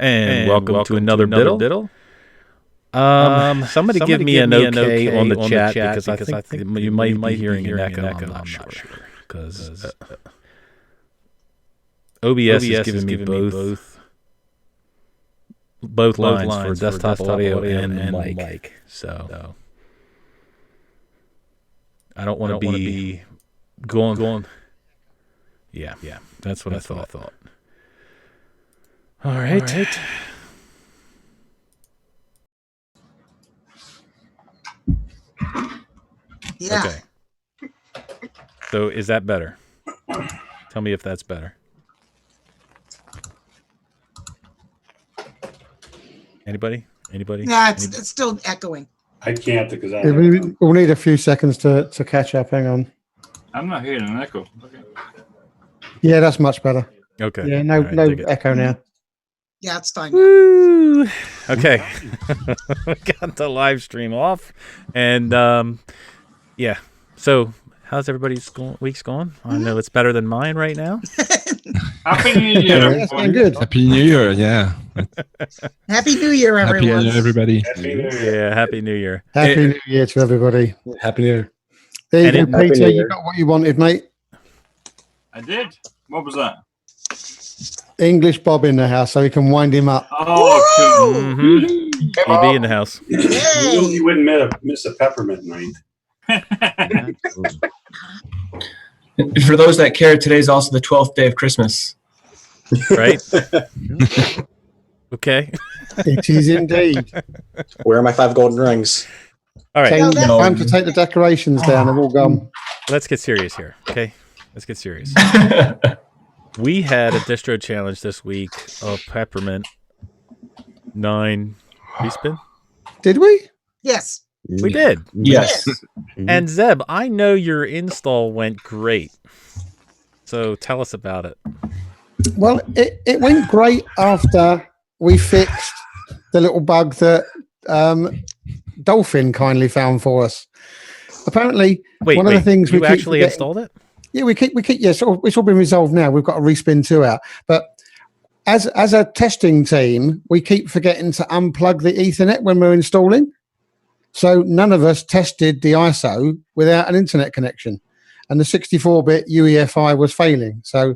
And welcome to another diddle. Somebody give me an okay on the chat because I think you might be hearing an echo. I'm not sure because OBS is giving me both lines for desktop audio and mic. So I don't want to be going. Yeah, that's what I thought. All right. Yeah. Okay. So is that better? Tell me if that's better. Anybody? Yeah, it's still echoing. I can't because we'll need a few seconds to catch up. Hang on. I'm not hearing an echo. Okay. Yeah, that's much better. Okay. Yeah, no echo now. Yeah, it's fine. Woo! Okay. We got the live stream off. And yeah. So how's everybody's week's going? I know it's better than mine right now. Happy New Year. It's going good. Happy New Year, yeah. Happy New Year, everyone. Happy New Year, everybody. Yeah, Happy New Year. Happy New Year to everybody. Happy New Year. There you go, Peter. You got what you wanted, mate. I did. What was that? English Bob in the house, so we can wind him up. Oh, cool. Mm-hmm. EB in the house. You wouldn't miss a peppermint night. For those that care, today's also the 12th day of Christmas. Right? Okay. It is indeed. Where are my 5 golden rings? All right. Time to take the decorations down. They're all gone. Let's get serious here, okay? Let's get serious. We had a distro challenge this week of Peppermint 9 respin. Did we? Yes. We did. Yes. And Zeb, I know your install went great. So tell us about it. Well, it went great after we fixed the little bug that Dolphin kindly found for us. Apparently, one of the things we actually installed it? Yeah, we keep. Yeah, it's all been resolved now. We've got a respin 2 out, but as a testing team, we keep forgetting to unplug the Ethernet when we're installing. So none of us tested the ISO without an internet connection, and the 64-bit UEFI was failing. So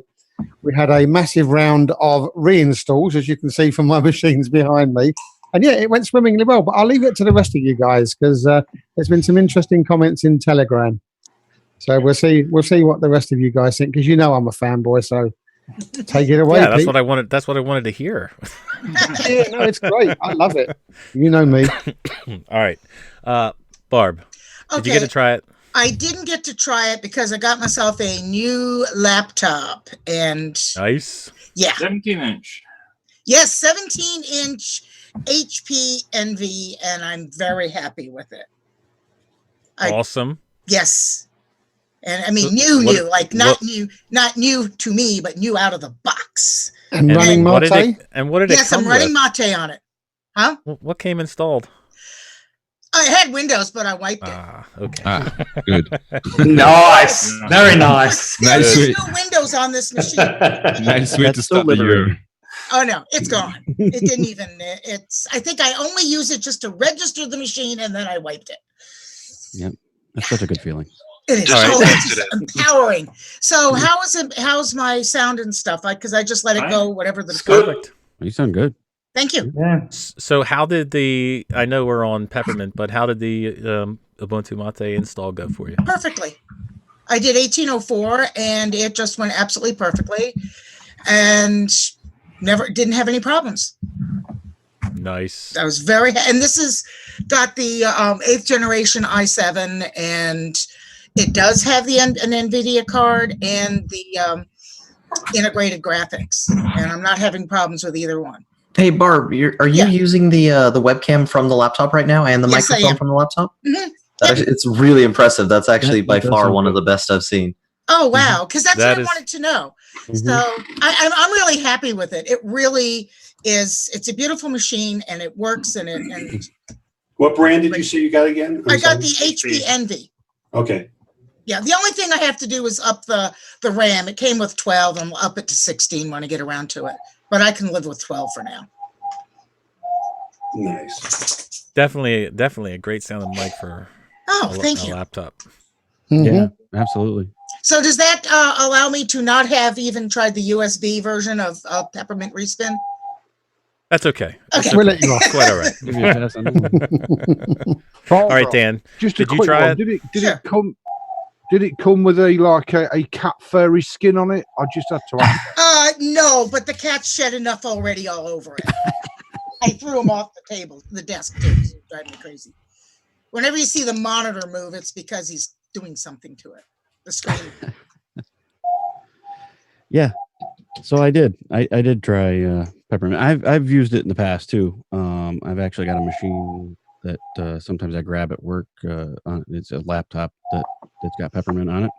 we had a massive round of reinstalls, as you can see from my machines behind me. And yeah, it went swimmingly well. But I'll leave it to the rest of you guys because there's been some interesting comments in Telegram. So we'll see what the rest of you guys think, because you know I'm a fanboy. So take it away. Yeah, that's Pete. what I wanted. That's what I wanted to hear. Yeah, no, it's great. I love it. You know me. All right, Barb. Did you get to try it? I didn't get to try it because I got myself a new laptop and Nice. Yeah. 17-inch. Yes, 17-inch HP NV, and I'm very happy with it. Awesome. Yes. And I mean, new, like not new to me, but new out of the box. And running Mate? What did it come Yes, I'm running Mate on it. Huh? What came installed? I had Windows, but I wiped it. Okay. Good. Nice. Very nice. There's no Windows on this machine. Nice way to start the year. Oh no, it's gone. It didn't even. I think I only use it just to register the machine, and then I wiped it. Yep, that's such a good feeling. It is. Oh, it's empowering. So how's my sound and stuff? Because I just let it go, whatever the perfect. You sound good. Thank you. Yeah. So how did I know we're on Peppermint, but how did the Ubuntu Mate install go for you? Perfectly. I did 1804 and it just went absolutely perfectly and didn't have any problems. Nice. I was very, and this has got the 8th generation i7 and it does have an NVIDIA card and the integrated graphics, and I'm not having problems with either one. Hey Barb, are you using the webcam from the laptop right now and the microphone from the laptop? Mm-hmm. It's really impressive. That's actually by far one of the best I've seen. Oh wow! Because that's what I wanted to know. Mm-hmm. So I'm really happy with it. It really is. It's a beautiful machine and it works. And what brand did you say you got again? I got the HP Envy. Okay. Yeah, the only thing I have to do is up the RAM. It came with 12, and I'll up it to 16 when I get around to it. But I can live with 12 for now. Nice. Definitely a great sounding mic for Thank a you. laptop. Yeah, absolutely. So does that allow me to not have even tried the USB version of Peppermint Respin? That's okay. Okay. We'll let you off. Quite all right. Give you a pass on that one. All right, Dan. Just did a you quick try one. it? Did it come? Did it come with a cat furry skin on it? I just had to ask. No, but the cat shed enough already all over it. I threw him off the table, the desk too. It's driving me crazy. Whenever you see the monitor move, it's because he's doing something to it. The screen. Yeah. So I did try Peppermint. I've used it in the past too. I've actually got a machine that sometimes I grab at work. It's a laptop that's got Peppermint on it.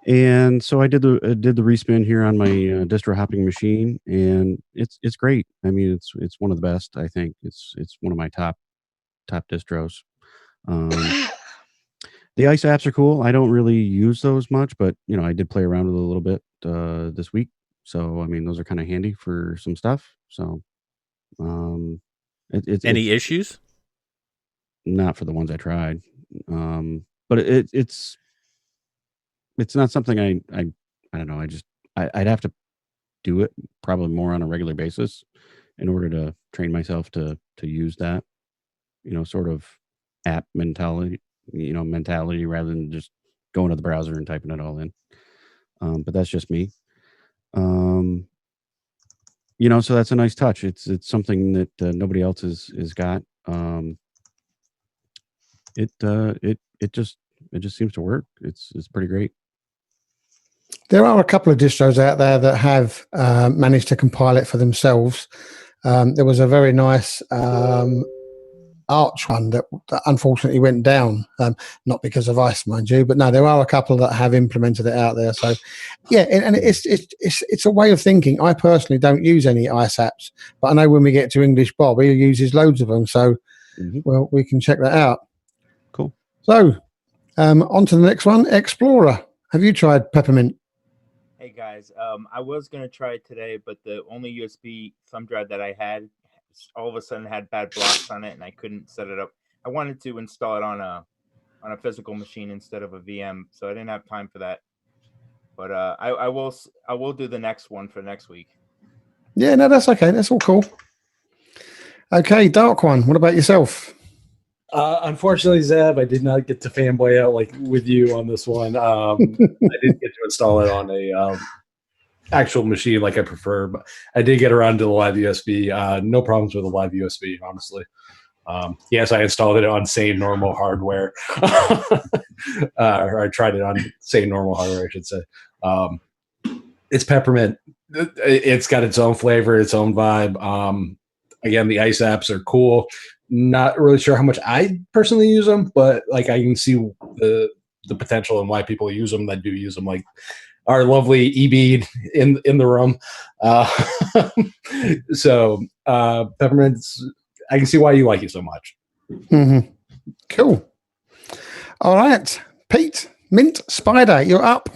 And so I did the respin here on my distro hopping machine, and it's great. I mean, it's one of the best. I think it's one of my top distros. The ice apps are cool. I don't really use those much, but I did play around with it a little bit this week. So I mean, those are kind of handy for some stuff. So, Any issues? Not for the ones I tried, but it's not something I don't know. I'd have to do it probably more on a regular basis in order to train myself to use that, sort of app mentality rather than just going to the browser and typing it all in. But that's just me. So that's a nice touch. It's something that nobody else has got. It just seems to work. It's pretty great. There are a couple of distros out there that have managed to compile it for themselves. There was a very nice Arch one that unfortunately went down, not because of ice, mind you, but no, there are a couple that have implemented it out there. So, yeah, and it's a way of thinking. I personally don't use any ice apps, but I know when we get to English Bob, he uses loads of them. So, well, we can check that out. Cool. So, on to the next one, Explorer. Have you tried Peppermint? Hey guys, I was gonna try it today, but the only USB thumb drive that I had all of a sudden had bad blocks on it, and I couldn't set it up. I wanted to install it on a physical machine instead of a VM, so I didn't have time for that. But I will do the next one for next week. Yeah, no, that's okay. That's all cool. Okay, Dark One. What about yourself? Unfortunately, Zeb, I did not get to fanboy out like with you on this one. I didn't get to install it on a actual machine like I prefer, but I did get around to the live USB. No problems with the live USB, honestly. Yes, I installed it on sane normal hardware. Or I tried it on sane normal hardware, I should say. It's Peppermint. It's got its own flavor, its own vibe. Again, the ice apps are cool. Not really sure how much I personally use them, but like I can see the potential and why people use them that do use them, like our lovely E-Bead in the room. So Peppermint's, I can see why you like it so much. Mm-hmm. Cool. All right, Pete, Mint Spider, you're up.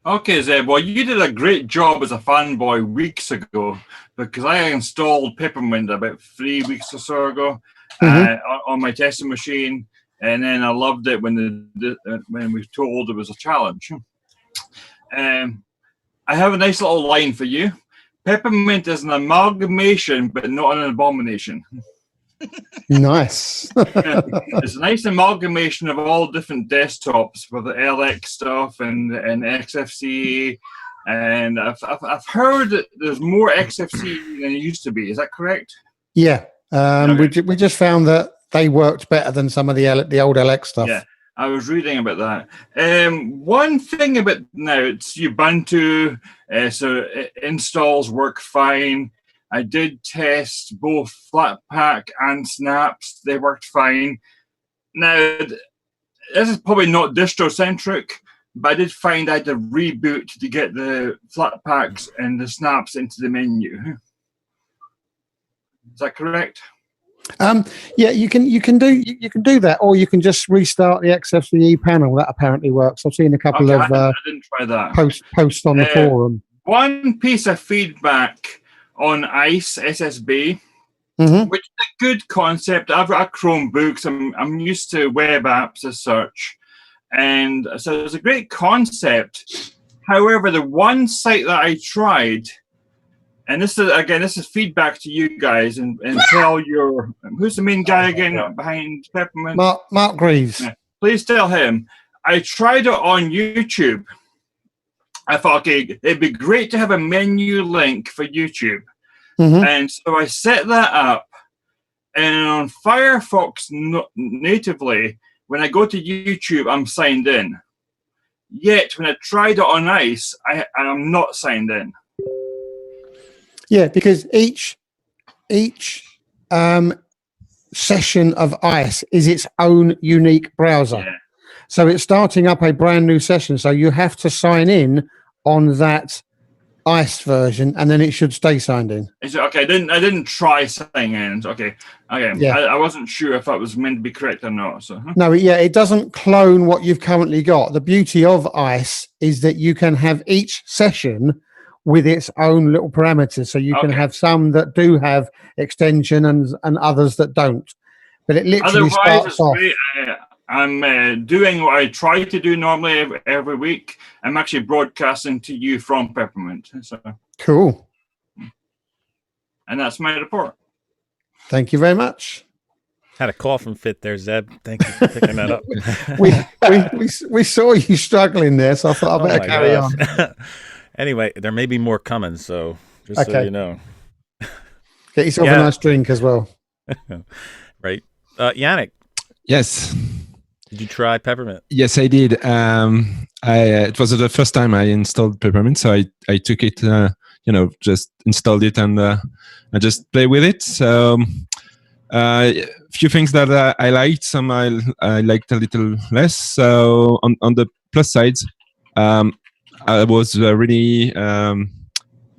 Okay, Zeb. Well, you did a great job as a fanboy weeks ago because I installed Peppermint about 3 weeks or so ago on my testing machine, and then I loved it when we were told it was a challenge. I have a nice little line for you. Peppermint is an amalgamation, but not an abomination. Nice. It's a nice amalgamation of all different desktops for the LX stuff and XFCE, and I've heard that there's more XFCE than it used to be. Is that correct? Yeah. We just found that they worked better than some of the old LX stuff. Yeah, I was reading about that. One thing about now, it's Ubuntu, so installs work fine. I did test both Flatpak and Snaps. They worked fine. Now, this is probably not distro-centric, but I did find I had to reboot to get the Flatpaks and the Snaps into the menu. Is that correct? Yeah, you can do that, or you can just restart the XFCE panel. That apparently works. I've seen a couple of I didn't try that. posts on the forum. One piece of feedback on ICE SSB which is a good concept. I've got a Chromebook, so I'm used to web apps as such. And so it's a great concept. However, the one site that I tried, and this is feedback to you guys, and tell your, who's the main guy again behind Peppermint? Mark Greaves. Yeah. Please tell him. I tried it on YouTube. I thought, okay, it'd be great to have a menu link for YouTube. And so I set that up. And on Firefox natively, when I go to YouTube, I'm signed in. Yet, when I tried it on Ice, I'm not signed in. Yeah, because each session of Ice is its own unique browser. Yeah. So it's starting up a brand new session. So you have to sign in on that Ice version, and then it should stay signed in. Okay, I didn't try signing in. Okay. Yeah. I wasn't sure if that was meant to be correct or not. So No, it doesn't clone what you've currently got. The beauty of Ice is that you can have each session with its own little parameters. So you can have some that do have extension and others that don't. But it literally starts off. Great. I'm doing what I try to do normally every week. I'm actually broadcasting to you from Peppermint. So cool. And that's my report. Thank you very much. Had a coughing fit there, Zeb. Thank you for picking that up. we saw you struggling there, so I thought I better carry on. Anyway, there may be more coming, so just so you know. Get yourself a nice drink as well. Right. Yannick. Yes. Did you try Peppermint? Yes, I did. It was the first time I installed Peppermint, so I took it, just installed it and I just play with it. So a few things that I liked, some I liked a little less. So on the plus side, I was really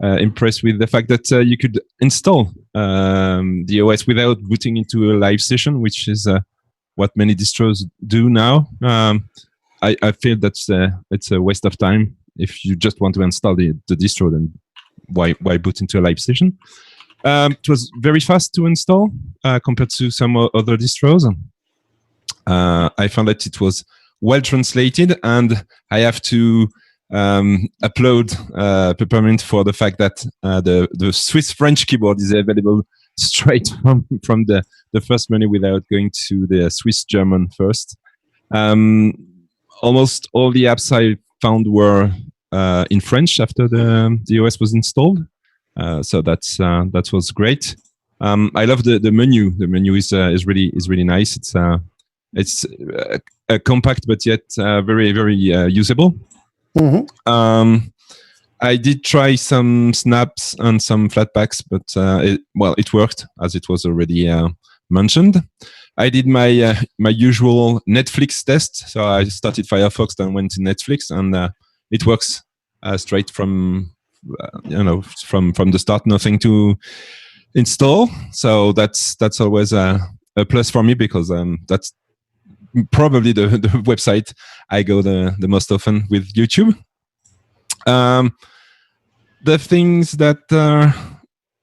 impressed with the fact that you could install the OS without booting into a live session, which is what many distros do now. I feel that it's a waste of time. If you just want to install the distro, then why boot into a live session? It was very fast to install compared to some other distros. I found that it was well translated, and I have to upload Peppermint for the fact that the Swiss French keyboard is available straight from the first menu without going to the Swiss German first. Almost all the apps I found were in French after the OS was installed, so that was great. I love the menu. The menu is really nice. It's compact but yet very very usable. I did try some snaps and some flatpaks, but it worked as it was already mentioned. I did my usual Netflix test. So I started Firefox, then went to Netflix, and it works straight from the start. Nothing to install. So that's always a plus for me, because that's probably the website I go the most often with YouTube. The things that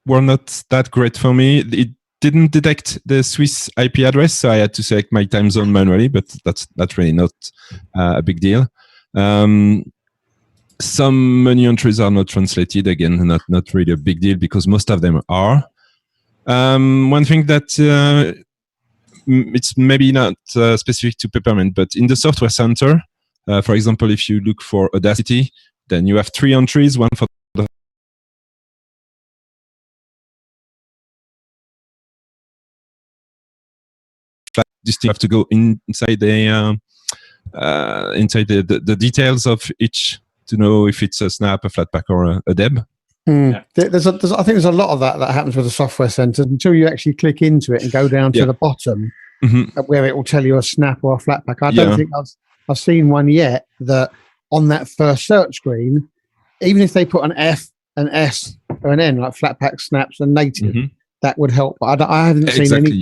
were not that great for me, it didn't detect the Swiss IP address, so I had to select my time zone manually, but that's really not a big deal. Some menu entries are not translated. Again, not really a big deal because most of them are. One thing that it's maybe not specific to Peppermint, but in the Software Center, for example, if you look for Audacity, then you have 3 entries, one for the you have to go inside the details of each to know if it's a snap, a flatpak, or a deb. Yeah. I think there's a lot of that happens with the Software Center until you actually click into it and go down to the bottom where it will tell you a snap or a flatpak. I don't think I've seen one yet that on that first search screen, even if they put an F, an S, or an N, like flatpak, snaps, and native, that would help. But I haven't seen any.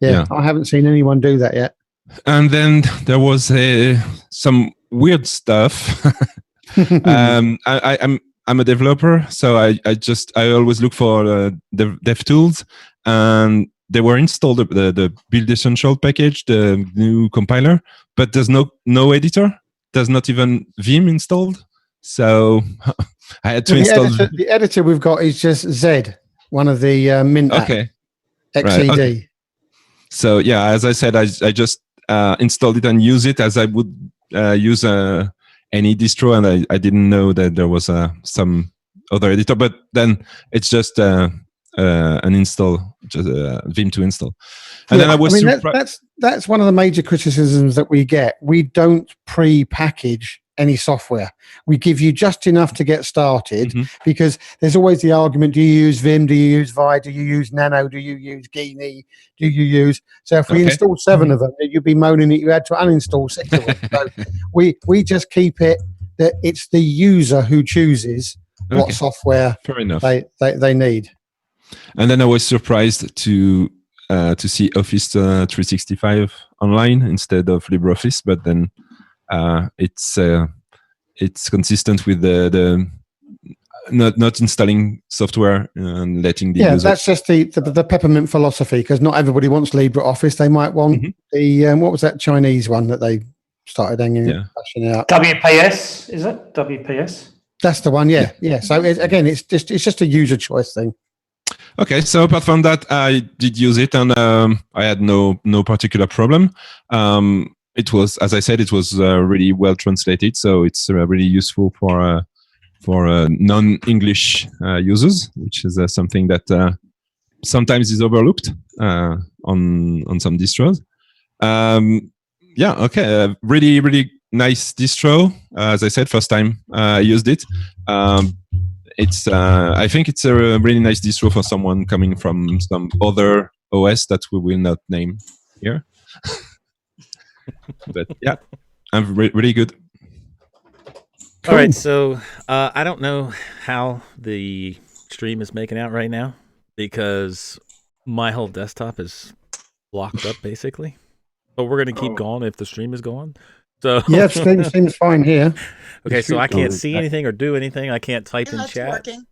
Yeah, I haven't seen anyone do that yet. And then there was some weird stuff. I'm a developer, so I always look for dev tools, and they were installed the Build Essential package, the new compiler, but there's no editor. There's not even Vim installed. So I had to install. The editor we've got is just Z, one of the Mint app, XED. Right. Okay. So yeah, as I said, I just installed it and use it as I would use any distro, and I didn't know that there was some other editor. But then it's just an install, just Vim to install. And then I was that's one of the major criticisms that we get. We don't pre-package any software. We give you just enough to get started, because there's always the argument: do you use Vim? Do you use Vi? Do you use Nano? Do you use Geany? Do you use? So if we install 7 of them, you'd be moaning that you had to uninstall 6 of them. So we just keep it that it's the user who chooses what software they need. And then I was surprised to see Office 365 online instead of LibreOffice, but then it's consistent with the not installing software and letting the user. That's just the Peppermint philosophy, because not everybody wants LibreOffice. They might want the what was that Chinese one that they started hanging out? WPS, is it? WPS? That's the one, yeah. So it's just a user choice thing. Okay, so apart from that, I did use it, and I had no particular problem. It was, as I said, it was really well translated, so it's really useful for non-English users, which is something that sometimes is overlooked on some distros. Really, really nice distro. As I said, first time I used it. I think it's a really nice distro for someone coming from some other OS that we will not name here. But yeah, I'm really good. Cool. All right, so I don't know how the stream is making out right now, because my whole desktop is locked up basically. But we're going to keep going if the stream is going. So yeah, it seems fine here. Okay, so I can't see anything or do anything. I can't type in chat. Working.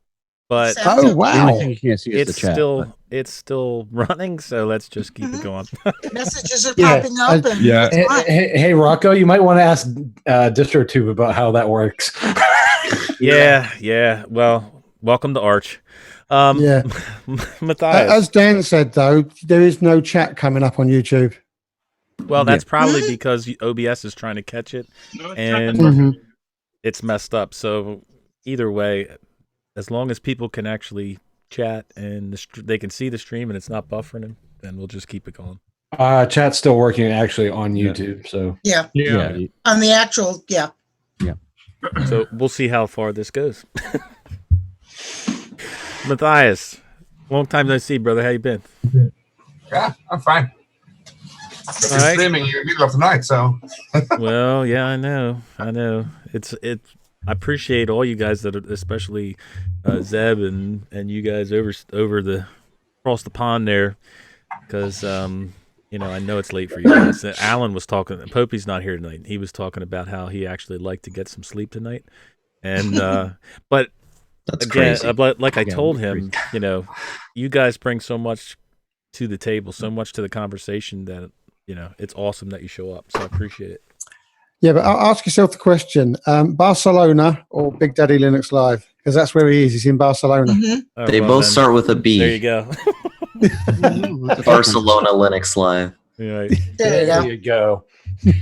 But wow, you can't see it's still still running. So let's just keep it going. Messages are popping up. Hey, Rocco, you might want to ask DistroTube about how that works. Yeah. Well, welcome to Arch. Matthias. As Dan said, though, there is no chat coming up on YouTube. Well, that's probably because OBS is trying to catch it, and it's messed up. So either way, as long as people can actually chat and they can see the stream and it's not buffering, then we'll just keep it going. Chat's still working actually on YouTube. So yeah. On the actual, yeah. So we'll see how far this goes. Matthias, long time no see, brother. How you been? Yeah, I'm fine. But right. Streaming in the middle of the night, so. Well, yeah, I know. I appreciate all you guys that are, especially Zeb and you guys over the across the pond there, because I know it's late for you guys. Alan was talking. Popey's not here tonight. He was talking about how he actually liked to get some sleep tonight, and but that's again, crazy. Like I told him, you guys bring so much to the table, so much to the conversation that. It's awesome that you show up, so I appreciate it. Yeah, but ask yourself the question, Barcelona or Big Daddy Linux Live? Because that's where he is. He's in Barcelona. Oh, they both start with a B. There you go. Barcelona Linux Live. Right. There you go.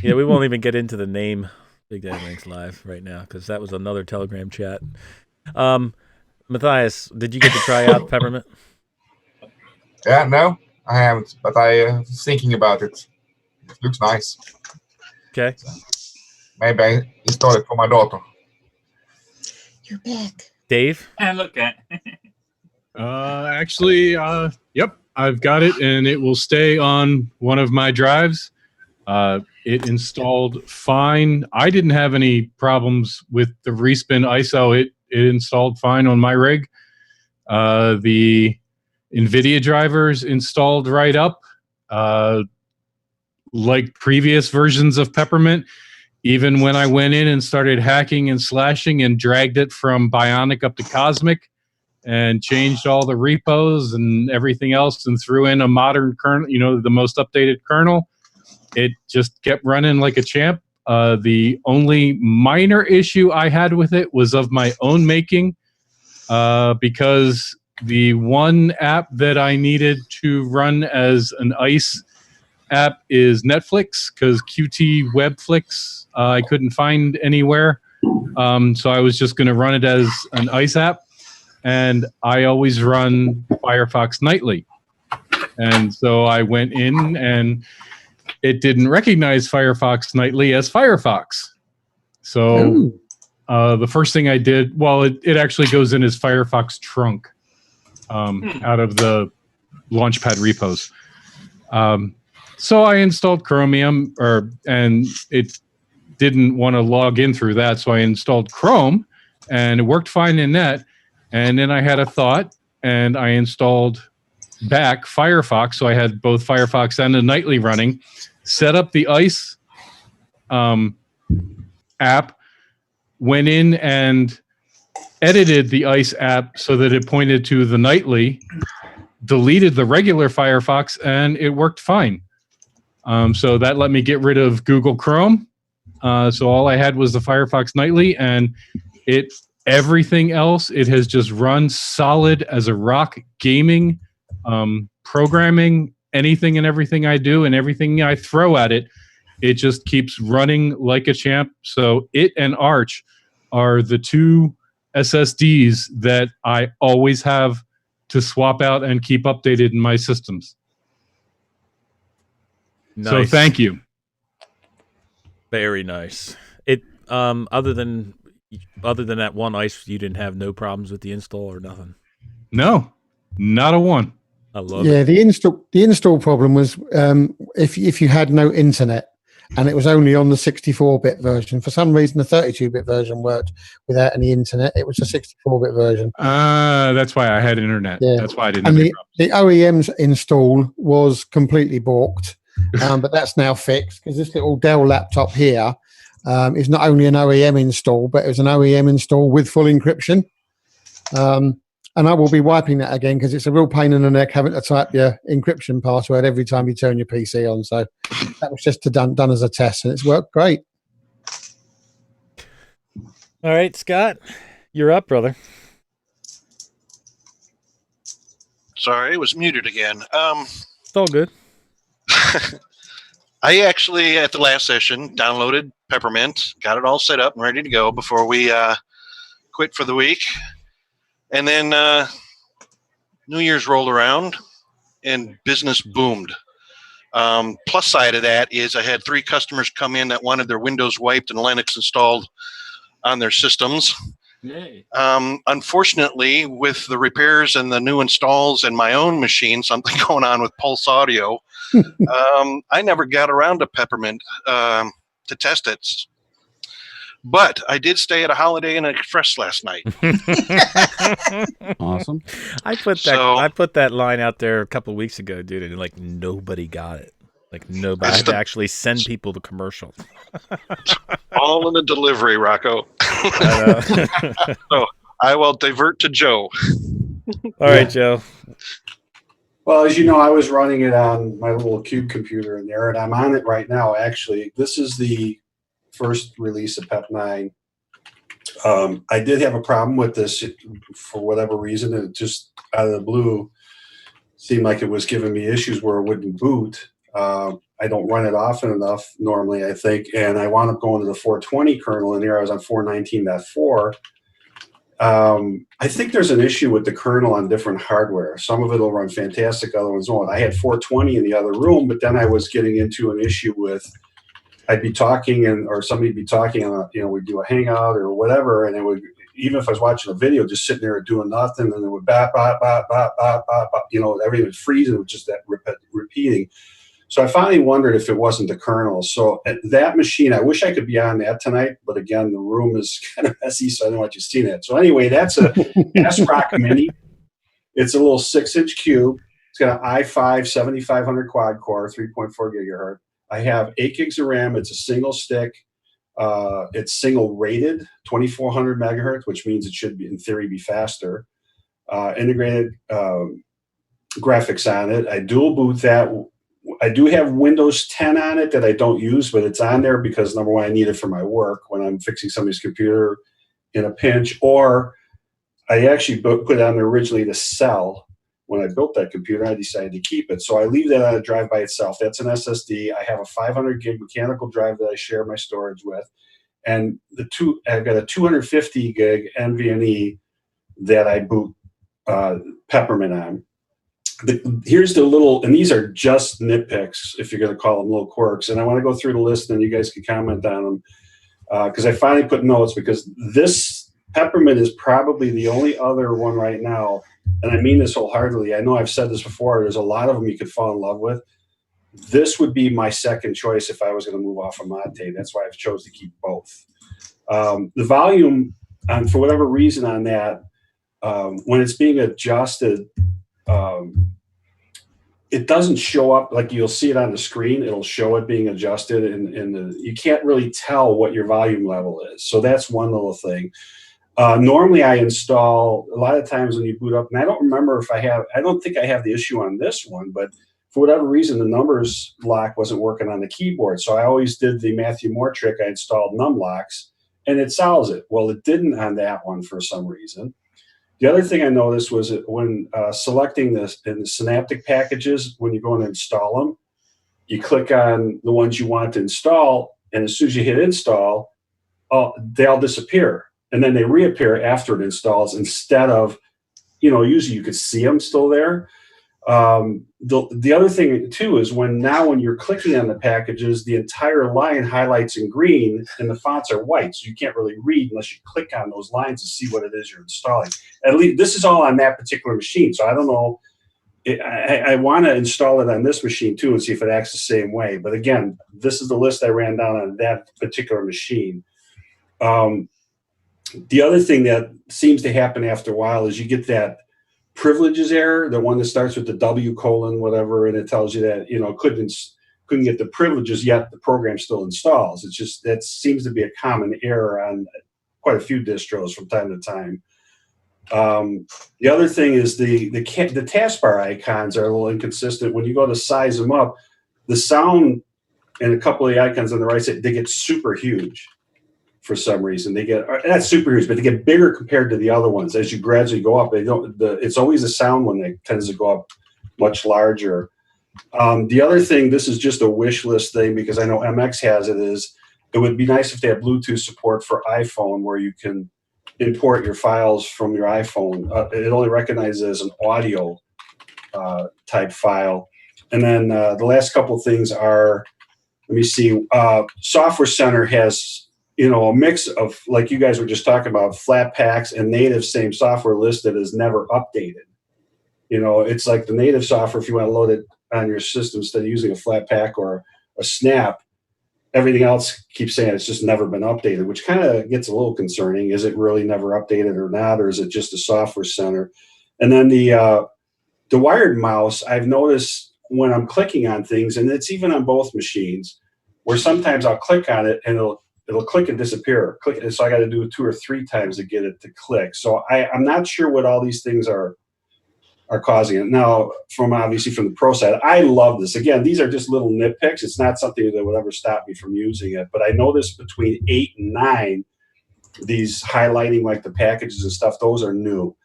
Yeah, we won't even get into the name Big Daddy Linux Live right now, because that was another Telegram chat. Matthias, did you get to try out Peppermint? Yeah, no, I haven't, but I was thinking about it. It looks nice. Okay. So maybe I install it for my daughter. You're back. Dave? And look at yep, I've got it, and it will stay on one of my drives. It installed fine. I didn't have any problems with the respin ISO. It installed fine on my rig. The NVIDIA drivers installed right up. Like previous versions of Peppermint, even when I went in and started hacking and slashing and dragged it from Bionic up to Cosmic, and changed all the repos and everything else and threw in a modern kernel, the most updated kernel. It just kept running like a champ. The only minor issue I had with it was of my own making, because the one app that I needed to run as an ICE app is Netflix, because QT Webflix I couldn't find anywhere. So I was just going to run it as an ICE app. And I always run Firefox nightly. And so I went in and it didn't recognize Firefox nightly as Firefox. So the first thing I did, it actually goes in as Firefox trunk out of the Launchpad repos. So I installed Chromium, and it didn't want to log in through that. So I installed Chrome, and it worked fine in that. And then I had a thought, and I installed back Firefox. So I had both Firefox and the nightly running, set up the ICE app, went in and edited the ICE app so that it pointed to the nightly, deleted the regular Firefox, and it worked fine. So that let me get rid of Google Chrome. So all I had was the Firefox nightly, and everything else, it has just run solid as a rock. Gaming, programming, anything and everything I do and everything I throw at it, it just keeps running like a champ. So it and Arch are the two SSDs that I always have to swap out and keep updated in my systems. Nice. So thank you. Very nice. It other than that one ICE, you didn't have no problems with the install or nothing. No, not a one. I love it. The install problem was if you had no internet and it was only on the 64-bit version. For some reason, the 32-bit version worked without any internet. It was a 64-bit version. That's why I had internet. Yeah. That's why I didn't have any problems. The OEM's install was completely balked, but that's now fixed because this little Dell laptop here is not only an OEM install, but it was an OEM install with full encryption. And I will be wiping that again because it's a real pain in the neck having to type your encryption password every time you turn your PC on. So that was just done as a test, and it's worked great. All right, Scott, you're up, brother. Sorry, it was muted again. It's all good. I actually, at the last session, downloaded Peppermint, got it all set up and ready to go before we quit for the week. And then New Year's rolled around and business boomed. Plus side of that is I had 3 customers come in that wanted their Windows wiped and Linux installed on their systems. Yay. Unfortunately, with the repairs and the new installs and my own machine, something going on with Pulse Audio, I never got around to Peppermint to test it. But I did stay at a Holiday Inn Express last night. Awesome. I put that line out there a couple of weeks ago, dude, and like nobody got it. Like nobody. I had to actually send people the commercial. All in the delivery, Rocco. So I will divert to Joe. All right, Joe. Well, as you know, I was running it on my little cube computer in there, and I'm on it right now. Actually, this is the first release of Pep 9. I did have a problem with this for whatever reason. It just out of the blue seemed like it was giving me issues where it wouldn't boot. I don't run it often enough normally, I think, and I wound up going to the 420 kernel in here. I was on 419.4. I think there's an issue with the kernel on different hardware. Some of it will run fantastic, other ones won't. I had 420 in the other room, but then I was getting into an issue with I'd be talking or somebody'd be talking on we'd do a hangout or whatever, and it would, even if I was watching a video, just sitting there doing nothing, and it would bop, bop, bop, bop, bop, bop, bop, everything would freeze, and it was just that repeating. So I finally wondered if it wasn't the kernel. So at that machine, I wish I could be on that tonight, but again, the room is kind of messy, so I don't want you to see that. So anyway, that's a S-Rock Mini. It's a little 6-inch cube. It's got an i5 7500 quad core, 3.4 gigahertz. I have 8 gigs of RAM. It's a single stick. It's single rated, 2400 megahertz, which means it should be, in theory, be faster. integrated graphics on it. I dual boot that. I do have Windows 10 on it that I don't use, but it's on there because, number one, I need it for my work when I'm fixing somebody's computer in a pinch, or I actually put it on there originally to sell. When I built that computer, I decided to keep it. So I leave that on a drive by itself. That's an SSD. I have a 500 gig mechanical drive that I share my storage with. And I've got a 250 gig NVMe that I boot Peppermint on. Here's the little, and these are just nitpicks, if you're going to call them little quirks. And I want to go through the list, and you guys can comment on them. Because I finally put notes, because this Peppermint is probably the only other one right now, and I mean this wholeheartedly. I know I've said this before. There's a lot of them you could fall in love with. This would be my second choice if I was going to move off of Mate. That's why I've chose to keep both. The volume, for whatever reason on that, when it's being adjusted, it doesn't show up like you'll see it on the screen. It'll show it being adjusted, and you can't really tell what your volume level is. So that's one little thing. Normally I install, a lot of times when you boot up, and I don't remember if I don't think I have the issue on this one, but for whatever reason, the numbers lock wasn't working on the keyboard. So I always did the Matthew Moore trick. I installed numlocks, and it solves it. Well, it didn't on that one for some reason. The other thing I noticed was that when selecting this in the Synaptic packages, when you go and install them, you click on the ones you want to install, and as soon as you hit install, they all disappear. And then they reappear after it installs instead of, usually you could see them still there. The other thing too is when you're clicking on the packages, the entire line highlights in green and the fonts are white, so you can't really read unless you click on those lines to see what it is you're installing. At least this is all on that particular machine, so I don't know. I want to install it on this machine too and see if it acts the same way. But again, this is the list I ran down on that particular machine. The other thing that seems to happen after a while is you get that privileges error, the one that starts with the W : whatever, and it tells you that couldn't get the privileges yet the program still installs. It's just that seems to be a common error on quite a few distros from time to time. The other thing is the taskbar icons are a little inconsistent. When you go to size them up, the sound and a couple of the icons on the right side, they get super huge. For some reason, they get not super huge, but they get bigger compared to the other ones. As you gradually go up, it's always the sound one that tends to go up much larger. The other thing, this is just a wish list thing because I know MX has it, is it would be nice if they had Bluetooth support for iPhone where you can import your files from your iPhone. It only recognizes it as an audio type file. And then the last couple of things are, let me see, Software Center has a mix of, like you guys were just talking about, flat packs and native same software list that is never updated. It's like the native software, if you want to load it on your system instead of using a flat pack or a snap, everything else keeps saying it's just never been updated, which kind of gets a little concerning. Is it really never updated or not, or is it just a Software Center? And then the wired mouse, I've noticed when I'm clicking on things, and it's even on both machines, where sometimes I'll click on it and it'll click and disappear. So I got to do it 2 or 3 times to get it to click. So I'm not sure what all these things are causing it. Now, obviously from the pro side, I love this. Again, these are just little nitpicks. It's not something that would ever stop me from using it. But I noticed between 8 and 9, these highlighting like the packages and stuff, those are new.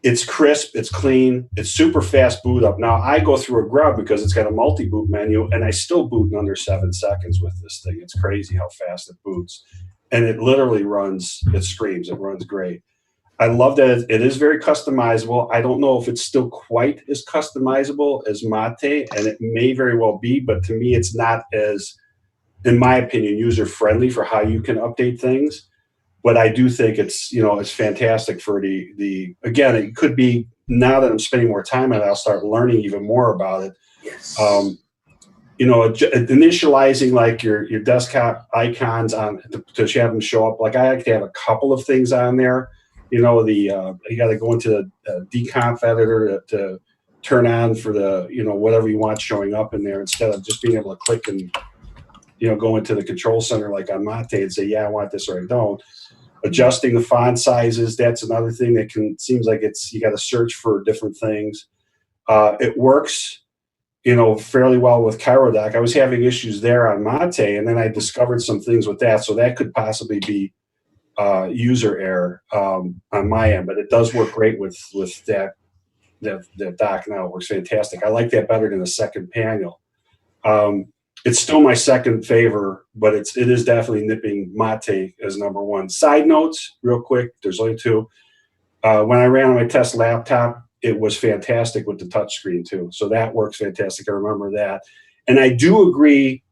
It's crisp, it's clean, it's super fast boot up. Now, I go through a grub because it's got a multi-boot menu, and I still boot in under 7 seconds with this thing. It's crazy how fast it boots. And it literally runs, it screams, it runs great. I love that it is very customizable. I don't know if it's still quite as customizable as Mate, and it may very well be, but to me, it's not as, in my opinion, user-friendly for how you can update things. But I do think it's fantastic for the again, it could be, now that I'm spending more time on it, I'll start learning even more about it. Yes. Initializing like your desktop icons on to have them show up. Like I like to have a couple of things on there. You got to go into the deconf editor to turn on for the whatever you want showing up in there, instead of just being able to click and go into the control center like on Mate and say, yeah, I want this or I don't. Adjusting the font sizes, that's another thing that seems like you got to search for different things. It works, fairly well with Chirodoc. I was having issues there on Mate, and then I discovered some things with that. So that could possibly be user error on my end, but it does work great with that dock now. It works fantastic. I like that better than the second panel. It's still my second favor, but it is definitely nipping Mate as number one. Side notes, real quick, there's only two. When I ran on my test laptop, it was fantastic with the touchscreen too. So that works fantastic. I remember that. And I do agree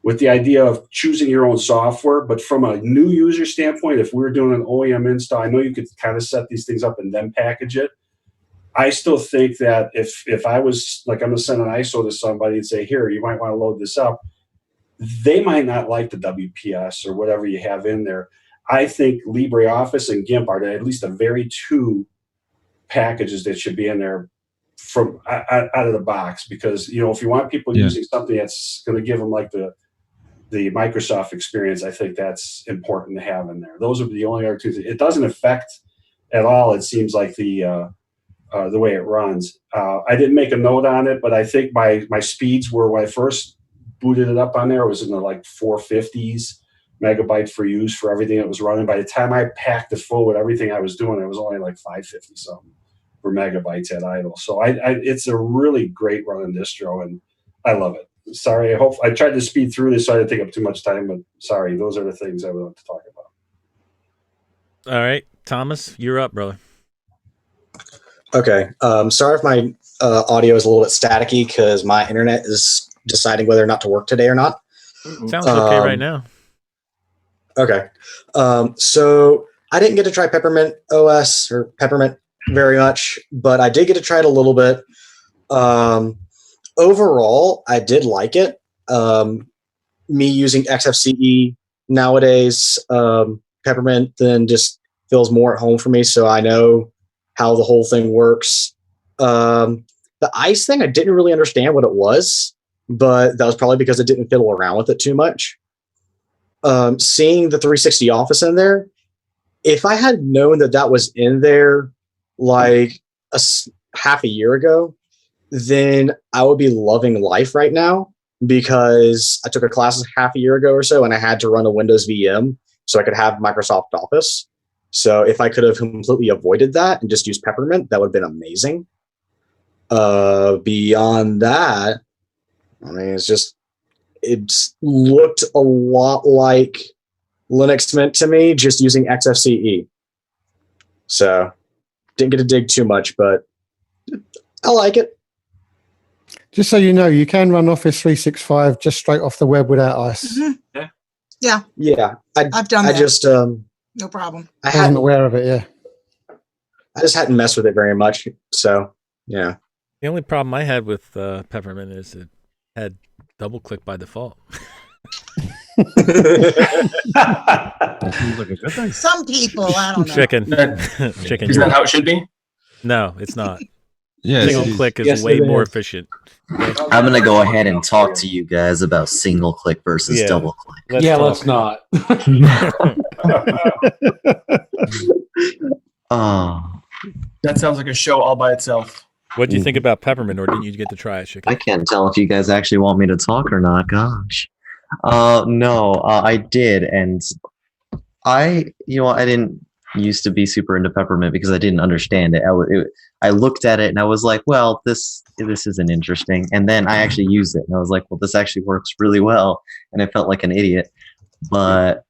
with the idea of choosing your own software, but from a new user standpoint, if we were doing an OEM install, I know you could kind of set these things up and then package it. I still think that if I was like, I'm going to send an ISO to somebody and say, here, you might want to load this up, they might not like the WPS or whatever you have in there. I think LibreOffice and GIMP are at least the very two packages that should be in there from out of the box, because if you want people using something that's going to give them like the Microsoft experience, I think that's important to have in there. Those are the only other two things. It doesn't affect at all, it seems like, the way it runs. I didn't make a note on it, but I think my speeds were, when I first booted it up on there, it was in the like 450s megabyte for use for everything it was running. By the time I packed it full with everything I was doing, it was only like 550 something for megabytes at idle. So it's a really great running distro, and I love it. Sorry, I tried to speed through this so I didn't take up too much time, but sorry, those are the things I would like to talk about. All right, Thomas, you're up, brother. Okay. Sorry if my audio is a little bit staticky because my internet is deciding whether or not to work today or not. Sounds okay right now. Okay. So I didn't get to try Peppermint OS or Peppermint very much, but I did get to try it a little bit. Overall, I did like it. Me using XFCE nowadays, Peppermint then just feels more at home for me, so I know how the whole thing works. The ice thing, I didn't really understand what it was, but that was probably because I didn't fiddle around with it too much. Seeing the 360 Office in there, if I had known that was in there like half a year ago, then I would be loving life right now, because I took a class half a year ago or so and I had to run a Windows VM so I could have Microsoft Office. So if I could have completely avoided that and just used Peppermint, that would have been amazing. Beyond that, I mean, it's looked a lot like Linux Mint to me, just using XFCE. So didn't get to dig too much, but I like it. Just so you know, you can run Office 365 just straight off the web without ice. Mm-hmm. Yeah. I've done that. I just no problem. I wasn't aware of it. Yeah. I just hadn't messed with it very much. So yeah. The only problem I had with Peppermint is it had double click by default. Some people, I don't know. Chicken. Is that how it should be? No, it's not. Yeah, single click is way more efficient. I'm gonna go ahead and talk to you guys about single click versus double click. Let's not. That sounds like a show all by itself. What do you think about Peppermint, or didn't you get to try it, Chicken? I can't tell if you guys actually want me to talk or not. Gosh. No, I did, and I didn't used to be super into Peppermint because I didn't understand it. I looked at it and I was like, well, this isn't interesting. And then I actually used it and I was like, well, this actually works really well. And I felt like an idiot, but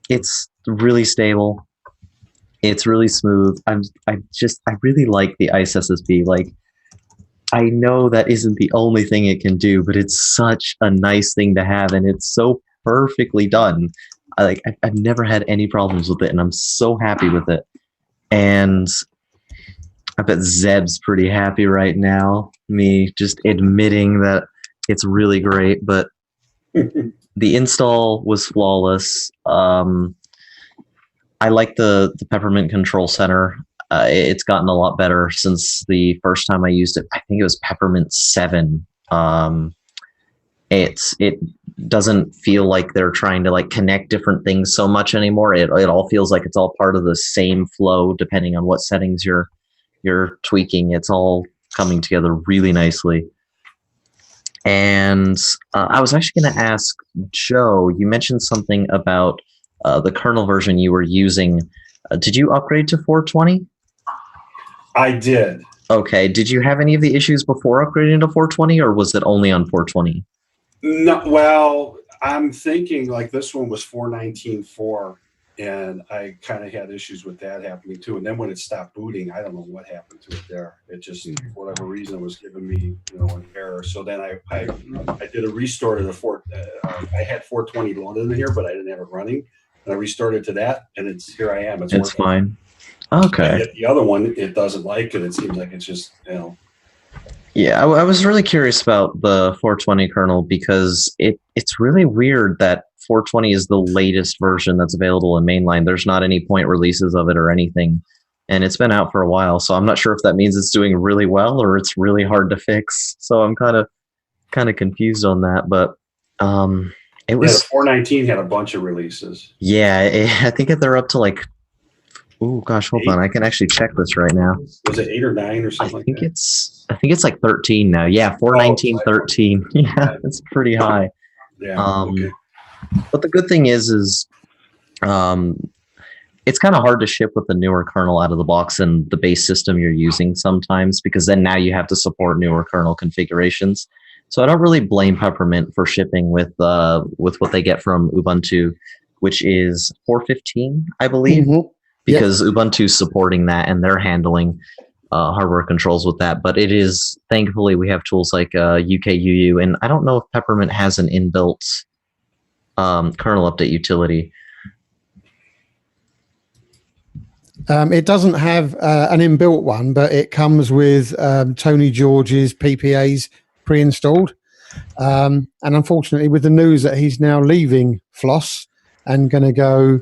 it's really stable. It's really smooth. I really like the ICE SSB. Like, I know that isn't the only thing it can do, but it's such a nice thing to have, and it's so perfectly done. I've never had any problems with it, and I'm so happy with it. And I bet Zeb's pretty happy right now, me just admitting that it's really great, but the install was flawless. I like the Peppermint Control Center. It's gotten a lot better since the first time I used it. I think it was Peppermint 7. It doesn't feel like they're trying to like connect different things so much anymore. It all feels like it's all part of the same flow, depending on what settings you're tweaking. It's all coming together really nicely. And I was actually going to ask Joe, you mentioned something about the kernel version you were using. Did you upgrade to 420? I did. Okay. Did you have any of the issues before upgrading to 420, or was it only on 420? No, well, I'm thinking like this one was 419.4, and I kind of had issues with that happening too. And then when it stopped booting, I don't know what happened to it there. It just, for whatever reason, was giving me, an error. So then I did a restore to the I had 420 loaded in here, but I didn't have it running. And I restored it to that, and here I am. It's fine. Okay. Yet the other one, it doesn't like it. It seems like it's just, Yeah, I was really curious about the 420 kernel because it's really weird that 420 is the latest version that's available in mainline. There's not any point releases of it or anything, and it's been out for a while. So I'm not sure if that means it's doing really well or it's really hard to fix. So I'm kind of confused on that. But it was 419 had a bunch of releases. Yeah, I think they're up to like. Oh gosh, hold on. I can actually check this right now. Was it 8 or 9 or something? I think it's like 13 now. Yeah, 419, 13. Yeah, it's pretty high. Yeah. Okay. But the good thing is it's kind of hard to ship with the newer kernel out of the box and the base system you're using sometimes, because then now you have to support newer kernel configurations. So I don't really blame Peppermint for shipping with what they get from Ubuntu, which is 4.15, I believe. Mm-hmm. Because Ubuntu's supporting that and they're handling hardware controls with that. But it is, thankfully, we have tools like UKUU, and I don't know if Peppermint has an inbuilt kernel update utility. It doesn't have an inbuilt one, but it comes with Tony George's PPAs pre-installed. And unfortunately, with the news that he's now leaving Floss and going to go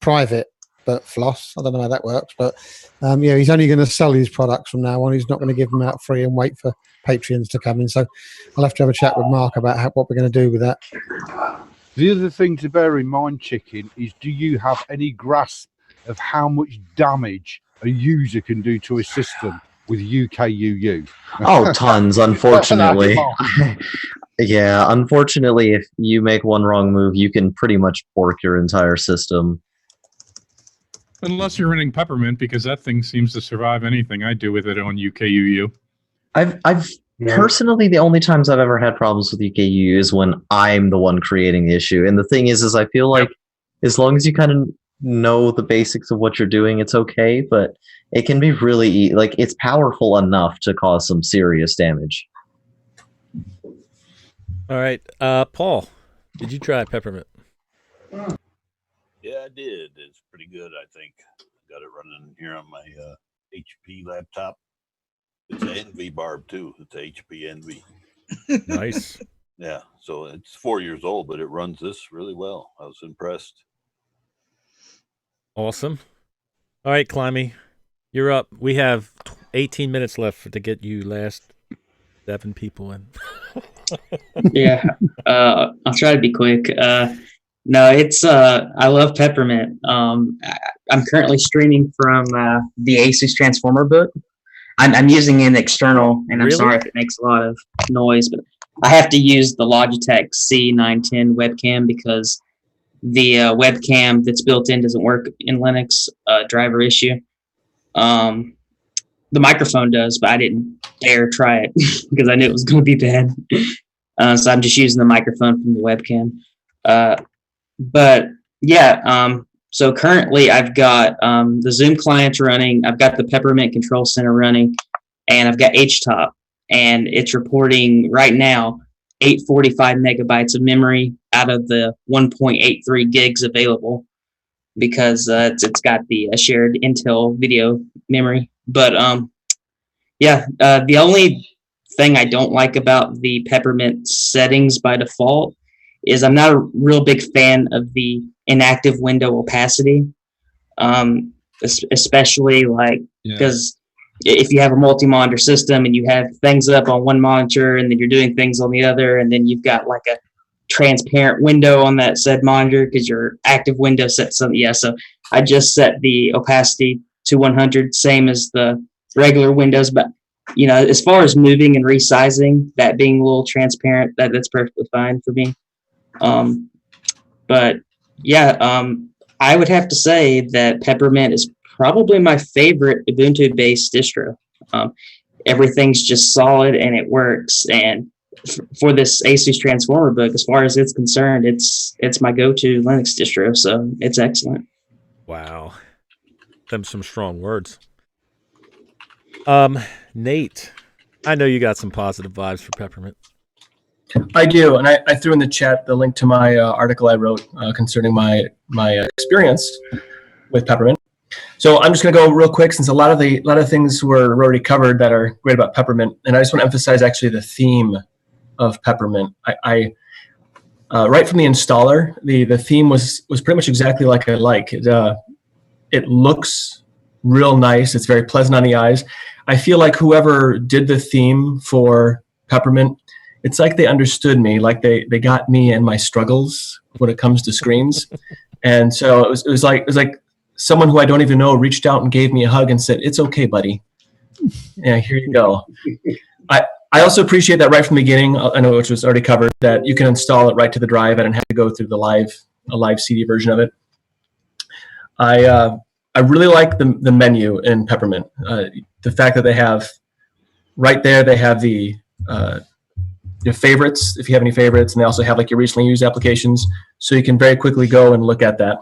private, but Floss, I don't know how that works, but he's only going to sell his products from now on. He's not going to give them out free and wait for Patreons to come in. So I'll have to have a chat with Mark about what we're going to do with that. The other thing to bear in mind, Chicken, is do you have any grasp of how much damage a user can do to a system with UKUU? Oh, tons, unfortunately. Yeah, unfortunately, if you make one wrong move, you can pretty much fork your entire system. Unless you're running Peppermint, because that thing seems to survive anything I do with it on UKUU. I've personally, the only times I've ever had problems with UKUU is when I'm the one creating the issue. And the thing is I feel like as long as you kind of know the basics of what you're doing, it's okay. But it can be really, it's powerful enough to cause some serious damage. All right. Paul, did you try Peppermint? Yeah, I did. It's pretty good, I think. Got it running here on my HP laptop. It's an Envy Barb, too. It's a HP Envy. Nice. Yeah, so it's 4 years old, but it runs this really well. I was impressed. Awesome. All right, Climby, you're up. We have 18 minutes left to get you last 7 people in. Yeah, I'll try to be quick. No, it's I love Peppermint. I'm currently streaming from the Asus Transformer book. I'm using an external, and I'm sorry if it makes a lot of noise, but I have to use the Logitech C910 webcam because the webcam that's built in doesn't work in Linux, driver issue. The microphone does, but I didn't dare try it because I knew it was going to be bad. So I'm just using the microphone from the webcam. But yeah, so currently I've got the Zoom client running, I've got the Peppermint Control Center running, and I've got HTOP, and it's reporting right now 845 megabytes of memory out of the 1.83 gigs available because it's got the shared Intel video memory. But the only thing I don't like about the Peppermint settings by default is I'm not a real big fan of the inactive window opacity, especially because if you have a multi-monitor system and you have things up on one monitor and then you're doing things on the other, and then you've got like a transparent window on that said monitor because your active window sets something. Yeah, so I just set the opacity to 100, same as the regular windows. But as far as moving and resizing, that being a little transparent, that's perfectly fine for me. But yeah, I would have to say that Peppermint is probably my favorite Ubuntu-based distro. Everything's just solid and it works. And for this Asus Transformer book, as far as it's concerned, it's my go-to Linux distro, so it's excellent. Wow, them some strong words. Nate, I know you got some positive vibes for Peppermint. I do, and I threw in the chat the link to my article I wrote concerning my experience with Peppermint. So I'm just going to go real quick since a lot of things were already covered that are great about Peppermint, and I just want to emphasize actually the theme of Peppermint. I right from the installer, the theme was pretty much exactly like I like. It looks real nice. It's very pleasant on the eyes. I feel like whoever did the theme for Peppermint, it's like they understood me, like they got me and my struggles when it comes to screens. And so it was like someone who I don't even know reached out and gave me a hug and said, "It's okay, buddy. Yeah, here you go." I also appreciate that right from the beginning, I know which was already covered, that you can install it right to the drive. I didn't have to go through a live CD version of it. I really like the menu in Peppermint. The fact that they have right there, they have your favorites, if you have any favorites, and they also have like your recently used applications, so you can very quickly go and look at that.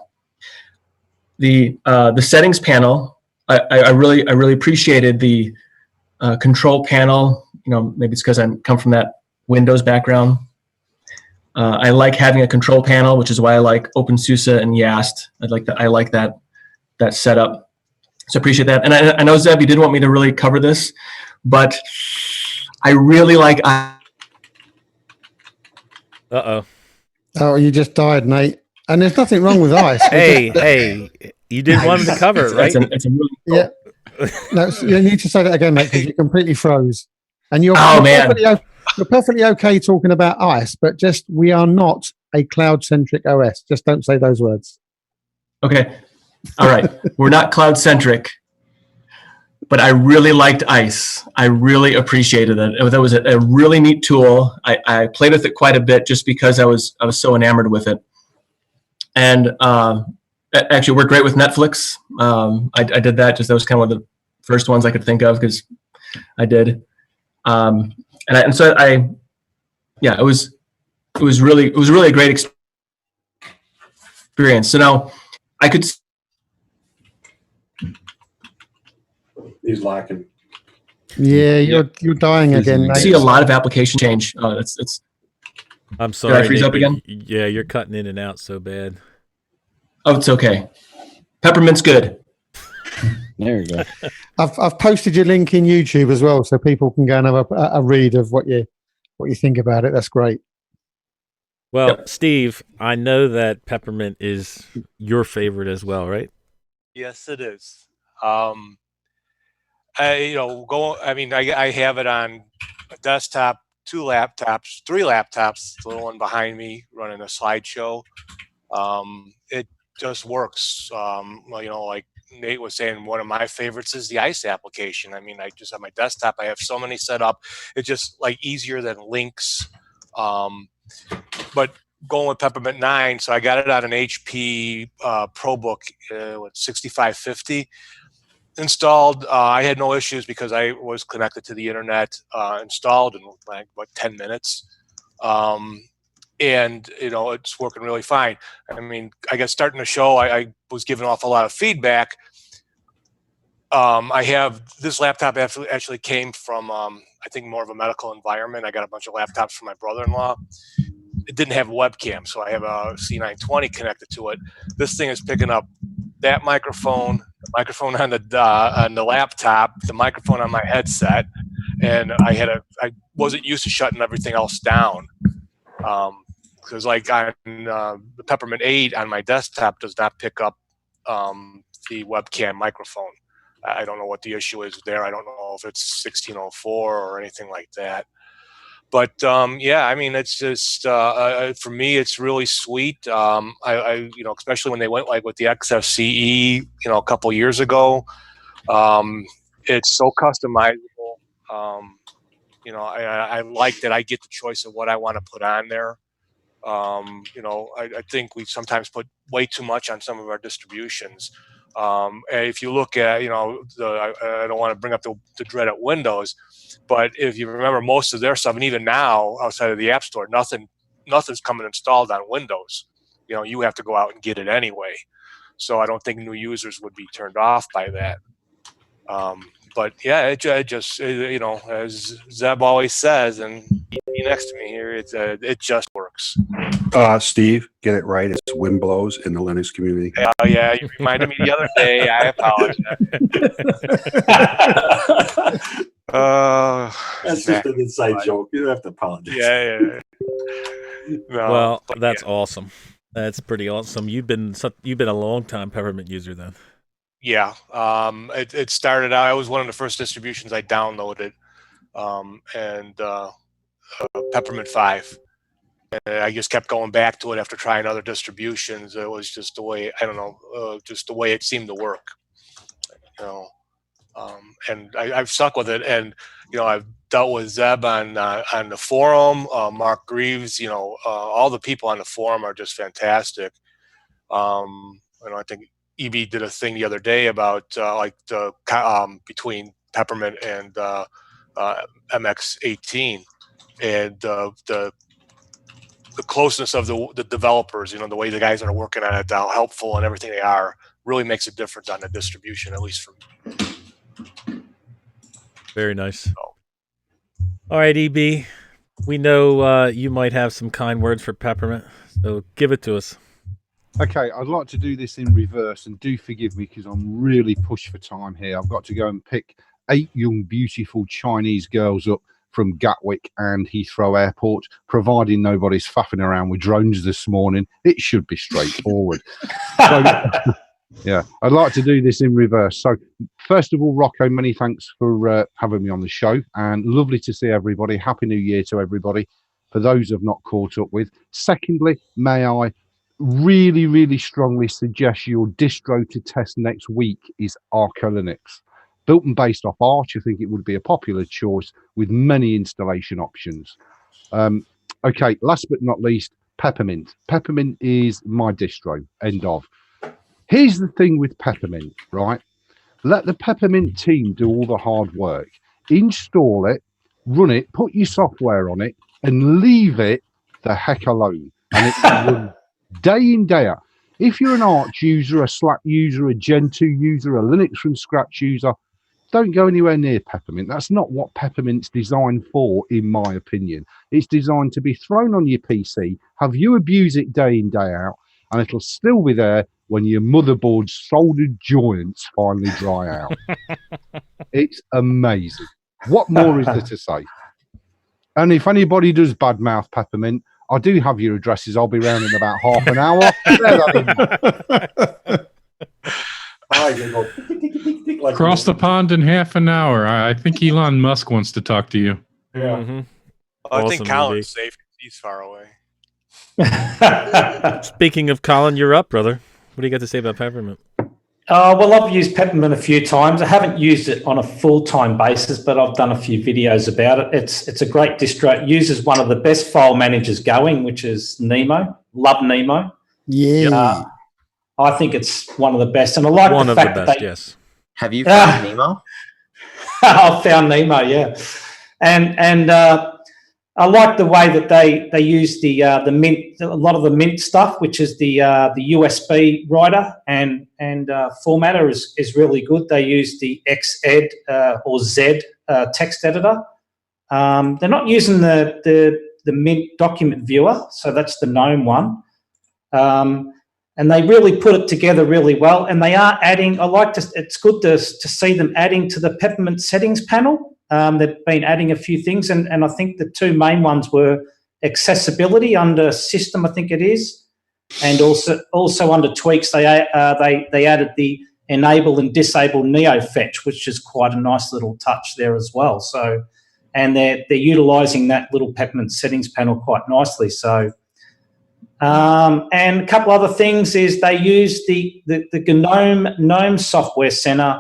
The settings panel, I really appreciated the control panel. Maybe it's because I come from that Windows background. I like having a control panel, which is why I like OpenSUSE and YAST. I like that setup. So I appreciate that. And I know, Zeb, you didn't want me to really cover this, but I really like. Oh, you just died, Nate. And there's nothing wrong with ice. Hey, you didn't want him to cover it, right? It's a really cool. Yeah. No, you need to say that again, mate, because you completely froze. And you're perfectly okay talking about ice, but just we are not a cloud-centric OS. Just don't say those words. Okay. All right. We're not cloud-centric, but I really liked ice. I really appreciated it. That was a really neat tool. I played with it quite a bit just because I was so enamored with it. And it actually worked great with Netflix. I did that. That was kind of one of the first ones I could think of because I did. It was really a great experience. So now I could. He's lacking. Yeah, you're dying again. I see a lot of application change. I'm sorry. Did I freeze up again? Yeah, you're cutting in and out so bad. Oh, it's okay. Peppermint's good. There you go. I've posted your link in YouTube as well, so people can go and have a read of what you think about it. That's great. Well, Steve, I know that Peppermint is your favorite as well, right? Yes, it is. I have it on a desktop, 2 laptops, 3 laptops, the little one behind me running a slideshow. It just works. Like Nate was saying, one of my favorites is the ICE application. I mean, I just have my desktop. I have so many set up. It's just like easier than Lynx. But going with Peppermint 9, so I got it on an HP ProBook, 6550 installed. I had no issues because I was connected to the internet, installed in like 10 minutes. And it's working really fine. I mean, I guess starting the show, I was giving off a lot of feedback. I have this laptop actually came from I think more of a medical environment. I got a bunch of laptops from my brother-in-law. It didn't have a webcam, so I have a C920 connected to it. This thing is picking up that microphone, the microphone on the laptop, the microphone on my headset, and I wasn't used to shutting everything else down. Because like on the Peppermint 8 on my desktop does not pick up the webcam microphone. I don't know what the issue is there. I don't know if it's 1604 or anything like that. But yeah, I mean, it's just for me, it's really sweet. I especially when they went like with the XFCE, a couple years ago. It's so customizable. I like that I get the choice of what I want to put on there. I think we sometimes put way too much on some of our distributions. And if you look at, I don't want to bring up the dreaded Windows, but if you remember most of their stuff, and even now outside of the App Store, nothing's coming installed on Windows. You have to go out and get it anyway. So I don't think new users would be turned off by that. But yeah, it just as Zeb always says, and he next to me here, it just works. Steve, get it right. It's wind blows in the Linux community. Oh yeah, you reminded me the other day. I apologize. That's just an inside joke. You don't have to apologize. Yeah. No, Well, that's awesome. That's pretty awesome. You've been a long time Peppermint user then. Yeah. It started out. It was one of the first distributions I downloaded, and Peppermint 5. And I just kept going back to it after trying other distributions. It was just the way, I don't know, just the way it seemed to work. And I've stuck with it. And I've dealt with Zeb on the forum, Mark Greaves. All the people on the forum are just fantastic. I think EB did a thing the other day about like the between Peppermint and MX18 and the closeness of the developers, the way the guys that are working on it, how helpful and everything they are, really makes a difference on the distribution, at least for me. Very nice. All right, EB, we know you might have some kind words for Peppermint, so give it to us. Okay, I'd like to do this in reverse, and do forgive me because I'm really pushed for time here. I've got to go and pick 8 young, beautiful Chinese girls up from Gatwick and Heathrow Airport, providing nobody's faffing around with drones this morning. It should be straightforward. Yeah, I'd like to do this in reverse. So, first of all, Rocco, many thanks for having me on the show, and lovely to see everybody. Happy New Year to everybody, for those I've not caught up with. Secondly, may I really, really strongly suggest your distro to test next week is Arca Linux. Built and based off Arch, I think it would be a popular choice with many installation options. Okay, last but not least, Peppermint. Peppermint is my distro, end of. Here's the thing with Peppermint, right? Let the Peppermint team do all the hard work. Install it, run it, put your software on it, and leave it the heck alone. And it will run day in, day out. If you're an Arch user, a Slack user, a Gen 2 user, a Linux from scratch user, don't go anywhere near Peppermint. That's not what Peppermint's designed for, in my opinion. It's designed to be thrown on your PC, have you abuse it day in, day out, and it'll still be there when your motherboard's soldered joints finally dry out. It's amazing. What more is there to say? And if anybody does badmouth Peppermint, I do have your addresses. I'll be around in about half an hour. Cross the pond in half an hour. I think Elon Musk wants to talk to you. Yeah. Mm-hmm. I think Colin's safe. He's far away. Speaking of Colin, you're up, brother. What do you got to say about Peppermint? Well, I've used Peppermint a few times. I haven't used it on a full-time basis, but I've done a few videos about it. It's a great distro. It uses one of the best file managers going, which is Nemo. Love Nemo. Yeah. I think it's one of the best. And I like one the of fact the that best, they... yes. Have you found Nemo? I've found Nemo, yeah. And I like the way that they use the Mint, a lot of the Mint stuff, which is the USB writer and formatter is really good. They use the XED or Z text editor. They're not using the Mint document viewer, so that's the GNOME one. And they really put it together really well. And they are adding. It's good to see them adding to the Peppermint settings panel. They've been adding a few things, and I think the two main ones were accessibility under system, I think it is, and also under tweaks they added the enable and disable neo fetch, which is quite a nice little touch there as well. So, and they're utilising that little Peppermint settings panel quite nicely. So, and a couple other things is they use the GNOME Software Center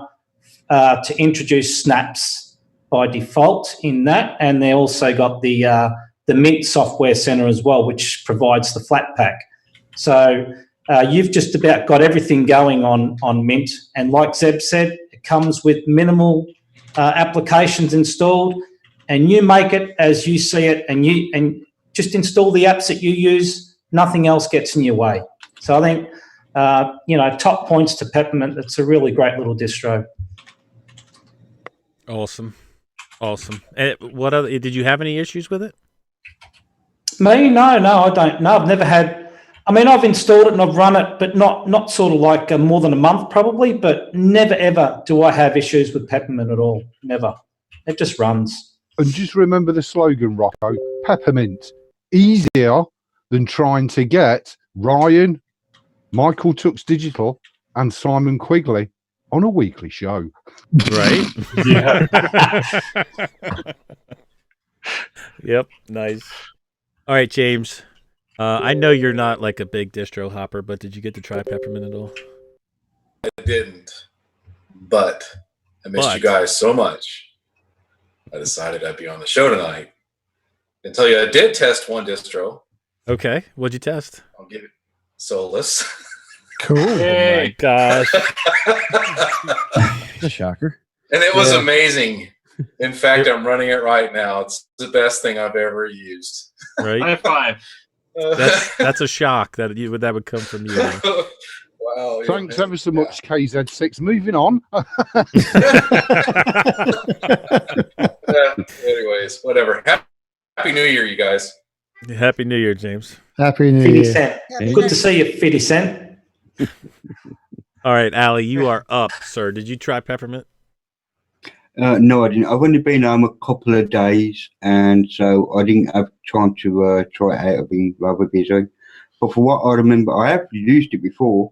to introduce snaps by default in that, and they also got the Mint Software Center as well, which provides the Flatpak. So you've just about got everything going on Mint, and like Zeb said, it comes with minimal applications installed, and you make it as you see it, and just install the apps that you use. Nothing else gets in your way. So I think top points to Peppermint. It's a really great little distro. Awesome. What other? Did you have any issues with it? Me? No, I don't. No, I've never had. I mean, I've installed it and I've run it, but not sort of like more than a month probably, but never ever do I have issues with Peppermint at all. Never. It just runs. And just remember the slogan, Rocco: Peppermint, easier than trying to get Ryan, Michael Tux Digital, and Simon Quigley on a weekly show. Right? Yeah. Yep. Nice. All right, James. I know you're not like a big distro hopper, but did you get to try Peppermint at all? I didn't, but I missed you guys so much. I decided I'd be on the show tonight and tell you I did test one distro. Okay, what'd you test? I'll give it Solus. Cool. Oh my gosh. That's a shocker. And it was amazing. In fact, I'm running it right now. It's the best thing I've ever used. Right? High five. That's a shock that would come from you. Wow. Thanks ever so much, KZ6. Moving on. Anyways, whatever. Happy New Year, you guys. Happy New Year, James. Happy New 50 Year. Cent. Good to see you, 50 Cent. All right, Ali, you are up, sir. Did you try Peppermint? No, I didn't. I've only been home a couple of days, and so I didn't have time to try it out. I've been rather busy. But for what I remember, I have used it before,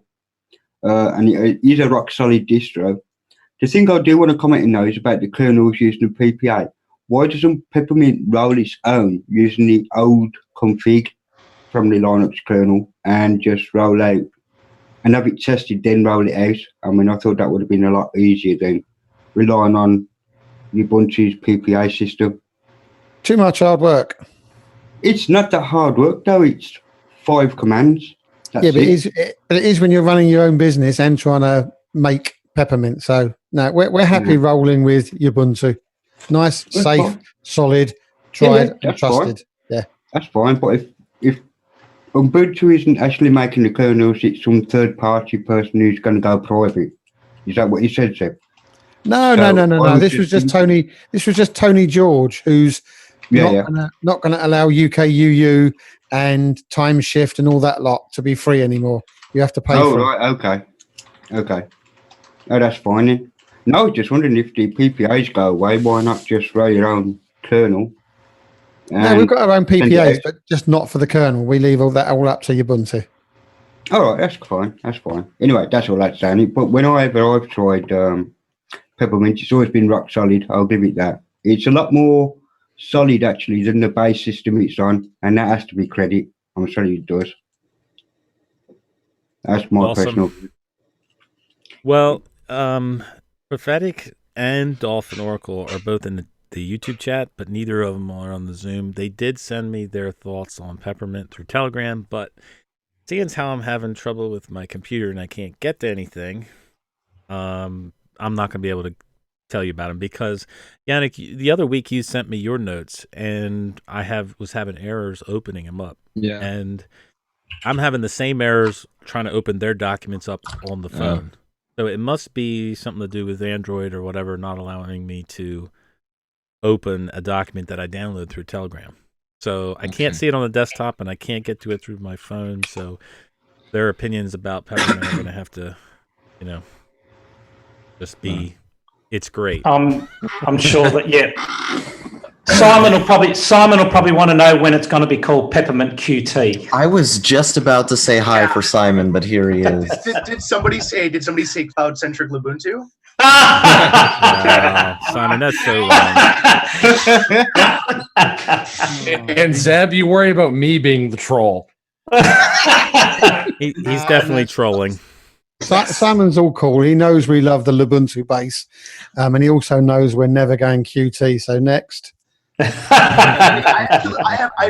and it is a rock-solid distro. The thing I do want to comment on now is about the kernels using the PPA. Why doesn't Peppermint roll its own using the old config from the Linux kernel and just roll out and have it tested, then roll it out? I mean, I thought that would have been a lot easier than relying on Ubuntu's PPA system. Too much hard work. It's not that hard work, though. It's 5 commands. That's But it is when you're running your own business and trying to make Peppermint. So, no, we're happy rolling with Ubuntu. Nice, That's safe, fine. solid, tried, and trusted. Fine. Yeah. That's fine, but if Ubuntu isn't actually making the kernels, it's some third-party person who's going to go private. Is that what you said, Seb? No. This was just Tony. This was just Tony George, who's not going to allow UKUU and time shift and all that lot to be free anymore. You have to pay for it. Right, okay. Oh, that's fine then. No, I was just wondering if the PPAs go away, why not just write your own kernel? No, we've got our own PPAs, but just not for the kernel. We leave all that all up to Ubuntu. All right, that's fine. Anyway, that's all that's saying. But whenever I've tried Peppermint, it's always been rock solid. I'll give it that. It's a lot more solid actually than the base system it's on, and that has to be credit. I'm sorry it does. That's my personal view. Well, Prophetic and Dolphin Oracle are both in the YouTube chat, but neither of them are on the Zoom. They did send me their thoughts on Peppermint through Telegram, but seeing as how I'm having trouble with my computer and I can't get to anything, I'm not going to be able to tell you about them because, Yannick, the other week you sent me your notes, and I was having errors opening them up. Yeah. And I'm having the same errors trying to open their documents up on the phone. So it must be something to do with Android or whatever not allowing me to open a document that I download through Telegram. So I can't see it on the desktop, and I can't get to it through my phone. So their opinions about Peppermint are going to have to, just be. It's great. I'm sure that Simon will probably want to know when it's going to be called Peppermint QT. I was just about to say hi for Simon, but here he is. Did somebody say cloud-centric Ubuntu? Wow, Simon, that's so wrong. And Zeb, you worry about me being the troll. He's definitely trolling. Simon's all cool. He knows we love the Lubuntu base, and he also knows we're never going QT. So next. I've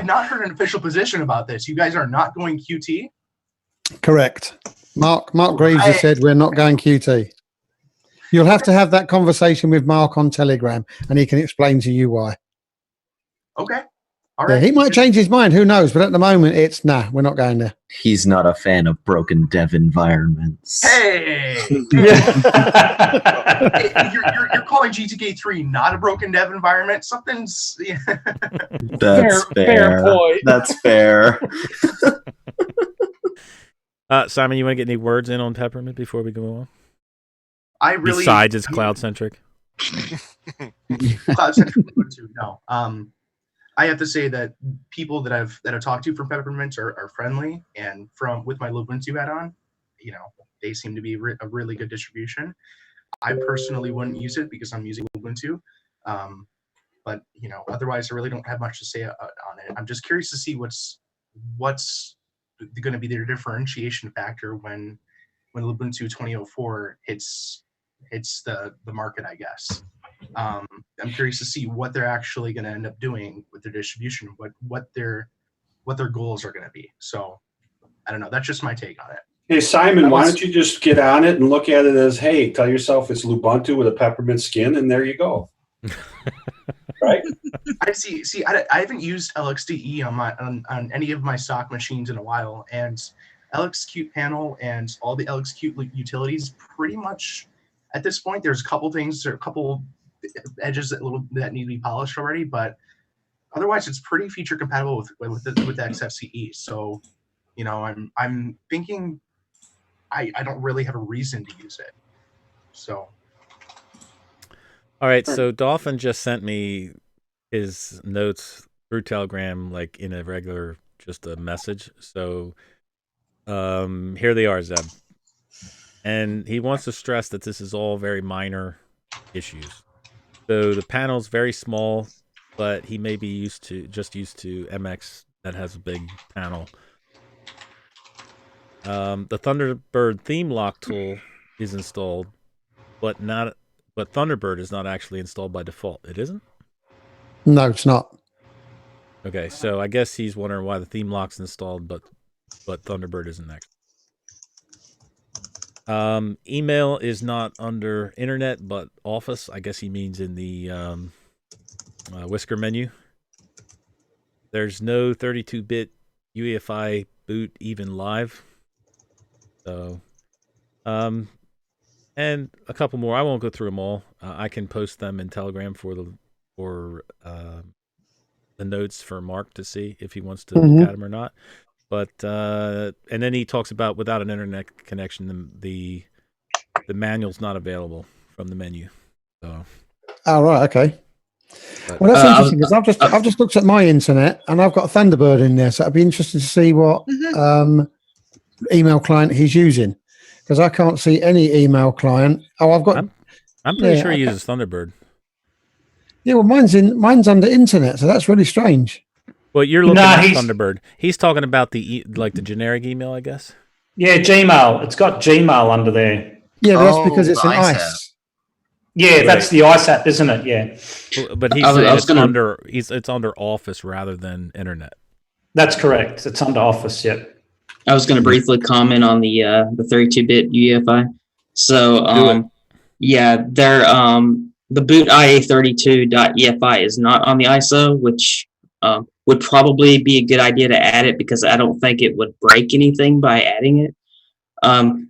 not heard an official position about this. You guys are not going QT? Correct. Mark Greaves has said we're not going QT. You'll have to have that conversation with Mark on Telegram, and he can explain to you why. Okay. All right. Yeah, he might change his mind. Who knows? But at the moment, it's nah. We're not going there. He's not a fan of broken dev environments. Hey! You're calling GTK 3 not a broken dev environment? Something's... That's fair. point. That's fair. Simon, you want to get any words in on Peppermint before we go on? Besides it's cloud-centric? Cloud-centric too, no. I have to say that people that I've talked to from Peppermint are friendly, and with my Lubuntu add-on, they seem to be a really good distribution. I personally wouldn't use it because I'm using Lubuntu, but otherwise I really don't have much to say on it. I'm just curious to see what's going to be their differentiation factor when Lubuntu 2004 hits the market, I guess. I'm curious to see what they're actually going to end up doing with their distribution, what their goals are going to be. So I don't know. That's just my take on it. Hey, Simon, why don't you just get on it and look at it as, hey, tell yourself it's Lubuntu with a peppermint skin, and there you go. Right? I haven't used LXDE on any of my stock machines in a while, and LXQt panel and all the LXQt utilities pretty much at this point. There's a couple edges that need to be polished already, but otherwise it's pretty feature compatible with XFCE. So, I'm thinking I don't really have a reason to use it. So. All right, so Dolphin just sent me his notes through Telegram, like in a regular, just a message. So here they are, Zeb. And he wants to stress that this is all very minor issues. So the panel's very small, but he may be used to MX that has a big panel. The Thunderbird theme lock tool is installed, but Thunderbird is not actually installed by default. It isn't? No, it's not. Okay, so I guess he's wondering why the theme lock's installed, but Thunderbird isn't next. Email is not under Internet, but Office. I guess he means in the Whisker menu. There's no 32-bit UEFI boot even live. So, and a couple more. I won't go through them all. I can post them in Telegram for the notes for Mark to see if he wants to look at them or not. But and then he talks about without an internet connection, the manual's not available from the menu. So. Oh right, okay. Well, that's interesting because I've just looked at my internet and I've got Thunderbird in there, so it'd be interesting to see what email client he's using because I can't see any email client. Oh, I've got. I'm pretty sure he uses Thunderbird. Yeah, well, mine's under internet, so that's really strange. Well, you're looking at Thunderbird. He's talking about the generic email, I guess. Yeah, Gmail. It's got Gmail under there. Yeah, but that's because it's an ICE. Yeah, right. That's the ICE app, isn't it? Yeah. But he's saying it's under Office rather than Internet. That's correct. It's under Office. Yep. I was going to briefly comment on the 32-bit UEFI. So, yeah, the boot IA32.EFI is not on the ISO, which would probably be a good idea to add it because I don't think it would break anything by adding it.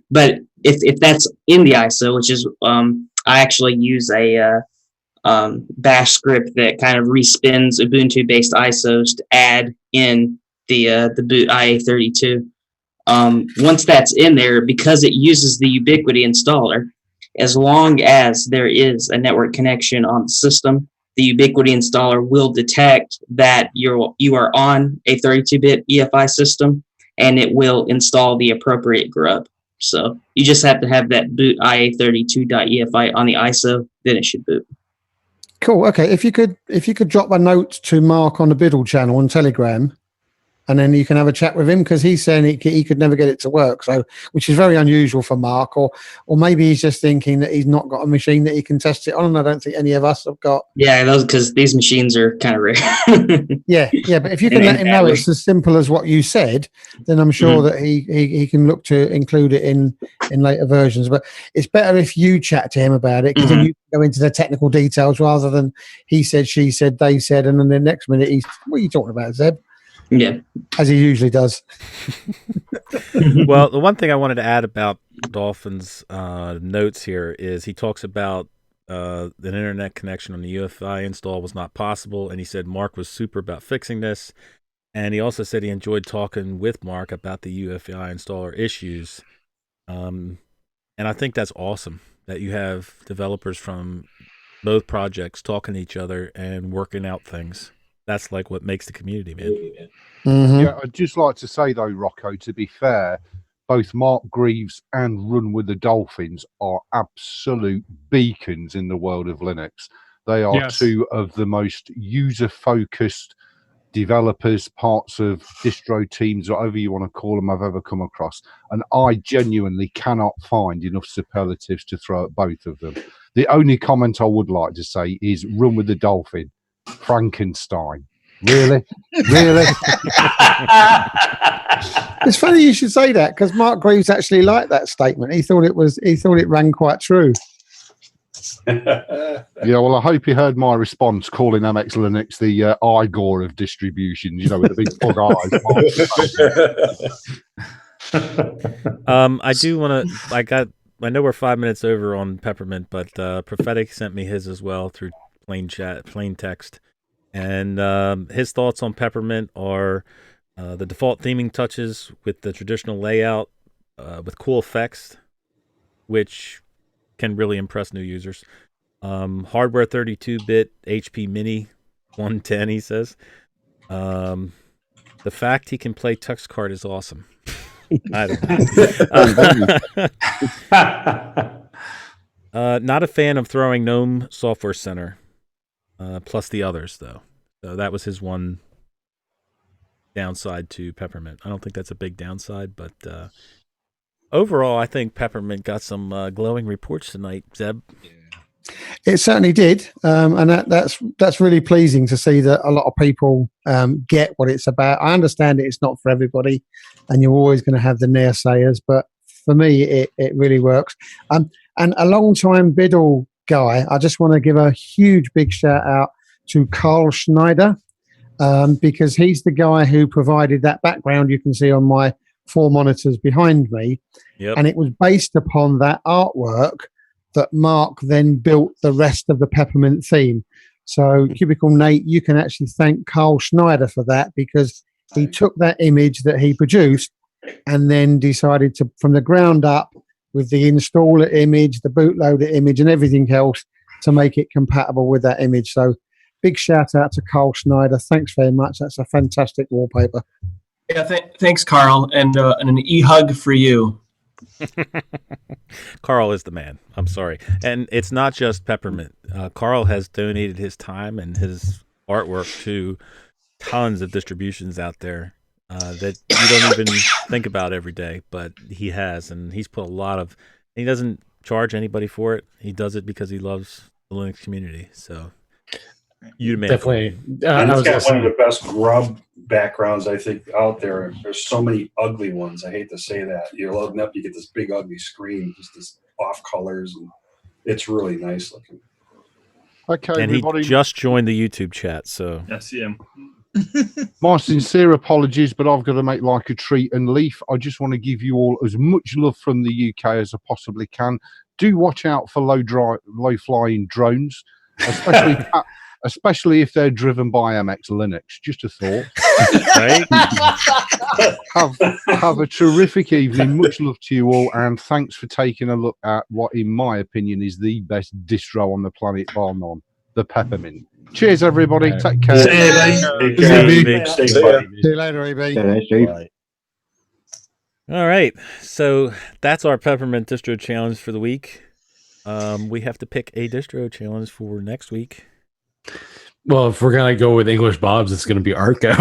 But if that's in the ISO, which is I actually use a bash script that kind of respins Ubuntu-based ISOs to add in the boot IA32. Once that's in there, because it uses the Ubiquity installer, as long as there is a network connection on the system, the Ubiquity installer will detect that you are on a 32-bit EFI system, and it will install the appropriate grub. So you just have to have that boot IA32.EFI on the ISO, then it should boot. Cool. Okay. If you could drop a note to Mark on the Biddle channel on Telegram, and then you can have a chat with him, because he's saying he could never get it to work. So, which is very unusual for Mark, or maybe he's just thinking that he's not got a machine that he can test it on. And I don't think any of us have got. Yeah, those, because these machines are kind of rare. Yeah. But if you can let him know it's as simple as what you said, then I'm sure that he can look to include it in later versions. But it's better if you chat to him about it, because then you can go into the technical details rather than he said, she said, they said, and then the next minute he's, what are you talking about, Zeb? Yeah, as he usually does. Well, the one thing I wanted to add about Dolphin's notes here is he talks about an internet connection on the UFI install was not possible, and he said Mark was super about fixing this, and he also said he enjoyed talking with Mark about the UFI installer issues, and I think that's awesome that you have developers from both projects talking to each other and working out things. That's like what makes the community, man. Yeah, I'd just like to say though, Rocco, to be fair, both Mark Greaves and Run with the Dolphins are absolute beacons in the world of Linux. They are two of the most user-focused developers, parts of distro teams, whatever you want to call them, I've ever come across. And I genuinely cannot find enough superlatives to throw at both of them. The only comment I would like to say is Run with the Dolphin. Frankenstein. Really? It's funny you should say that, because Mark Greaves actually liked that statement. He thought it rang quite true. Yeah, well, I hope you heard my response calling MX Linux the Igor of distributions, you know, with the big bug eyes. I do want to, I know we're 5 minutes over on Peppermint, but Prophetic sent me his as well through plain text. And his thoughts on Peppermint are the default theming touches with the traditional layout with cool effects, which can really impress new users. Hardware 32-bit HP Mini 110, he says. The fact he can play Tux Card is awesome. I don't know. Not a fan of throwing GNOME Software Center. Plus the others, though. So that was his one downside to Peppermint. I don't think that's a big downside, but overall, I think Peppermint got some glowing reports tonight, Zeb. It certainly did, and that's really pleasing to see that a lot of people get what it's about. I understand it's not for everybody, and you're always going to have the naysayers, but for me, it really works. And a long-time Biddle guy, I just want to give a huge big shout out to Carl Schneider, because he's the guy who provided that background you can see on my 4 monitors behind me. Yep. And it was based upon that artwork that Mark then built the rest of the Peppermint theme. So Cubicle Nate, you can actually thank Carl Schneider for that, because he took that image that he produced and then decided to, from the ground up, with the installer image, the bootloader image, and everything else, to make it compatible with that image. So big shout out to Carl Schneider. Thanks very much. That's a fantastic wallpaper. Yeah, thanks, Carl, and an e-hug for you. Carl is the man. I'm sorry. And it's not just Peppermint. Carl has donated his time and his artwork to tons of distributions out there that you don't even think about every day, but he has, and he's put a lot of, he doesn't charge anybody for it. He does it because he loves the Linux community. So you man. Definitely. And it's got one of the best grub backgrounds, I think, out there. There's so many ugly ones. I hate to say that. You're loading up, you get this big ugly screen, just this off colors, and it's really nice looking. Okay, and everybody. He just joined the YouTube chat, so I see him. My sincere apologies, but I've got to make like a treat and leaf. I just want to give you all as much love from the UK as I possibly can. Do watch out for low-flying drones, especially if they're driven by MX Linux. Just a thought. Have a terrific evening. Much love to you all, and thanks for taking a look at what, in my opinion, is the best distro on the planet, bar none, the Peppermint. Cheers, everybody. Take care. See you later, EB. Stay See you later, EB. Yeah, All right, so that's our Peppermint distro challenge for the week. We have to pick a distro challenge for next week. Well, if we're gonna go with English Bob's, it's gonna be Arco.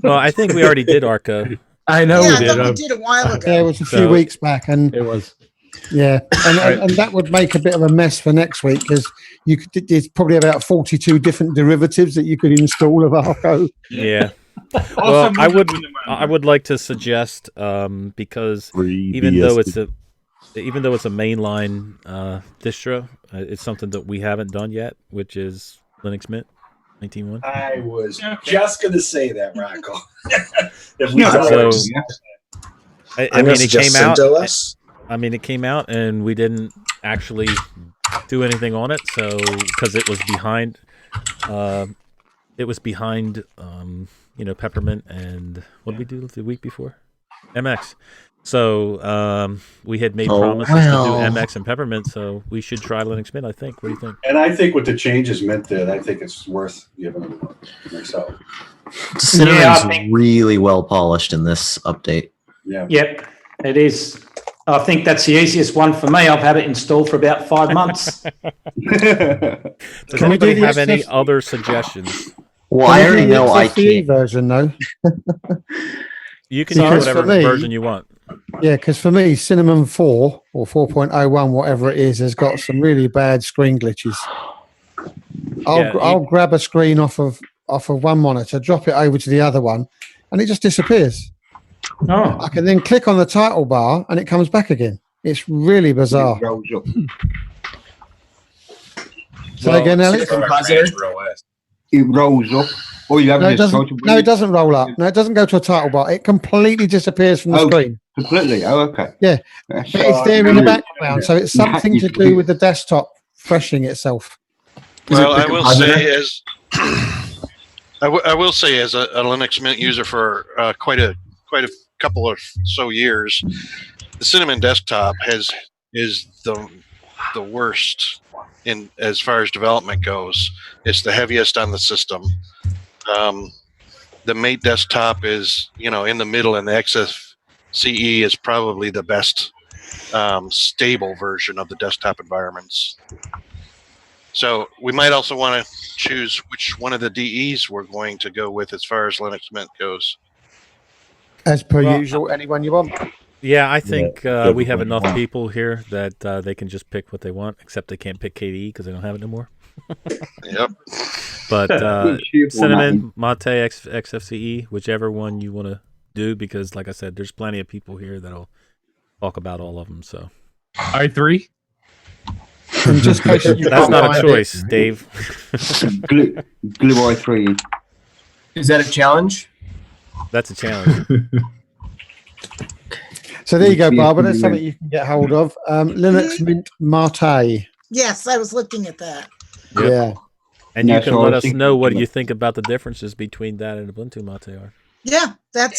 Well, I think we already did Arco. I know Yeah, we I did. thought we did a while ago. Yeah, it was a few weeks back, and it was. Yeah, and that would make a bit of a mess for next week because there's probably about 42 different derivatives that you could install of Arco. Yeah. Well, I would like to suggest because even though it's a mainline distro, it's something that we haven't done yet, which is Linux Mint 19.1. I was just going to say that, Rocco. I mean, it came out. I mean, it came out, and we didn't actually do anything on it, so because it was behind. Peppermint and what did we do the week before? MX. So we had made promises to do MX and Peppermint, so we should try Linux Mint, I think. What do you think? And I think with the changes Mint did, I think it's worth giving it a look myself. Cinnamon's really well polished in this update. Yeah. Yep, it is. I think that's the easiest one for me. I've had it installed for about 5 months. Does anybody have any other suggestions? Well, I already know I can't. Version though. You can use whatever version you want. Yeah, because for me, Cinnamon 4 or 4.01, whatever it is, has got some really bad screen glitches. I'll grab a screen off of one monitor, drop it over to the other one, and it just disappears. Oh. I can then click on the title bar and it comes back again. It's really bizarre. So again, Alex? It rolls up. Or you have it doesn't roll up. No, it doesn't go to a title bar. It completely disappears from the screen. Completely? Oh, okay. Yeah. But it's there in the background, so it's something to do with the desktop freshening itself. Well, I will say I will say as a Linux Mint user for quite a couple of years, the Cinnamon desktop is the worst in as far as development goes. It's the heaviest on the system. The Mate desktop is in the middle, and the XFCE is probably the best stable version of the desktop environments. So we might also want to choose which one of the DEs we're going to go with as far as Linux Mint goes. As per usual, anyone you want. Yeah, I think we have enough people here that they can just pick what they want, except they can't pick KDE because they don't have it anymore. Yep. But Cinnamon, Mate, XFCE, whichever one you want to do, because like I said, there's plenty of people here that'll talk about all of them. So i3. That's not a choice, Dave. Glue i3. Is that a challenge? That's a challenge. So there you go, Barbara. That's something you can get hold of. Linux Mint Mate. Yes, I was looking at that. Yep. Yeah. And you can let us know what you think about the differences between that and Ubuntu Mate are. Yeah, I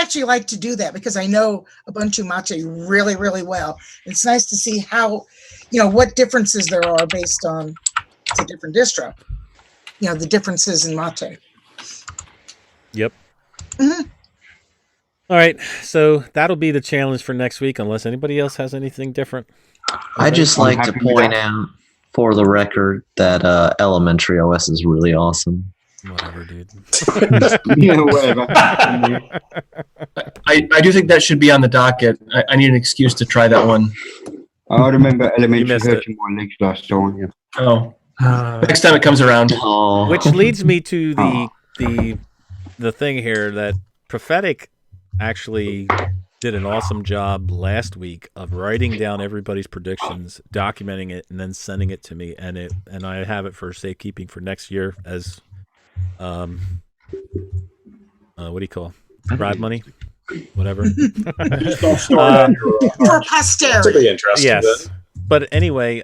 actually like to do that because I know Ubuntu Mate really, really well. It's nice to see how, what differences there are based on the different distro. The differences in Mate. Yep. Mm-hmm. All right, so that'll be the challenge for next week, unless anybody else has anything different. I just like to point out, for the record, that Elementary OS is really awesome. Whatever, dude. Whatever. I do think that should be on the docket. I need an excuse to try that one. I remember Elementary hurting my legs last time. Yeah. Oh. Next time it comes around. Oh. Which leads me to the thing here that Prophetic actually did an awesome job last week of writing down everybody's predictions, documenting it, and then sending it to me. And I have it for safekeeping for next year as what do you call bribe money? Whatever. For posterity. Interesting. Yes. But anyway,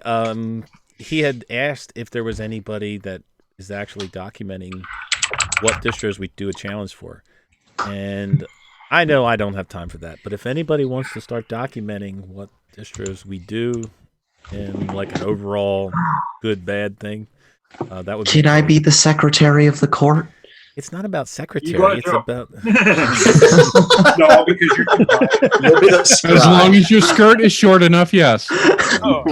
he had asked if there was anybody that is actually documenting what distros we do a challenge for. And I know I don't have time for that, but if anybody wants to start documenting what distros we do in like an overall good, bad thing, that would Can I be the secretary of the court? It's not about You secretary. got It's a job. about. No, because you're too bright. You'll be the As long as your skirt is short enough, yes. Oh,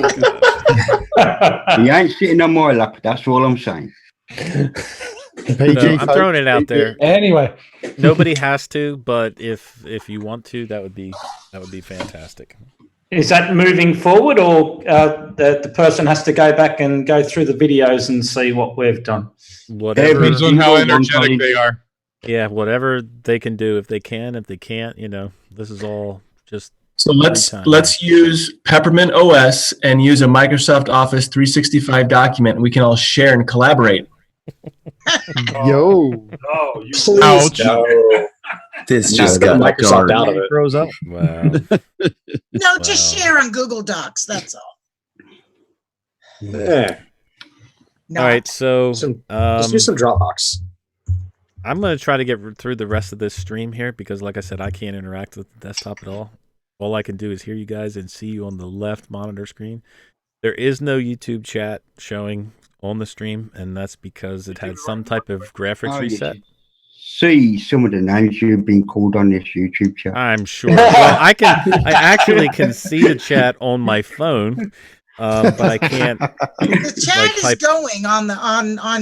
He ain't sitting on my lap. That's all I'm saying. So I'm throwing it out there. Anyway, Nobody has to, but if you want to, that would be fantastic. Is that moving forward, or the person has to go back and go through the videos and see what we've done? Whatever. Depends on how energetic they are. Yeah, whatever they can do. If they can, if they can't, this is all just. So let's use Peppermint OS and use a Microsoft Office 365 document. We can all share and collaborate. Yo. No, you Please, no. This No, just get got Microsoft dark. out of it. Grows up. Wow. No, just share on Google Docs. That's all. Yeah. No. All right, so Just use some Dropbox. I'm going to try to get through the rest of this stream here because, like I said, I can't interact with the desktop at all. All I can do is hear you guys and see you on the left monitor screen. There is no YouTube chat showing on the stream, and that's because it had some type of graphics reset. See some of the names you've been called on this YouTube chat. I'm sure. Well, I actually can see the chat on my phone, but I can't. The chat is type. going on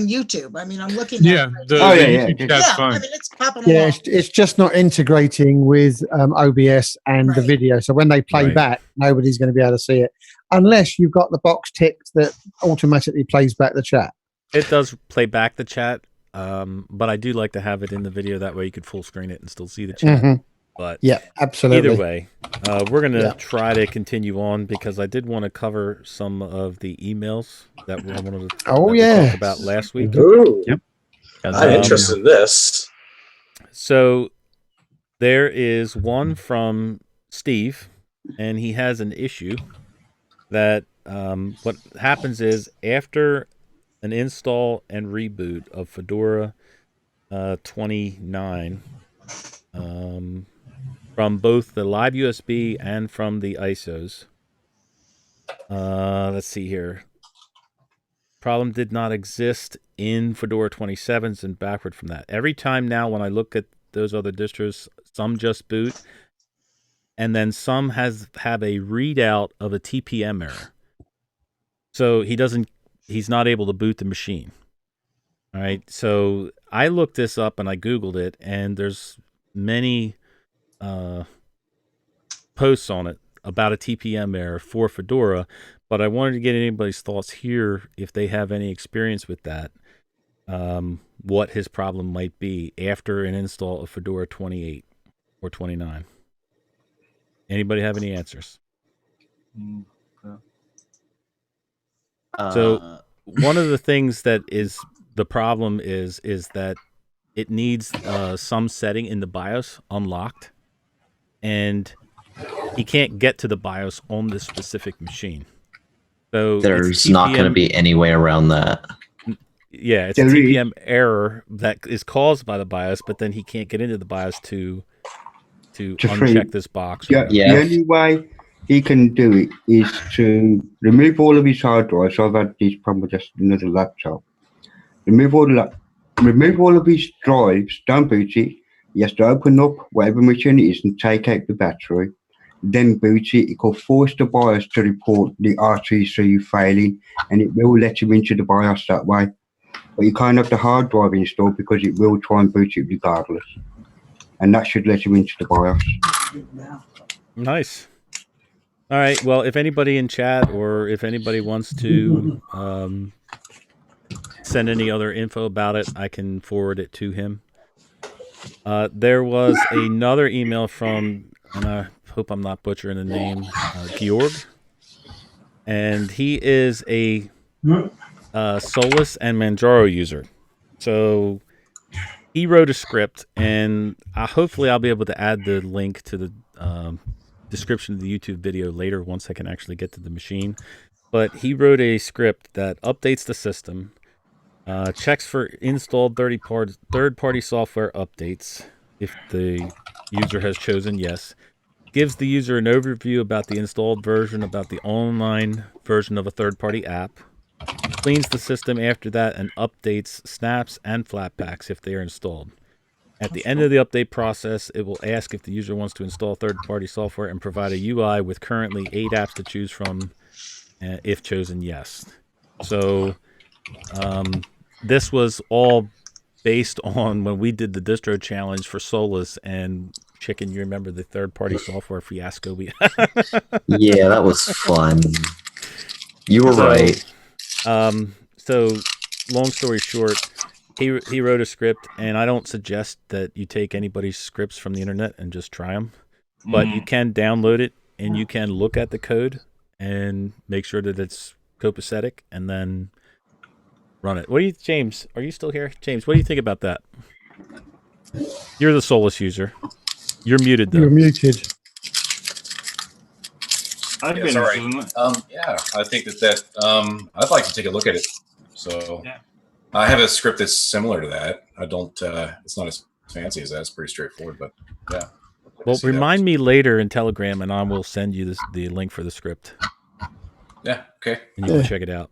YouTube. I mean, I'm looking at Yeah, it. the YouTube chat's Yeah, fine. I mean, it's popping Yeah, along. it's just not integrating with OBS and the video. So when they play Right. back, nobody's going to be able to see it unless you've got the box ticked that automatically plays back the chat. It does play back the chat, but I do like to have it in the video. That way you could full screen it and still see the chat. Mhm. But Yeah, absolutely. either way, we're going to Yeah. try to continue on because I did want to cover some of the emails that I wanted to we talked about last week. Ooh. Yep. I'm interested in this. So there is one from Steve, and he has an issue that what happens is after an install and reboot of Fedora 29 from both the live USB and from the ISOs. Let's see here. Problem did not exist in Fedora 27s and backward from that. Every time now when I look at those other distros, some just boot, and then some have a readout of a TPM error. So he's not able to boot the machine. All right. So I looked this up and I Googled it, and there's many posts on it about a TPM error for Fedora, but I wanted to get anybody's thoughts here if they have any experience with that, what his problem might be after an install of Fedora 28 or 29. Anybody have any answers? So one of the things that is the problem is that it needs some setting in the BIOS unlocked, and he can't get to the BIOS on this specific machine. So There's not going to be any way around that. Yeah, it's a TPM error that is caused by the BIOS, but then he can't get into the BIOS to uncheck this box. Yeah, the only way he can do it is to remove all of his hard drives. I've had this problem with just another laptop. Remove all of his drives, don't boot it. He has to open up whatever machine it is and take out the battery. Then boot it. It will force the BIOS to report the RTC failing, and it will let you into the BIOS that way. But you can't have the hard drive installed because it will try and boot it regardless. And that should let you into the BIOS. Nice. All right. Well, if anybody in chat or if anybody wants to send any other info about it, I can forward it to him. There was another email from, and I hope I'm not butchering the name, Georg. And he is a Solus and Manjaro user. So he wrote a script, and hopefully I'll be able to add the link to the description of the YouTube video later once I can actually get to the machine. But he wrote a script that updates the system, checks for installed third-party software updates if the user has chosen yes, gives the user an overview about the installed version, about the online version of a third-party app, Cleans the system after that and updates snaps and Flatpaks if they are installed. At the end of the update process, it will ask if the user wants to install third-party software and provide a UI with currently 8 apps to choose from, if chosen, yes. So this was all based on when we did the distro challenge for Solus and Chicken. You remember the third-party software fiasco we Yeah, that was fun. You were right. So, long story short, he wrote a script, and I don't suggest that you take anybody's scripts from the internet and just try them, but you can download it and you can look at the code and make sure that it's copacetic, and then run it. What do you, James? Are you still here, James? What do you think about that? You're the Solus user. You're muted though. You're muted. I've been yeah, I think that I'd like to take a look at it. So I have a script that's similar to that. I don't. It's not as fancy as that. It's pretty straightforward, but yeah. Well, remind me later in Telegram, and I will send you the link for the script. Yeah. Okay. And you can check it out.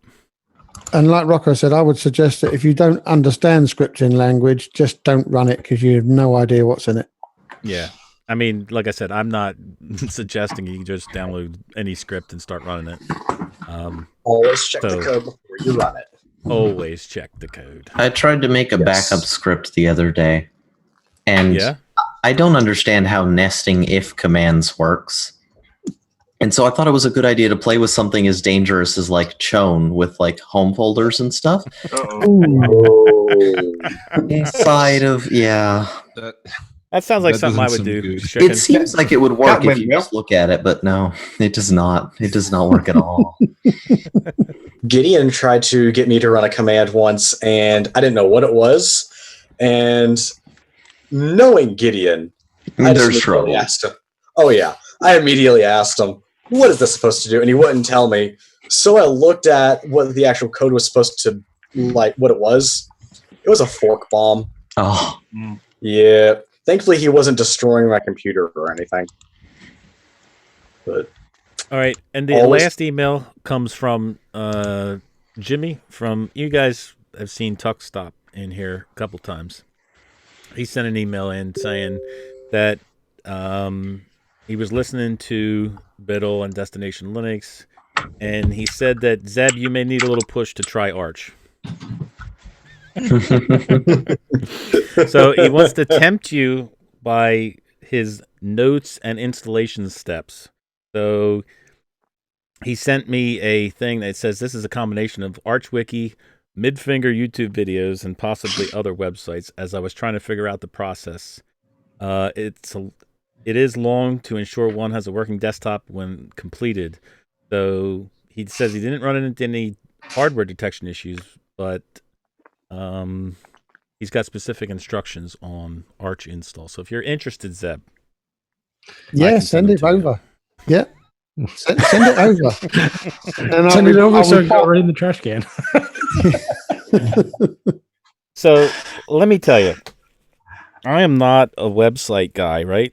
And like Rocco said, I would suggest that if you don't understand scripting language, just don't run it because you have no idea what's in it. Yeah. I mean, like I said, I'm not suggesting you just download any script and start running it. Always check the code before you run it. Always check the code. I tried to make a backup script the other day, and I don't understand how nesting if commands works. And so I thought it was a good idea to play with something as dangerous as like chown with like home folders and stuff. Inside of That sounds like something I would do. It seems like it would work if you just look at it, but no, it does not. It does not work at all. Gideon tried to get me to run a command once, and I didn't know what it was. And knowing Gideon, I just immediately asked him. Oh yeah, I immediately asked him, "What is this supposed to do?" And he wouldn't tell me. So I looked at what the actual code was supposed to, like, what it was. It was a fork bomb. Oh, yeah. Thankfully, he wasn't destroying my computer or anything. But all right, and the last email comes from Jimmy. From you guys have seen Tuck Stop in here a couple times. He sent an email in saying that he was listening to Biddle and Destination Linux, and he said that Zeb, you may need a little push to try Arch. So he wants to tempt you by his notes and installation steps. So he sent me a thing that says this is a combination of ArchWiki, Midfinger YouTube videos, and possibly other websites. As I was trying to figure out the process, it is long to ensure one has a working desktop when completed. So he says he didn't run into any hardware detection issues, but he's got specific instructions on Arch install. So if you're interested, Zeb, send it over. Yeah, send it over. And send it over so I can go right in the trash can. So let me tell you, I am not a website guy, right?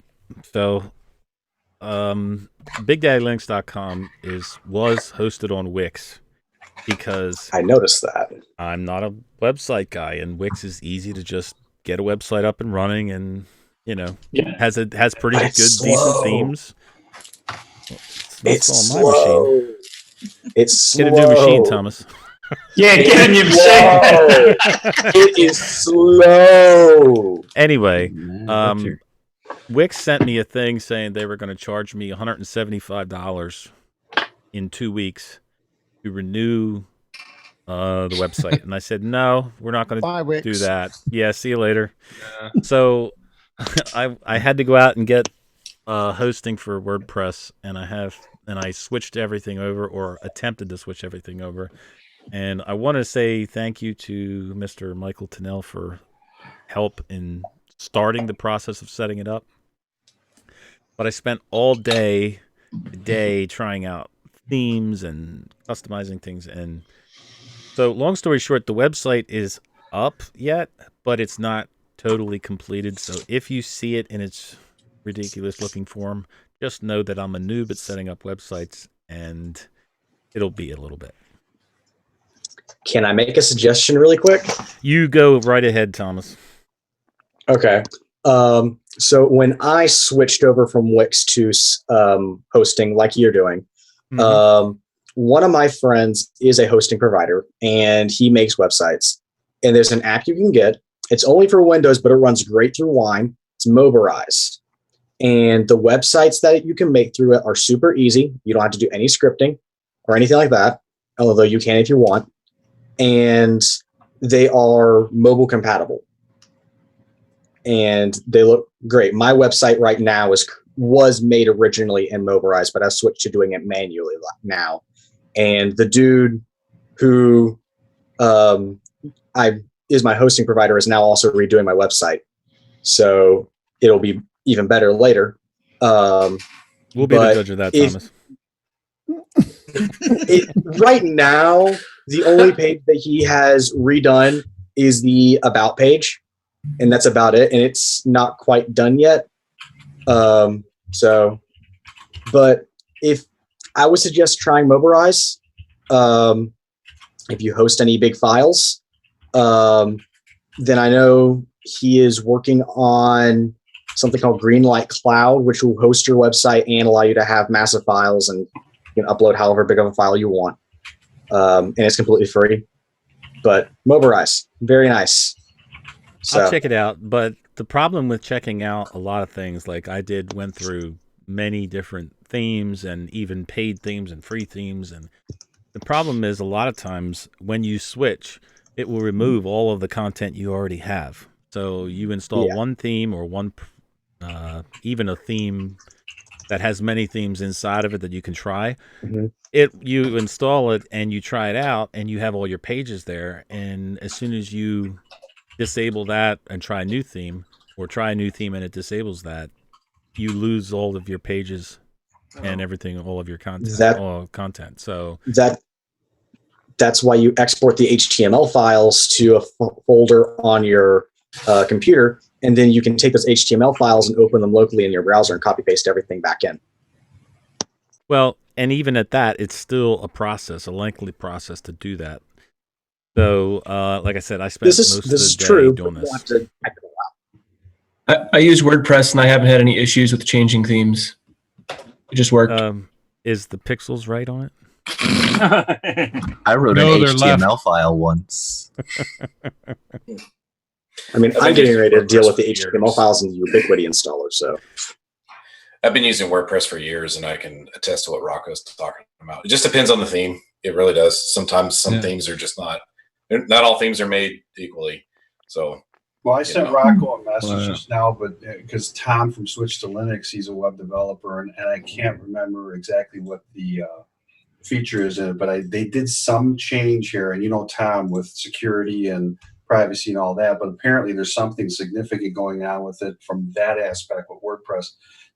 So BigDaddyLinux.com was hosted on Wix. Because I noticed that I'm not a website guy, and Wix is easy to just get a website up and running, and has pretty good decent themes. It's slow. It's slow. Get a new machine, Thomas. Yeah, get a new machine. It is slow. Anyway, Wix sent me a thing saying they were going to charge me $175 in 2 weeks to renew the website, and I said no, we're not going to do that. Yeah, see you later. Yeah. So I had to go out and get hosting for WordPress, and I switched everything over, or attempted to switch everything over. And I want to say thank you to Mr. Michael Tennell for help in starting the process of setting it up. But I spent all day today trying out themes and customizing things, and so long story short, the website is up yet, but it's not totally completed. So if you see it in its ridiculous looking form, just know that I'm a noob at setting up websites, and it'll be a little bit. Can I make a suggestion really quick? You go right ahead, Thomas. Okay. So when I switched over from Wix to hosting like you're doing, one of my friends is a hosting provider and he makes websites. And there's an app you can get. It's only for Windows, but it runs great through Wine. It's Moberize. And the websites that you can make through it are super easy. You don't have to do any scripting or anything like that, although you can if you want. And they are mobile compatible. And they look great. My website right now was made originally in Moberize, but I switched to doing it manually now. And the dude who is my hosting provider is now also redoing my website. So it'll be even better later. We'll be the judge of that, Thomas. Right now, the only page that he has redone is the About page. And that's about it. And it's not quite done yet. But if I would suggest trying Moberize, if you host any big files, then I know he is working on something called Greenlight Cloud, which will host your website and allow you to have massive files and you can upload however big of a file you want. And it's completely free. But Moberize, very nice. So. I'll check it out, but the problem with checking out a lot of things, like I went through many different themes and even paid themes and free themes, and the problem is a lot of times when you switch, it will remove all of the content you already have. So you install one theme or even a theme that has many themes inside of it that you can try. You install it and you try it out and you have all your pages there, and as soon as you disable that and try a new theme, or try a new theme and it disables that, you lose all of your pages and everything, all of your content. So that's why you export the HTML files to a folder on your computer, and then you can take those HTML files and open them locally in your browser and copy paste everything back in. Well, and even at that, it's still a lengthy process to do that. So, like I said, I spent most of the day doing this. I use WordPress and I haven't had any issues with changing themes. It just worked. Is the pixels right on it? I wrote an HTML file once. I mean, I'm getting ready to deal with the HTML files in the Ubiquity installer. So I've been using WordPress for years, and I can attest to what Rocco's talking about. It just depends on the theme. It really does. Sometimes some themes are just not all themes are made equally. So, well, I sent Rocco a message just now, but because Tom from Switch to Linux, he's a web developer, and I can't remember exactly what the feature is in it, but they did some change here, and Tom, with security and privacy and all that, but apparently there's something significant going on with it from that aspect with WordPress,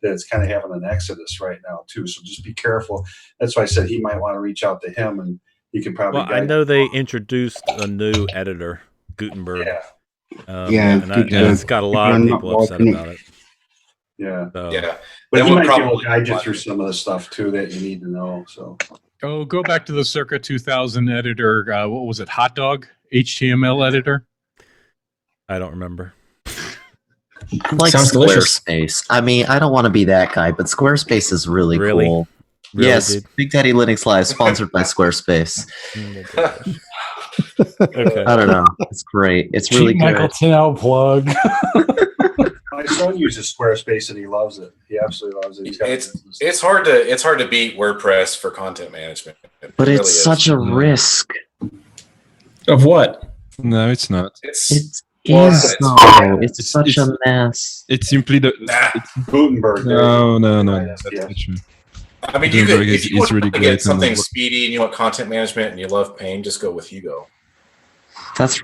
that it's kind of having an exodus right now too. So just be careful. That's why I said he might want to reach out to him, and he could probably. Well, I know they introduced a new editor, Gutenberg. And it's got a lot of people upset about it. Yeah. So. Yeah. But That he would might be able probably to guide you through some of the stuff too that you need to know. So. Oh, go back to the circa 2000 editor. What was it? Hot Dog HTML editor? I don't remember. Like Sounds delicious. Squarespace. I mean, I don't want to be that guy, but Squarespace is really cool. Really, yes, dude? Big Daddy Linux Live, sponsored by Squarespace. Okay. I don't know. It's great. It's really Cheap good. Michael Tinell plug. My son uses Squarespace and he loves it. He absolutely loves it. It's hard to beat WordPress for content management. But It it's really is. such a risk. Of what? No, it's not. It's It's such a mess. It's simply Gutenberg. No. That's not true. I mean, you could, Gutenberg if you is want really to great get something and- speedy and you want content management and you love pain, just go with Hugo. That's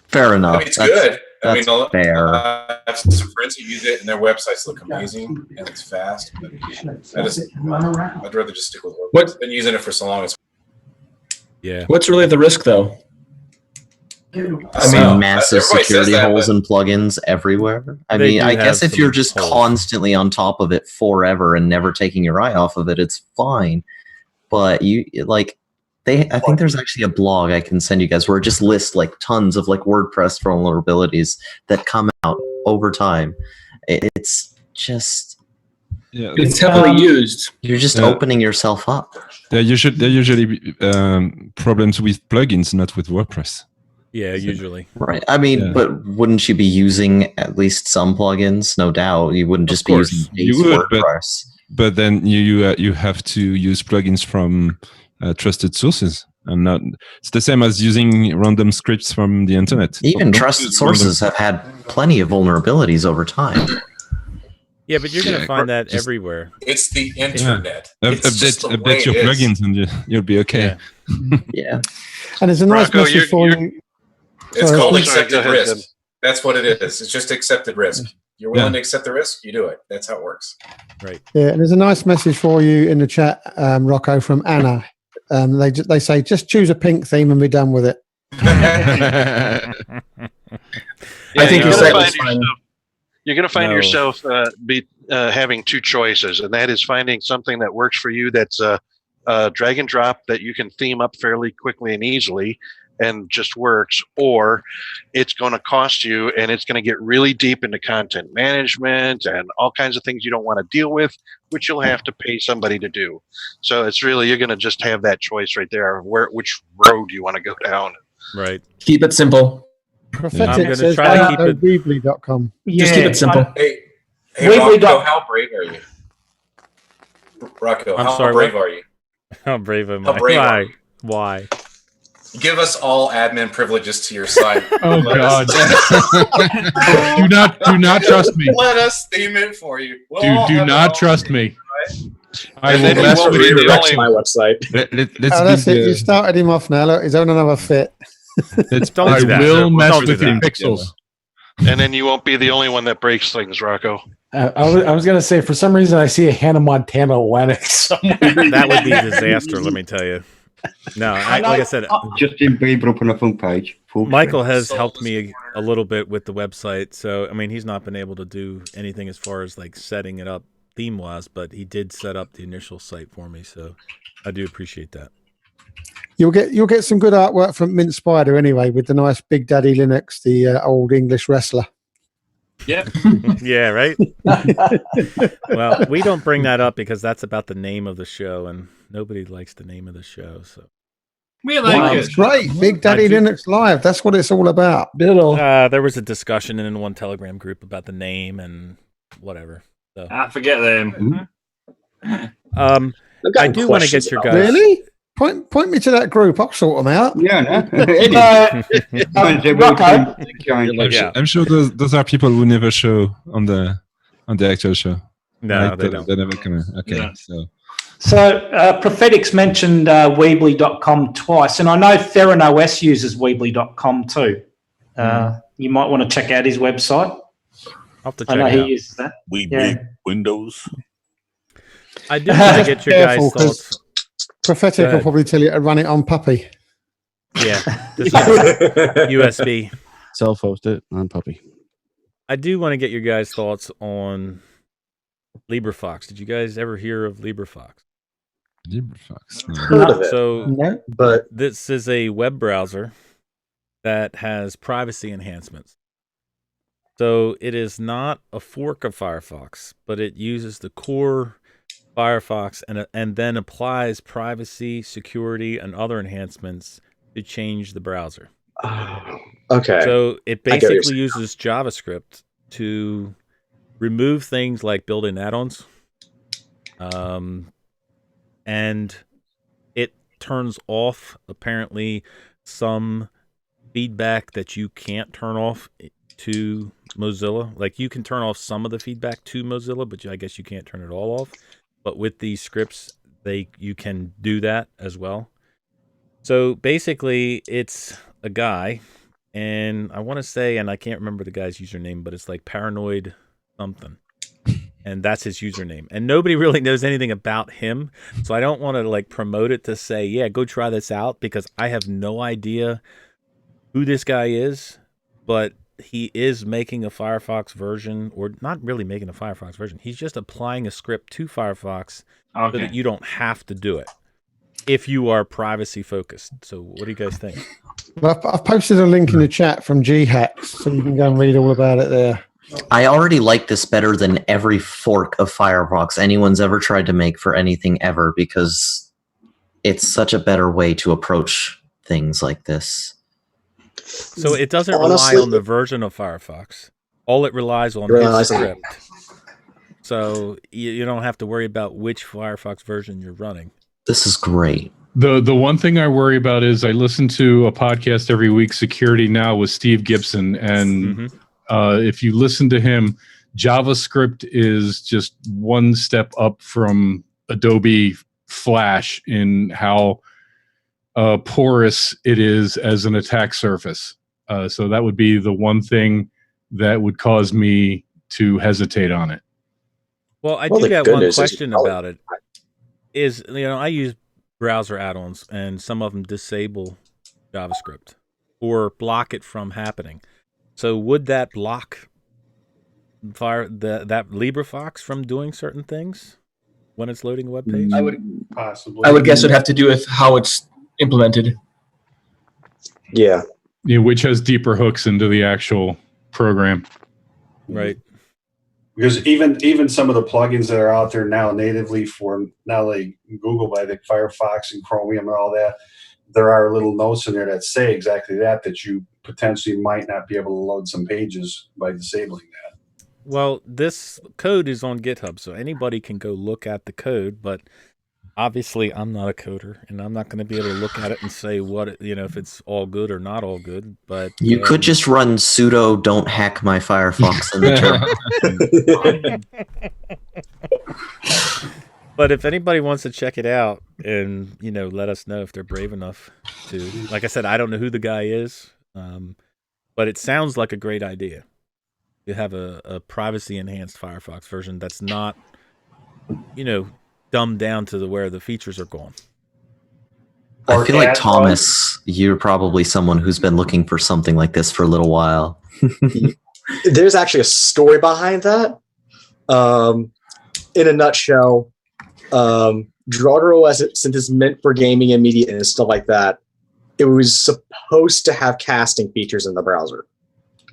fair enough. I mean, it's good. I mean, That's fair. I have some friends who use it, and their websites look amazing, and it's fast. But I'd rather just stick with WordPress. I've been using it for so long. Yeah. What's really the risk, though? I mean, massive everybody says security that, holes but- and plugins everywhere. I They mean, do I have guess if some you're just holes. constantly on top of it forever and never taking your eye off of it, it's fine. But I think there's actually a blog I can send you guys where it just lists like tons of like WordPress vulnerabilities that come out over time. It's just it's heavily used. You're just opening yourself up. They're usually problems with plugins, not with WordPress. Yeah, usually. Right. I mean, but wouldn't you be using at least some plugins? No doubt. You wouldn't just be using base WordPress. But then you have to use plugins from trusted sources, and not. It's the same as using random scripts from the internet. Even trusted sources have had plenty of vulnerabilities over time. Yeah, but you're going to find that everywhere. It's the internet. Update your plugins, and you'll be okay. Yeah. And there's a nice Rocco, message for you. It's Sorry. called accepted risk. That's what it is. It's just accepted risk. You're willing to accept the risk, you do it. That's how it works. Right. Yeah, and there's a nice message for you in the chat, Rocco, from Anna. They say just choose a pink theme and be done with it. I think you're going to find yourself having two choices, and that is finding something that works for you that's drag and drop that you can theme up fairly quickly and easily and just works, or it's going to cost you and it's going to get really deep into content management and all kinds of things you don't want to deal with, which you'll have to pay somebody to do. So it's really, you're going to just have that choice right there of which road you want to go down. Right. Keep it simple. Prophetic says Weebly.com. Just keep it simple. Hey, Weebly Rocco, how brave are you? Rocco, how brave are you? How brave am How I? brave are you? Why? Give us all admin privileges to your site. Oh God! do not trust me. Let us theme it for you. Do not trust me. I And will then mess you won't with your redirect my website. That's it. You started him off now. Look, he's on another fit. Don't do that. will mess Don't do with your that. pixels. And then you won't be the only one that breaks things, Rocco. I was going to say, for some reason, I see a Hannah Montana Lennox somewhere. That would be a disaster, let me tell you. No, like I said, Justin Bieber up on the front page. Michael has helped me a little bit with the website. So, I mean, he's not been able to do anything as far as like setting it up theme-wise, but he did set up the initial site for me. So I do appreciate that. You'll get some good artwork from Mint Spider anyway, with the nice Big Daddy Linux, the old English wrestler. Yeah. Yeah, right? Well, we don't bring that up because that's about the name of the show, and nobody likes the name of the show. So we like it. It's great. Big Daddy Linux Live. That's what it's all about. there was a discussion in one Telegram group about the name and whatever. So forget them. I do want to get your guys. Really? Point me to that group. I'll sort them out. Yeah, Yeah. I'm sure those are people who never show on the actual show. No, Right? they don't. They're never gonna. Okay, No. So Prophetic's mentioned Weebly.com twice, and I know TheranOS uses Weebly.com too. You might want to check out his website. I'll have to I check know it he out. uses that. Windows. I do want to get your guys' Careful, 'cause thoughts. Prophetic Go will probably tell you to run it on Puppy. Yeah, this is USB. Self-host it on Puppy. I do want to get your guys' thoughts on LibreFox. Did you guys ever hear of LibreFox? LibreFox. Heard of it. So, but this is a web browser that has privacy enhancements. So it is not a fork of Firefox, but it uses the core Firefox and then applies privacy, security, and other enhancements to change the browser. Okay. So it I get what you're basically saying. uses JavaScript to remove things like built-in add-ons, and it turns off apparently some feedback that you can't turn off to Mozilla. Like you can turn off some of the feedback to Mozilla, but I guess you can't turn it all off. But with these scripts, you can do that as well. So basically, it's a guy, and I want to say, and I can't remember the guy's username, but it's like Paranoid something, and that's his username. And nobody really knows anything about him, so I don't want to like promote it to say, yeah, go try this out, because I have no idea who this guy is, but he is making a Firefox version, or not really making a Firefox version. He's just applying a script to Firefox so that you don't have to do it. if you are privacy focused. So what do you guys think? Well, I've posted a link in the chat from GHacks, so you can go and read all about it there. I already like this better than every fork of Firefox anyone's ever tried to make for anything ever, because it's such a better way to approach things like this. So it doesn't rely on the version of Firefox. All it relies on is script. So you don't have to worry about which Firefox version you're running. This is great. The one thing I worry about is I listen to a podcast every week, Security Now, with Steve Gibson, and if you listen to him, JavaScript is just one step up from Adobe Flash in how porous it is as an attack surface. So that would be the one thing that would cause me to hesitate on it. Well, I do got one question about it. Is, I use browser add-ons, and some of them disable JavaScript or block it from happening. So would that block that LibreFox from doing certain things when it's loading a web page? I would possibly. I would guess it'd have to do with how it's implemented. Yeah. Yeah, which has deeper hooks into the actual program. Right. Because even some of the plugins that are out there now natively for not only Google, but I think Firefox and Chromium and all that, there are little notes in there that say exactly that you potentially might not be able to load some pages by disabling that. Well, this code is on GitHub, so anybody can go look at the code, but obviously I'm not a coder, and I'm not going to be able to look at it and say if it's all good or not all good. But You could just run sudo don't hack my Firefox in the terminal. But if anybody wants to check it out and, let us know if they're brave enough to. Like I said, I don't know who the guy is, but it sounds like a great idea. You have a privacy-enhanced Firefox version that's not, dumbed down to where the features are gone. I feel like, Thomas, you're probably someone who's been looking for something like this for a little while. There's actually a story behind that. In a nutshell, Draugr OS, since it's meant for gaming and media and stuff like that, it was supposed to have casting features in the browser.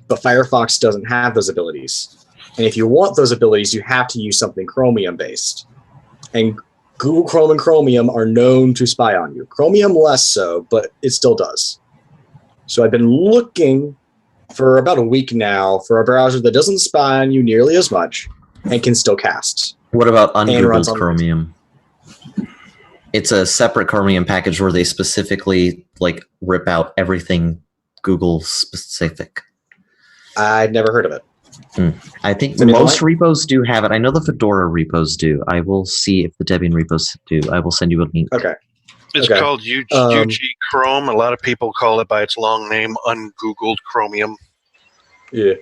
But Firefox doesn't have those abilities. And if you want those abilities, you have to use something Chromium-based. And Google Chrome and Chromium are known to spy on you. Chromium less so, but it still does. So I've been looking for about a week now for a browser that doesn't spy on you nearly as much and can still cast. What about ungoogled Chromium? It's a separate Chromium package where they specifically rip out everything Google specific. I'd never heard of it. I think most repos do have it. I know the Fedora repos do. I will see if the Debian repos do. I will send you a link. Okay. It's called UG Chrome. A lot of people call it by its long name, ungoogled Chromium. Yeah.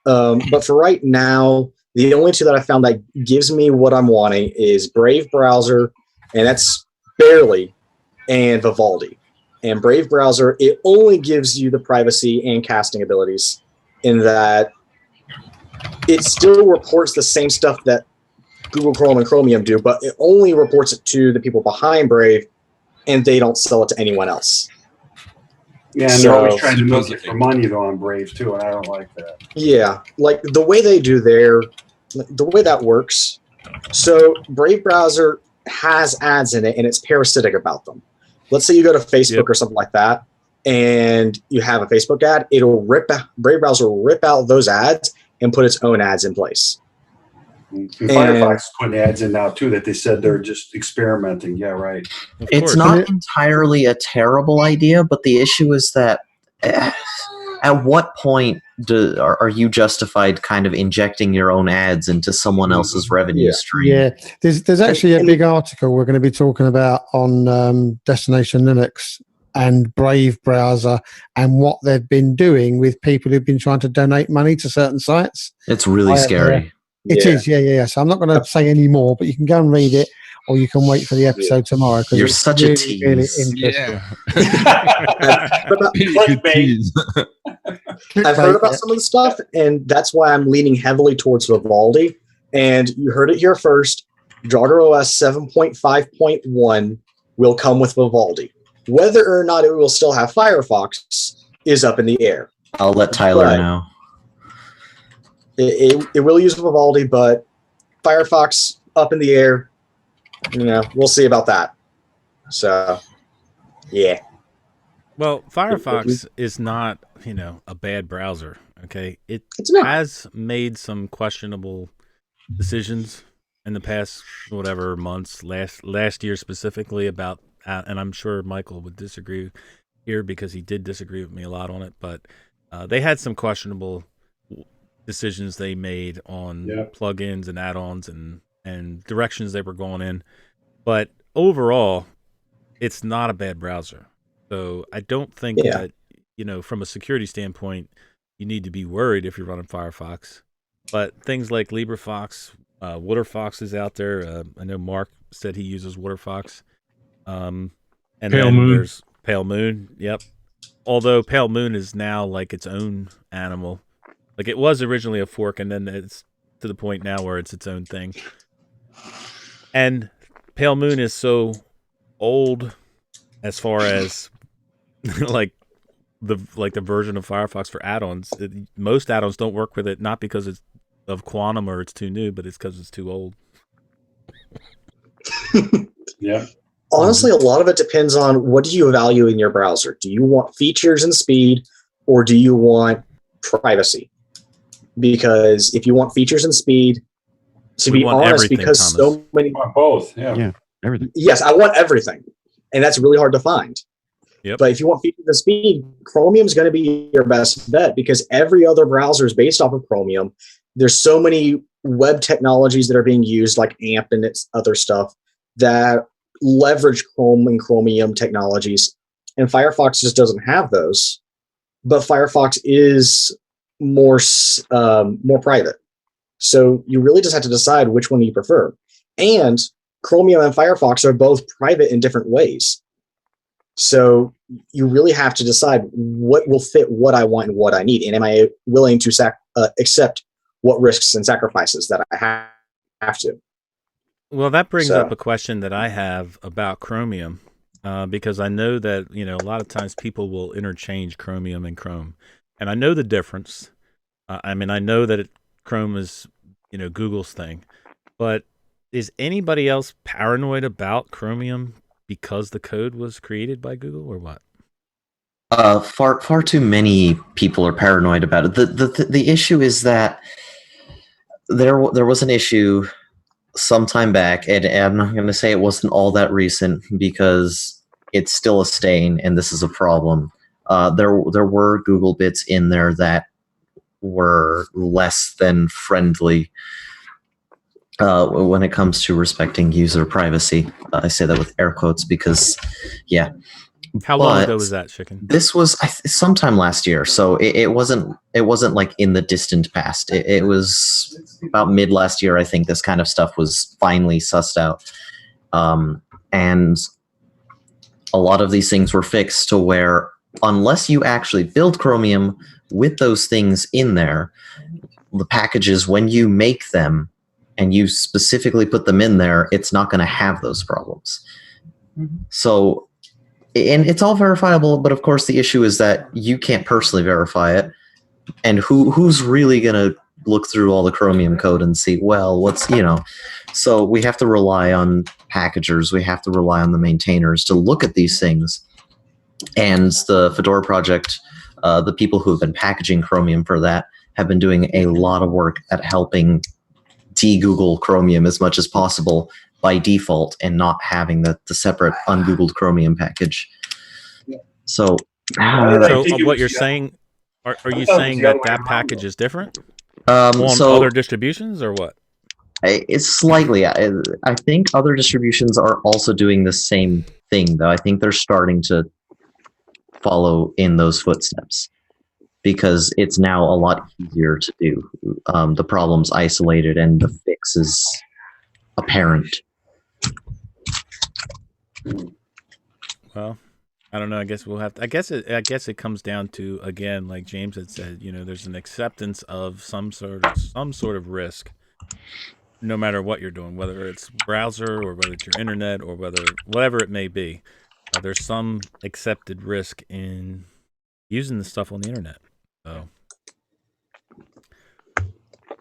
But for right now, the only two that I found that gives me what I'm wanting is Brave Browser, and that's barely, and Vivaldi. And Brave Browser, it only gives you the privacy and casting abilities in that it still reports the same stuff that Google Chrome and Chromium do, but it only reports it to the people behind Brave, and they don't sell it to anyone else. Yeah, and they're always trying to milk it for money, though, on Brave, too, and I don't like that. Yeah, the way they do the way that works. So Brave Browser has ads in it, and it's parasitic about them. Let's say you go to Facebook or something like that, and you have a Facebook ad, Brave Browser will rip out those ads and put its own ads in place. And Firefox is putting ads in now, too, that they said they're just experimenting. Yeah, right. It's not entirely a terrible idea, but the issue is that at what point are you justified kind of injecting your own ads into someone else's revenue stream? Yeah, there's actually a big article we're going to be talking about on Destination Linux and Brave Browser and what they've been doing with people who've been trying to donate money to certain sites. It's really scary. It is, yeah. So I'm not going to say any more, but you can go and read it, or you can wait for the episode tomorrow. You're such a tease. Really interesting. I've heard about some of the stuff, and that's why I'm leaning heavily towards Vivaldi. And you heard it here first. Draugr OS 7.5.1 will come with Vivaldi. Whether or not it will still have Firefox is up in the air. I'll let Tyler But know. it will use Vivaldi, but Firefox up in the air. You know, we'll see about that. So, yeah. Well, Firefox is not, a bad browser. Okay, it has made some questionable decisions in the past months, last year specifically about, and I'm sure Michael would disagree here because he did disagree with me a lot on it. But they had some questionable decisions they made on plugins and add-ons and directions they were going in. But overall, it's not a bad browser. So I don't think that, from a security standpoint, you need to be worried if you're running Firefox. But things like LibreFox, WaterFox is out there. I know Mark said he uses WaterFox. And Pale then Moon. there's Pale Moon. Yep. Although Pale Moon is now like its own animal. Like it was originally a fork, and then it's to the point now where it's its own thing. And Pale Moon is so old as far as like the version of Firefox for add-ons. Most add-ons don't work with it, not because it's of quantum or it's too new, but it's because it's too old. Yeah. Honestly, a lot of it depends on what do you value in your browser. Do you want features and speed, or do you want privacy? Because if you want features and speed, to be honest, because so many both, Yeah, everything. Yes, I want everything, and that's really hard to find. Yep. But if you want features and speed, Chromium is going to be your best bet because every other browser is based off of Chromium. There's so many web technologies that are being used, like AMP and its other stuff, that leverage Chrome and Chromium technologies, and Firefox just doesn't have those. But Firefox is more private, so you really just have to decide which one you prefer. And Chromium and Firefox are both private in different ways, so you really have to decide what will fit what I want and what I need, and am I willing to accept what risks and sacrifices that I have to. Well, that brings up a question that I have about Chromium, because I know that, a lot of times people will interchange Chromium and Chrome. And I know the difference. I know that Chrome is, Google's thing. But is anybody else paranoid about Chromium because the code was created by Google or what? Far too many people are paranoid about it. The issue is that there was an issue some time back, and I'm not going to say it wasn't all that recent because it's still a stain, and this is a problem. There were Google bits in there that were less than friendly when it comes to respecting user privacy. I say that with air quotes because, yeah. How long ago was that, Chicken? This was sometime last year, so it wasn't like in the distant past. It was about mid last year, I think. This kind of stuff was finally sussed out, and a lot of these things were fixed to where unless you actually build Chromium with those things in there, the packages when you make them and you specifically put them in there, it's not going to have those problems. Mm-hmm. So. And it's all verifiable, but of course the issue is that you can't personally verify it. And who's really going to look through all the Chromium code and see, well, what's, so we have to rely on packagers. We have to rely on the maintainers to look at these things. And the Fedora project, the people who have been packaging Chromium for that have been doing a lot of work at helping de-Google Chromium as much as possible by default and not having the separate ungoogled Chromium package. So what you're saying, are you saying that package is different on other distributions or what? It's slightly. I think other distributions are also doing the same thing, though. I think they're starting to follow in those footsteps because it's now a lot easier to do. The problem's isolated and the fix is apparent. Well, I don't know. I guess we'll have to. I guess it comes down to, again, like James had said, there's an acceptance of some sort of risk, no matter what you're doing, whether it's browser or whether it's your internet or whatever it may be. There's some accepted risk in using the stuff on the internet. So,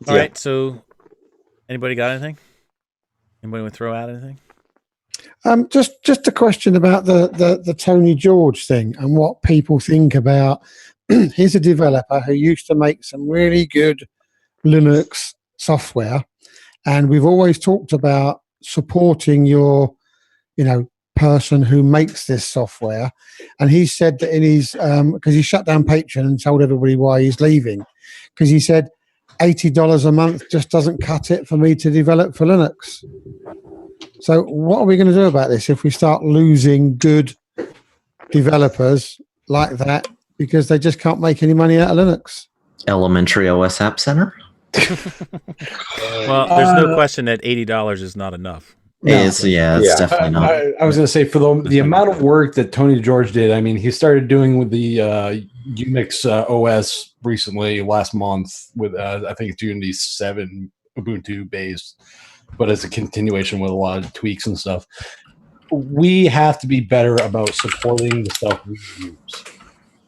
all right. So, anybody got anything? Anybody want to throw out anything? Just a question about the Tony George thing and what people think about. He's a developer who used to make some really good Linux software, and we've always talked about supporting your, person who makes this software. And he said that in his because he shut down Patreon and told everybody why he's leaving, because he said $80 a month just doesn't cut it for me to develop for Linux. So what are we going to do about this if we start losing good developers like that because they just can't make any money out of Linux? Elementary OS App Center? Well, there's no question that $80 is not enough. It's definitely not. I was going to say, for the amount of work that Tony George did, I mean, he started doing with the Unix OS recently, last month, with I think it's Unity 7 Ubuntu based, but as a continuation with a lot of tweaks and stuff. We have to be better about supporting the stuff we use.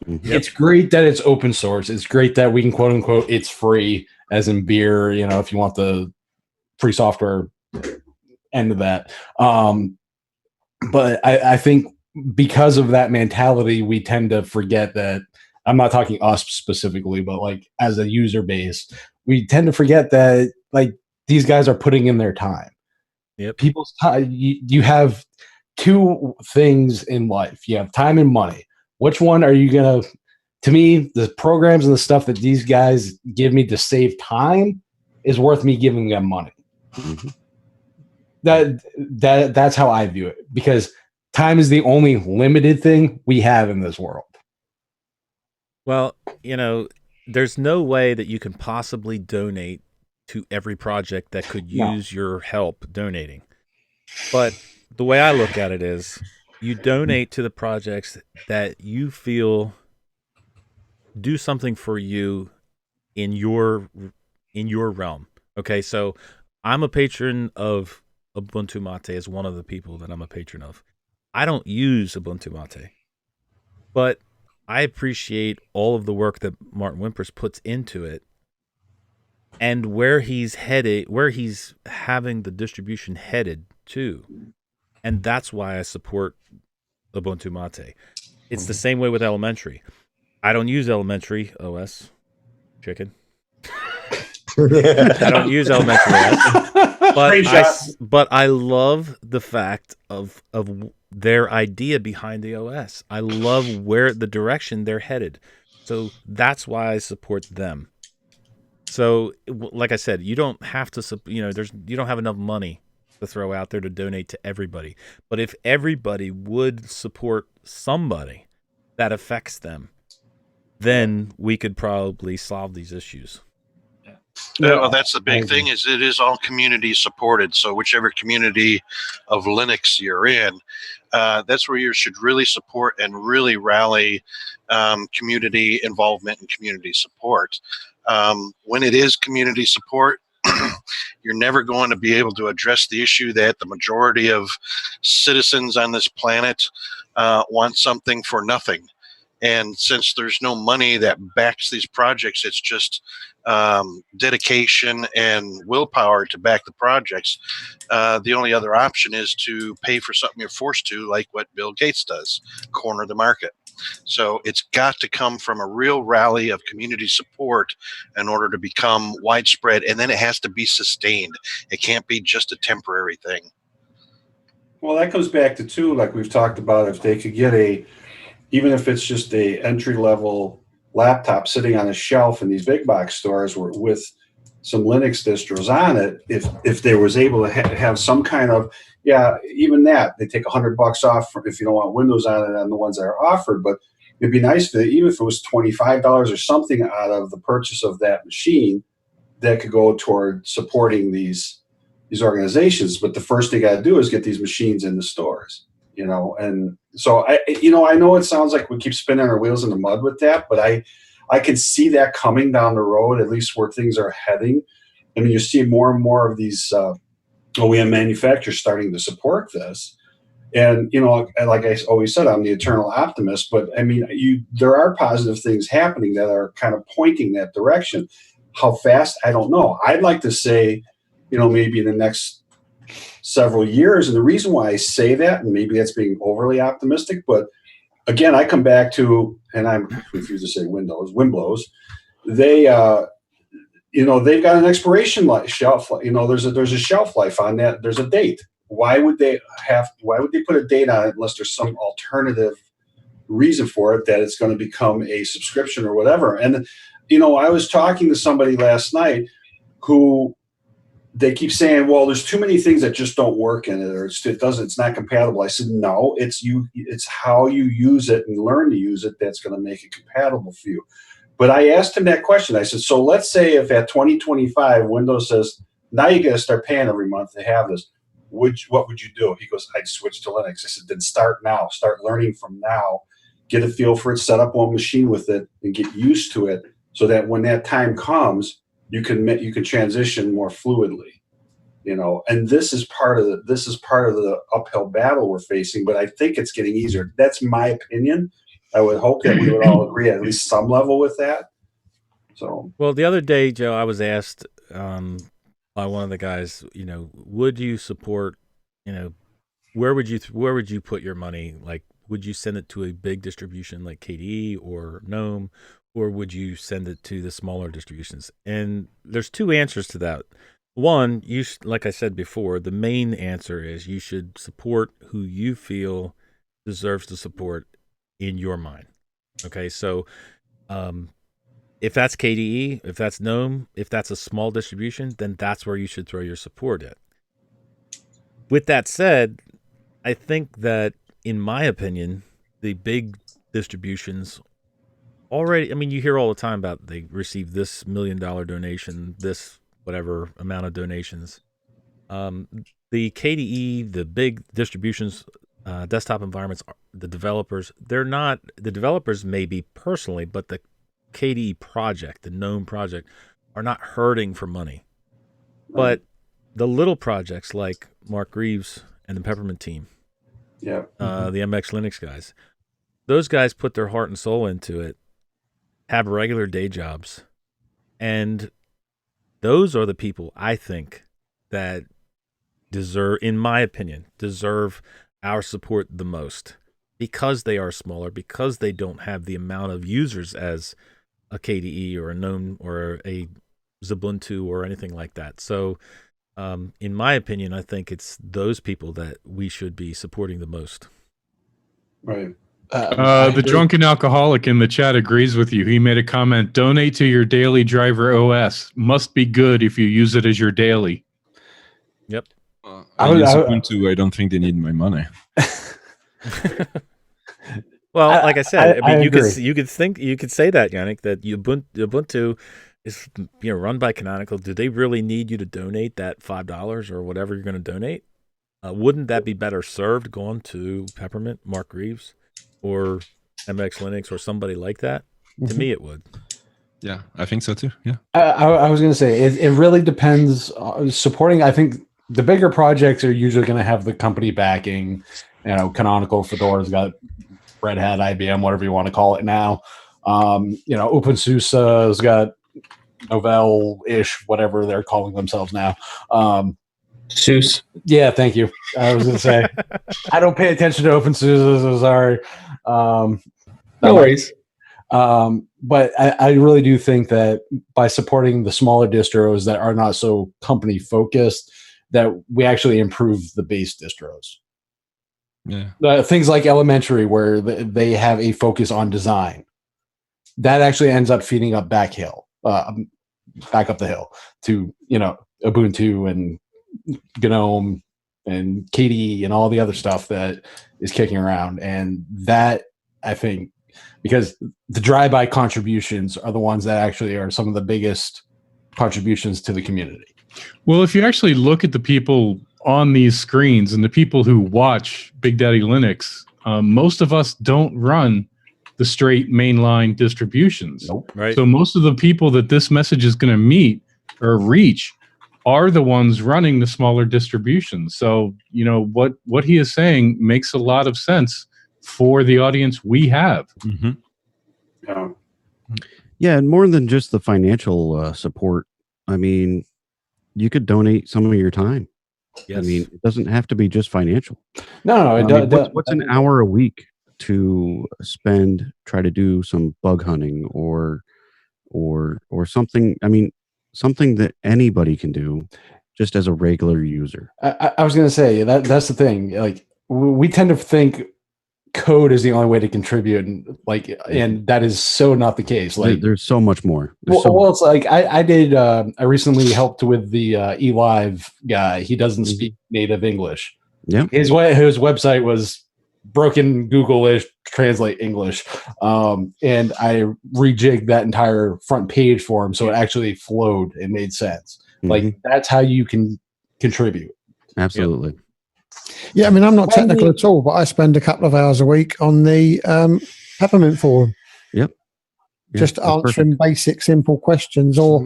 Yep. It's great that it's open source. It's great that we can quote unquote it's free, as in beer, if you want the free software end of that. But I think because of that mentality, we tend to forget that. I'm not talking us specifically, but like as a user base, we tend to forget that like these guys are putting in their time. Yep. People's time. You have two things in life. You have time and money. Which one are you gonna? To me, the programs and the stuff that these guys give me to save time is worth me giving them money. Mm-hmm. That's how I view it, because time is the only limited thing we have in this world. Well, there's no way that you can possibly donate to every project that could use your help donating. But the way I look at it is you donate to the projects that you feel do something for you in your realm. Okay, so I'm a patron of Ubuntu Mate, as one of the people that I'm a patron of. I don't use Ubuntu Mate, but I appreciate all of the work that Martin Wimpress puts into it and where he's headed, where he's having the distribution headed to. And that's why I support Ubuntu Mate. It's the same way with Elementary. I don't use Elementary OS. Chicken. I don't use Elementary OS. But I love the fact of their idea behind the OS. I love where the direction they're headed. So that's why I support them. So, like I said, you don't have to, you don't have enough money to throw out there to donate to everybody. But if everybody would support somebody that affects them, then we could probably solve these issues. Well, that's the big thing, is it is all community supported. So whichever community of Linux you're in, that's where you should really support and really rally community involvement and community support. When it is community support, you're never going to be able to address the issue that the majority of citizens on this planet want something for nothing. And since there's no money that backs these projects, it's just dedication and willpower to back the projects. The only other option is to pay for something you're forced to, like what Bill Gates does, corner the market. So it's got to come from a real rally of community support in order to become widespread, and then it has to be sustained. It can't be just a temporary thing. Well, that goes back to, too, like we've talked about, if they could get even if it's just a entry-level laptop sitting on a shelf in these big box stores with some Linux distros on it, if they was able to have some kind of, even that, they take $100 off if you don't want Windows on it on the ones that are offered. But it'd be nice even if it was $25 or something out of the purchase of that machine that could go toward supporting these organizations. But the first thing you got to do is get these machines in the stores. And so I know it sounds like we keep spinning our wheels in the mud with that, but I can see that coming down the road, at least where things are heading. I mean, you see more and more of these OEM manufacturers starting to support this. And, like I always said, I'm the eternal optimist, but I mean, there are positive things happening that are kind of pointing that direction. How fast? I don't know. I'd like to say, maybe in the next several years. And the reason why I say that, and maybe that's being overly optimistic, but again, I come back to, and I'm confused to say Winblows. They, they've got an expiration shelf. There's a shelf life on that. There's a date. Why would they put a date on it unless there's some alternative reason for it that it's going to become a subscription or whatever? And I was talking to somebody last night who they keep saying, well, there's too many things that just don't work in it, or it's not compatible. I said, no, it's how you use it and learn to use it that's going to make it compatible for you. But I asked him that question. I said, so let's say if at 2025 Windows says, now you got to start paying every month to have this, what would you do? He goes, I'd switch to Linux. I said, then start now. Start learning from now. Get a feel for it, set up one machine with it, and get used to it so that when that time comes, you can transition more fluidly. And this is part of the uphill battle we're facing, but I think it's getting easier. That's my opinion. I would hope that we would all agree at least some level with that. So, well, the other day, Joe, I was asked by one of the guys, would you support, where would you put your money? Like, would you send it to a big distribution like KDE or GNOME, or would you send it to the smaller distributions? And there's two answers to that. One, like I said before, the main answer is you should support who you feel deserves the support in your mind. Okay, so if that's KDE, if that's GNOME, if that's a small distribution, then that's where you should throw your support at. With that said, I think that, in my opinion, the big distributions already, I mean, you hear all the time about they received this $1 million donation, this whatever amount of donations. The KDE, the big distributions, desktop environments, the developers may be personally, but the KDE project, the GNOME project, are not hurting for money. But the little projects like Mark Reeves and the Peppermint team, the MX Linux guys, those guys put their heart and soul into it, have regular day jobs, and those are the people I think that deserve our support the most, because they are smaller, because they don't have the amount of users as a KDE or a GNOME or a Ubuntu or anything like that. So in my opinion, I think it's those people that we should be supporting the most. Right. The drunken alcoholic in the chat agrees with you. He made a comment: donate to your daily driver OS. Must be good if you use it as your daily. Yep. I use Ubuntu. I don't think they need my money. Well, like I said, I mean, agree. you could say that, Yannick, that Ubuntu is run by Canonical. Do they really need you to donate that $5 or whatever you're going to donate? Wouldn't that be better served going to Peppermint, Mark Reeves, or MX Linux, or somebody like that? To me, it would. Yeah, I think so too. Yeah. I was going to say it really depends. Supporting, I think the bigger projects are usually going to have the company backing. Canonical, Fedora's got Red Hat, IBM, whatever you want to call it now. OpenSUSE's got Novell-ish, whatever they're calling themselves now. SUSE. Yeah, thank you. I was going to say, I don't pay attention to OpenSUSE, so sorry. No worries. But I really do think that by supporting the smaller distros that are not so company focused, that we actually improve the base distros. Yeah. Things like Elementary, where they have a focus on design, that actually ends up feeding up back up the hill to Ubuntu and GNOME and KDE and all the other stuff that is kicking around. And that, I think, because the drive-by contributions are the ones that actually are some of the biggest contributions to the community. Well, if you actually look at the people on these screens and the people who watch Big Daddy Linux, most of us don't run the straight mainline distributions. Nope. Right. So most of the people that this message is going to meet or reach are the ones running the smaller distributions. So, you know, what he is saying makes a lot of sense for the audience we have. Yeah, and more than just the financial support, I mean, you could donate some of your time. I mean, it doesn't have to be just financial. No, I mean, what's an hour a week to spend, try to do some bug hunting or something? I mean, something that anybody can do just as a regular user. I was going to say that's the thing. Like we tend to think code is the only way to contribute, and that is so not the case. Like There's so much more. Well, it's like I recently helped with the eLive guy. He doesn't speak native English. Yeah, his website was broken Google-ish translate English, and I rejigged that entire front page for him so it actually flowed. It made sense. Like that's how you can contribute. Absolutely. Yeah, I mean, I'm not technical at all, but I spend a couple of hours a week on the Peppermint forum. Yep. Just answering basic, simple questions or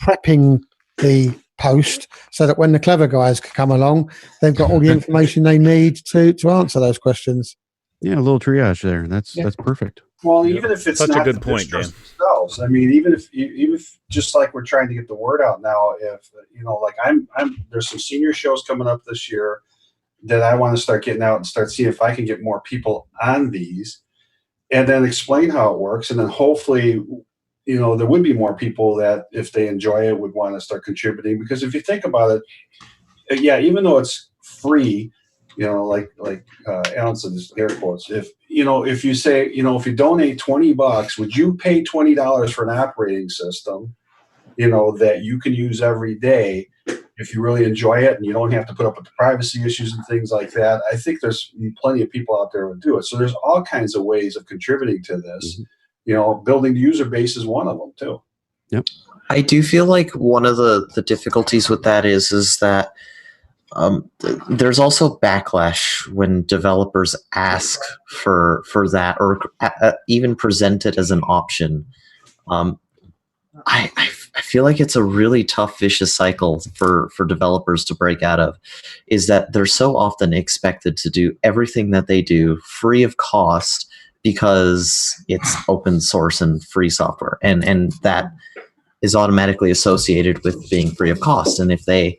prepping the post so that when the clever guys come along, they've got all the information they need to answer those questions. Yeah, a little triage there. That's perfect. Well, even if it's Such a not good the point, distros Dan. themselves, I mean, even if just like we're trying to get the word out now, if you know, like there's some senior shows coming up this year that I want to start getting out and start seeing if I can get more people on these, and then explain how it works, and then hopefully, you know, there would be more people that if they enjoy it would want to start contributing. Because if you think about it, yeah, even though it's free. You know, like Alan said, this air quotes. If you say, you know, if you donate $20, would you pay $20 for an operating system, you know, that you can use every day if you really enjoy it and you don't have to put up with the privacy issues and things like that? I think there's plenty of people out there who do it. So there's all kinds of ways of contributing to this. You know, building the user base is one of them too. Yep. I do feel like one of the difficulties with that is that there's also backlash when developers ask for that or even present it as an option. I feel like it's a really tough vicious cycle for developers to break out of, is that they're so often expected to do everything that they do free of cost because it's open source and free software, and that is automatically associated with being free of cost. And if they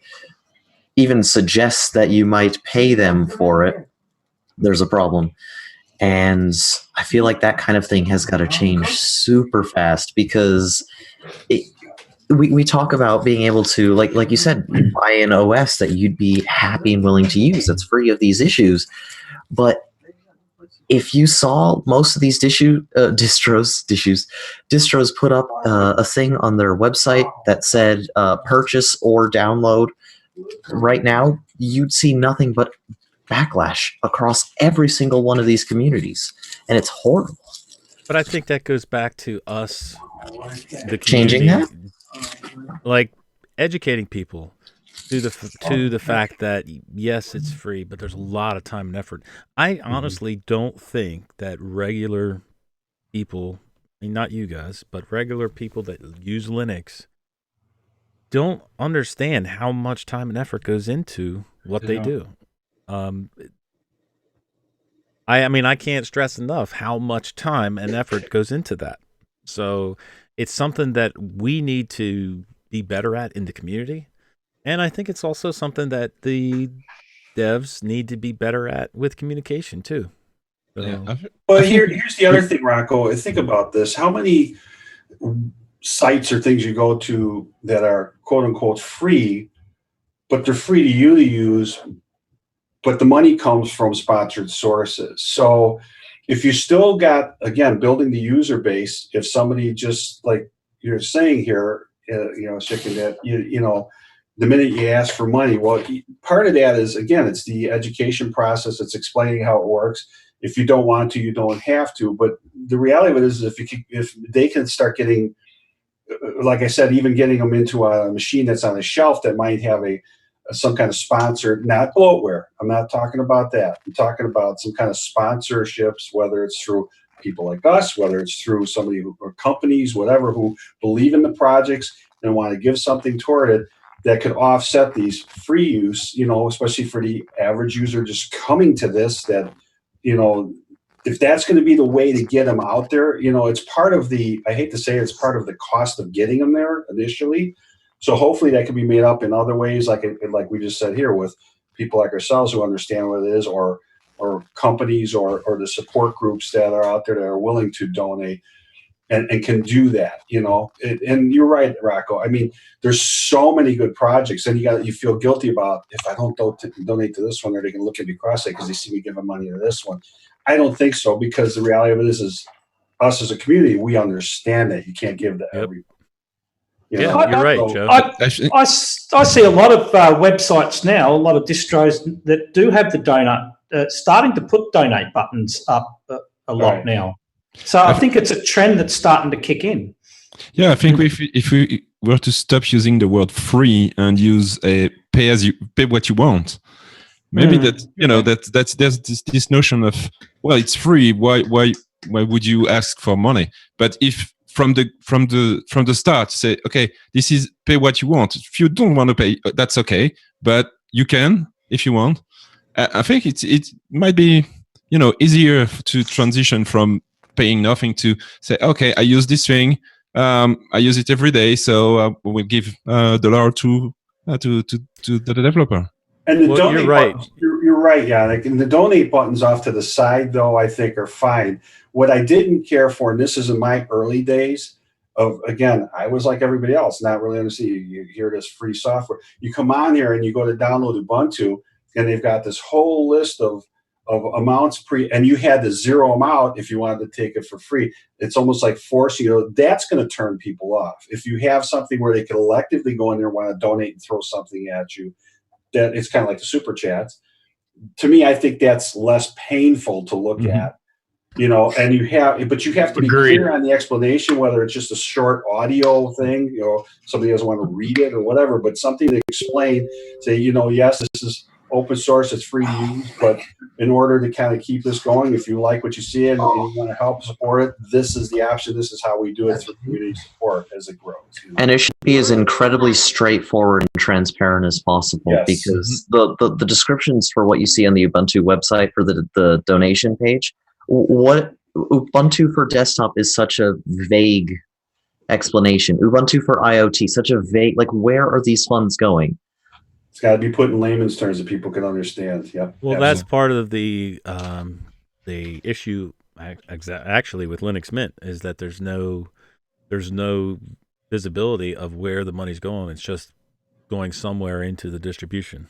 even suggest that you might pay them for it, there's a problem. And I feel like that kind of thing has got to change super fast, because we talk about being able to, like you said, buy an OS that you'd be happy and willing to use that's free of these issues. But if you saw most of these distros put up a thing on their website that said purchase or download, right now you'd see nothing but backlash across every single one of these communities, and it's horrible. But I think that goes back to us, the Changing community, like educating people to the fact that yes, it's free, but there's a lot of time and effort. I honestly don't think that regular people, I mean, not you guys, but regular people that use Linux don't understand how much time and effort goes into what they do. I mean, I can't stress enough how much time and effort goes into that. So it's something that we need to be better at in the community. And I think it's also something that the devs need to be better at with communication too. So, Well, here's the other thing, Rocco. Think about this. How many sites or things you go to that are quote unquote free, but they're free to you to use, but the money comes from sponsored sources. So if you still got, again, building the user base, if somebody just like you're saying here, chicken that, the minute you ask for money, well, part of that is, again, it's the education process. It's explaining how it works. If you don't want to, you don't have to. But the reality of it is, if they can start getting, like I said, even getting them into a machine that's on a shelf that might have some kind of sponsored, not bloatware. I'm not talking about that. I'm talking about some kind of sponsorships, whether it's through people like us, whether it's through somebody or companies, whatever, who believe in the projects and want to give something toward it. that could offset these free use, especially for the average user just coming to this, that, if that's going to be the way to get them out there, it's part of I hate to say it, it's part of the cost of getting them there initially. So hopefully that can be made up in other ways, like we just said here, with people like ourselves who understand what it is, or companies or the support groups that are out there that are willing to donate and can do that, and you're right, Rocco. I mean, there's so many good projects, and you feel guilty about, if I don't donate to this one, are they going to look at me cross-eyed because they see me giving money to this one? I don't think so, because the reality of it is us as a community, we understand that you can't give to everyone. You're right, Joe. I see a lot of websites now, a lot of distros that do have the starting to put donate buttons up a lot now. So I think it's a trend that's starting to kick in. Yeah, I think if we were to stop using the word free and use a pay what you want, maybe that there's this notion of, well, it's free. Why would you ask for money? But if from the start say, okay, this is pay what you want. If you don't want to pay, that's okay, but you can if you want. I think it might be easier to transition from paying nothing to say, okay, I use this thing, I use it every day, so we'll give $1 or $2 to the developer. And the donate buttons, you're right, Yannick. And the donate buttons off to the side, though, I think are fine. What I didn't care for, and this is in my early days of, again, I was like everybody else, not really understanding. You hear this free software. You come on here and you go to download Ubuntu, and they've got this whole list of amounts and you had the zero amount if you wanted to take it for free. It's almost like forcing you. That's going to turn people off. If you have something where they can electively go in there and want to donate and throw something at you, that it's kind of like the super chats. To me, I think that's less painful to look at, and you have to be clear on the explanation, whether it's just a short audio thing, somebody doesn't want to read it or whatever, but something to explain, say, yes, this is open source, it's free to use, but in order to kind of keep this going, if you like what you see and you want to help support it, this is the option. This is how we do it through community support as it grows. And it should be as incredibly straightforward and transparent as possible, because the descriptions for what you see on the Ubuntu website for the donation page, what Ubuntu for desktop is such a vague explanation. Ubuntu for IoT, such a vague, like, where are these funds going? It's got to be put in layman's terms that people can understand. Yeah. Well, that's part of the issue actually with Linux Mint, is that there's no visibility of where the money's going. It's just going somewhere into the distribution.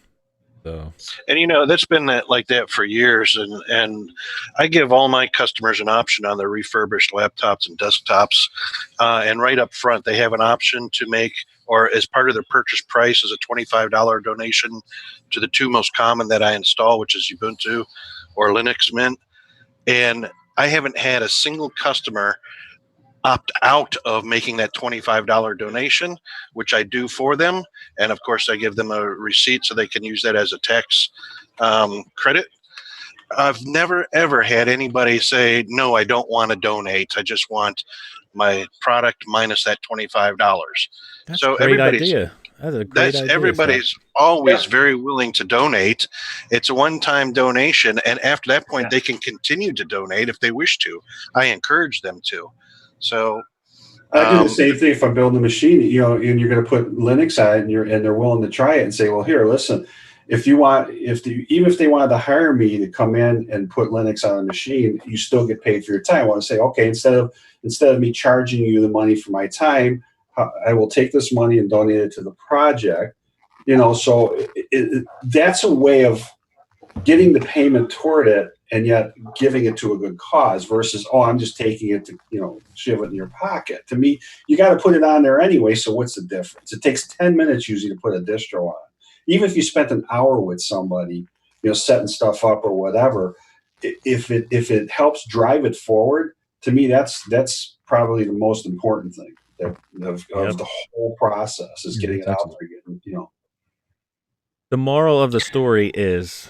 So, and that's been like that for years, and I give all my customers an option on their refurbished laptops and desktops, and right up front they have an option to make, or as part of their purchase price, is a $25 donation to the two most common that I install, which is Ubuntu or Linux Mint. And I haven't had a single customer opt out of making that $25 donation, which I do for them. And of course, I give them a receipt so they can use that as a tax credit. I've never, ever had anybody say, no, I don't want to donate. I just want my product minus that $25. That's a great idea. That's a great idea. Everybody's always very willing to donate. It's a one-time donation, and after that point, they can continue to donate if they wish to. I encourage them to. So I do the same thing if I'm building a machine, and you're going to put Linux on it, and they're willing to try it and say, well, here, listen, even if they wanted to hire me to come in and put Linux on a machine, you still get paid for your time. I want to say, okay, instead of me charging you the money for my time, I will take this money and donate it to the project. So that's a way of getting the payment toward it, and yet giving it to a good cause, versus, I'm just taking it to, shove it in your pocket. To me, you got to put it on there anyway. So what's the difference? It takes 10 minutes usually to put a distro on. Even if you spent an hour with somebody, setting stuff up or whatever, if it helps drive it forward, to me, that's probably the most important thing of the whole process, is getting it out there. The moral of the story is,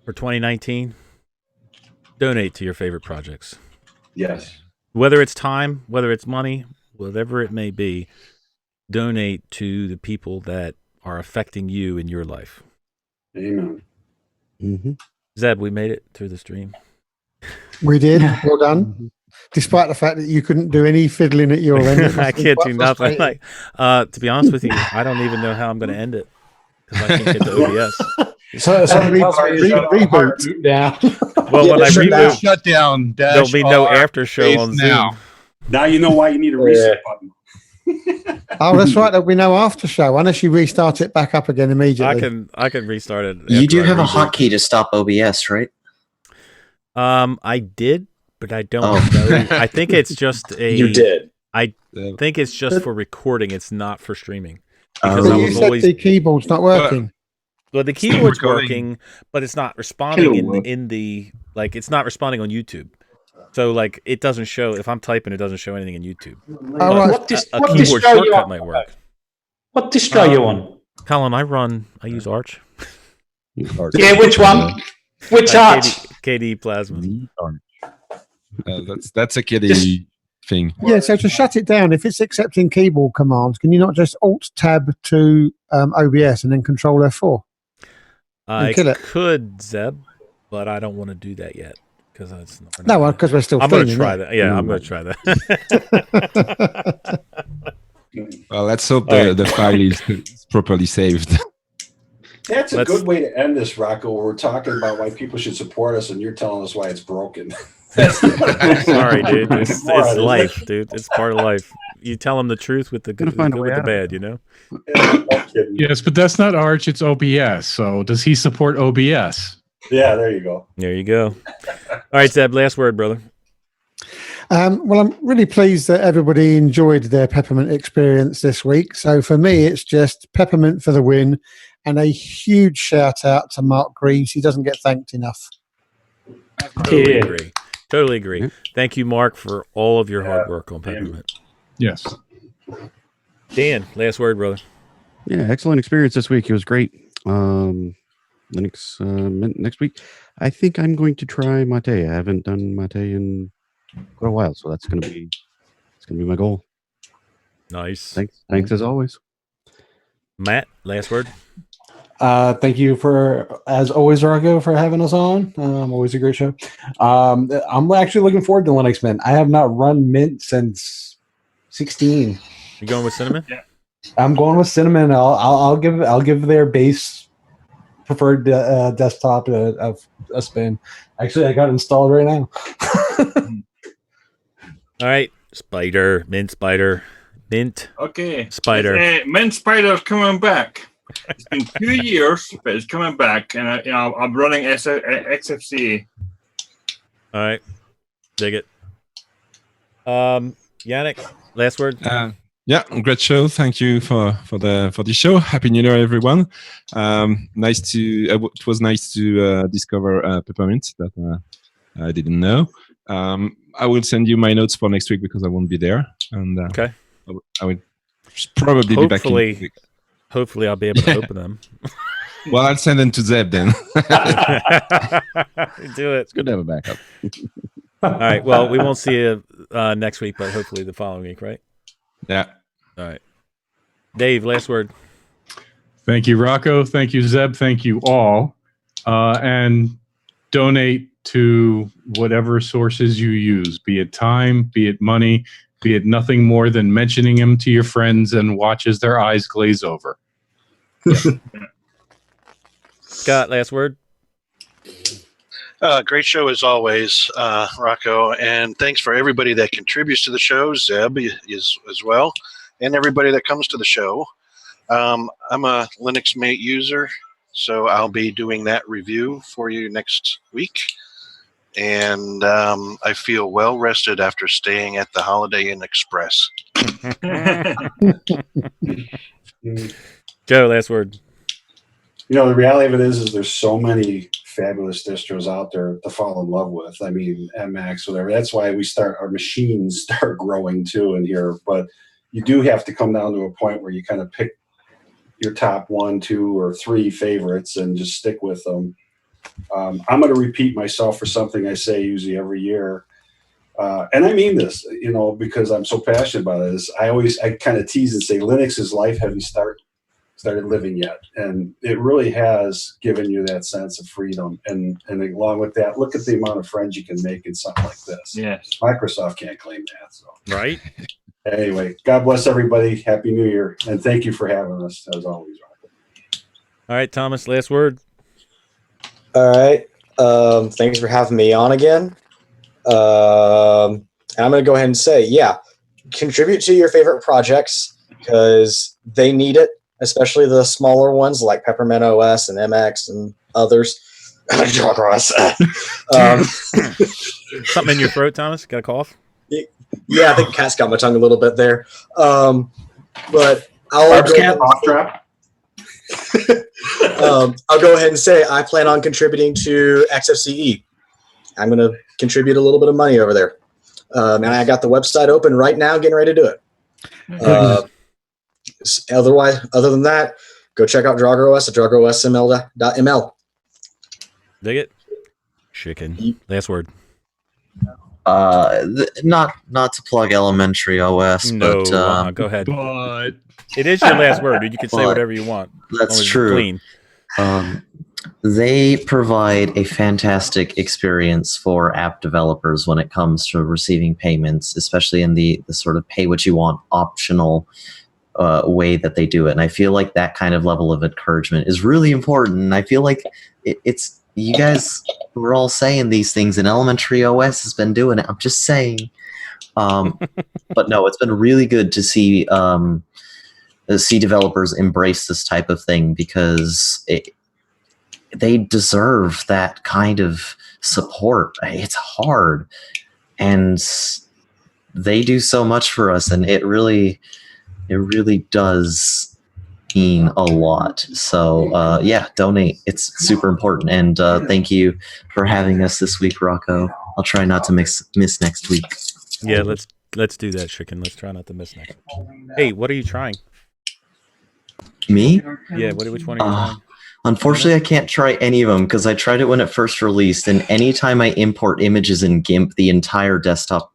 for 2019, donate to your favorite projects. Yes. Whether it's time, whether it's money, whatever it may be, donate to the people that are affecting you in your life. Amen. Mm-hmm. Zeb, we made it through the stream. We did. Well done. Despite the fact that you couldn't do any fiddling at your end. I can't do nothing. Like, to be honest with you, I don't even know how I'm going to end it because I can't get to OBS. So reboot down. Well, when I reboot, shut down. there'll be no after show on now. Zoom. Now you know why you need a reset button. Oh, that's right. There'll be no after show unless you restart it back up again immediately. I can restart it. You do after I have a reboot. hotkey to stop OBS, right? I did, but I don't know. I think it's just a. You did. I think it's just for recording. It's not for streaming. But Because I you was said always the keyboard's not working. well, the keyboard's recording. working, but it's not responding in the like. It's not responding on YouTube. So like it doesn't show if I'm typing. It doesn't show anything in YouTube. Oh, right. What, A what keyboard distro you shortcut on? might work. What distro you on? Colin, I use Arch. Yeah, which one? Which art? KD Plasma. That's a kiddie thing. Yeah, so to shut it down, if it's accepting keyboard commands, can you not just Alt-Tab to OBS and then Control F4? I kill it? could, Zeb, but I don't want to do that yet because it's not. No, because we're still I'm going to filming, try right? that. Yeah, I'm going to try that. Well, let's hope All right. the file is properly saved. That's a Let's- good way to end this, Rocco. We're talking about why people should support us, and you're telling us why it's broken. Sorry, dude. It's Come on, isn't life, dude. It's part of life. You tell them the truth with the good, find a good way with the out of bad, you know? I'm kidding. Yes, but that's not Arch, it's OBS. So does he support OBS? Yeah, there you go. There you go. All right, Zeb, last word, brother. Well, I'm really pleased that everybody enjoyed their Peppermint experience this week. So for me, it's just Peppermint for the win and a huge shout out to Mark Greaves. He doesn't get thanked enough. Totally Yeah. agree. Totally agree. Thank you, Mark, for all of your hard work on Peppermint. Yes. Dan, last word, brother. Yeah, excellent experience this week. It was great. Next week, I think I'm going to try mate. I haven't done mate in quite a while, so it's gonna be my goal. Nice. Thanks as always. Matt, last word. Thank you for, as always, Rocco, for having us on. Always a great show. I'm actually looking forward to Linux Mint. I have not run Mint since 16. You going with Cinnamon? Yeah. I'm going with Cinnamon. I'll give their base preferred desktop a spin. Actually, I got it installed right now. All right. Mint Spider. Okay. Spider. Mint Spider's coming back. It's been 2 years, but it's coming back, and I'm running XFCE. All right. Dig it. Yannick, last word. Yeah, great show. Thank you for the show. Happy New Year, everyone. It was nice to discover Peppermint that I didn't know. I will send you my notes for next week because I won't be there, and okay, I will probably be back. Hopefully, I'll be able to open them. Well, I'll send them to Zeb then. Do it. It's good to have a backup. All right. Well, we won't see you next week, but hopefully the following week, right? Yeah. All right. Dave, last word. Thank you, Rocco. Thank you, Zeb. Thank you all. And donate to whatever sources you use, be it time, be it money, be it nothing more than mentioning them to your friends and watch as their eyes glaze over. Scott, last word. Great show as always, Rocco, and thanks for everybody that contributes to the show. Zeb is as well, and everybody that comes to the show. I'm a Linux Mate user, so I'll be doing that review for you next week. And I feel well rested after staying at the Holiday Inn Express. Joe, last word. You know, the reality of it is there's so many fabulous distros out there to fall in love with. I mean, MX, whatever. That's why our machines start growing too in here. But you do have to come down to a point where you kind of pick your top 1, 2, or 3 favorites and just stick with them. I'm going to repeat myself for something I say usually every year. And I mean this, because I'm so passionate about it. I kind of tease and say Linux is life. Have you started living yet? And it really has given you that sense of freedom. And along with that, look at the amount of friends you can make in something like this. Yes. Microsoft can't claim that. So. Right. Anyway, God bless everybody. Happy New Year. And thank you for having us, as always. All right, Thomas, last word. All right. Thanks for having me on again. And I'm going to go ahead and say, yeah, contribute to your favorite projects because they need it, especially the smaller ones like Peppermint OS and MX and others. Something in your throat, Thomas? Got a cough? Yeah, I think cat's got my tongue a little bit there. But I'll go ahead and say I plan on contributing to XFCE. I'm going to contribute a little bit of money over there. And I got the website open right now, getting ready to do it. Other than that, go check out DroggerOS at DroggerOSML.ml. Dig it. Chicken. Last word. Not to plug elementary OS, No, but go ahead. But it is your last word. You can say whatever you want. That's as long as it's true. Clean. They provide a fantastic experience for app developers when it comes to receiving payments, especially in the sort of pay what you want optional way that they do it. And I feel like that kind of level of encouragement is really important. And I feel like it's you guys were all saying these things, and elementary OS has been doing it. I'm just saying. But no, it's been really good to see developers embrace this type of thing because they deserve that kind of support. It's hard, and they do so much for us, and it really does mean a lot. So yeah, donate. It's super important, and thank you for having us this week, Rocco. I'll try not to miss next week. Yeah, let's do that, Chicken. Let's try not to miss next. Hey, what are you trying? Me? Yeah, which one are you trying? Unfortunately, I can't try any of them because I tried it when it first released, and anytime I import images in GIMP, the entire desktop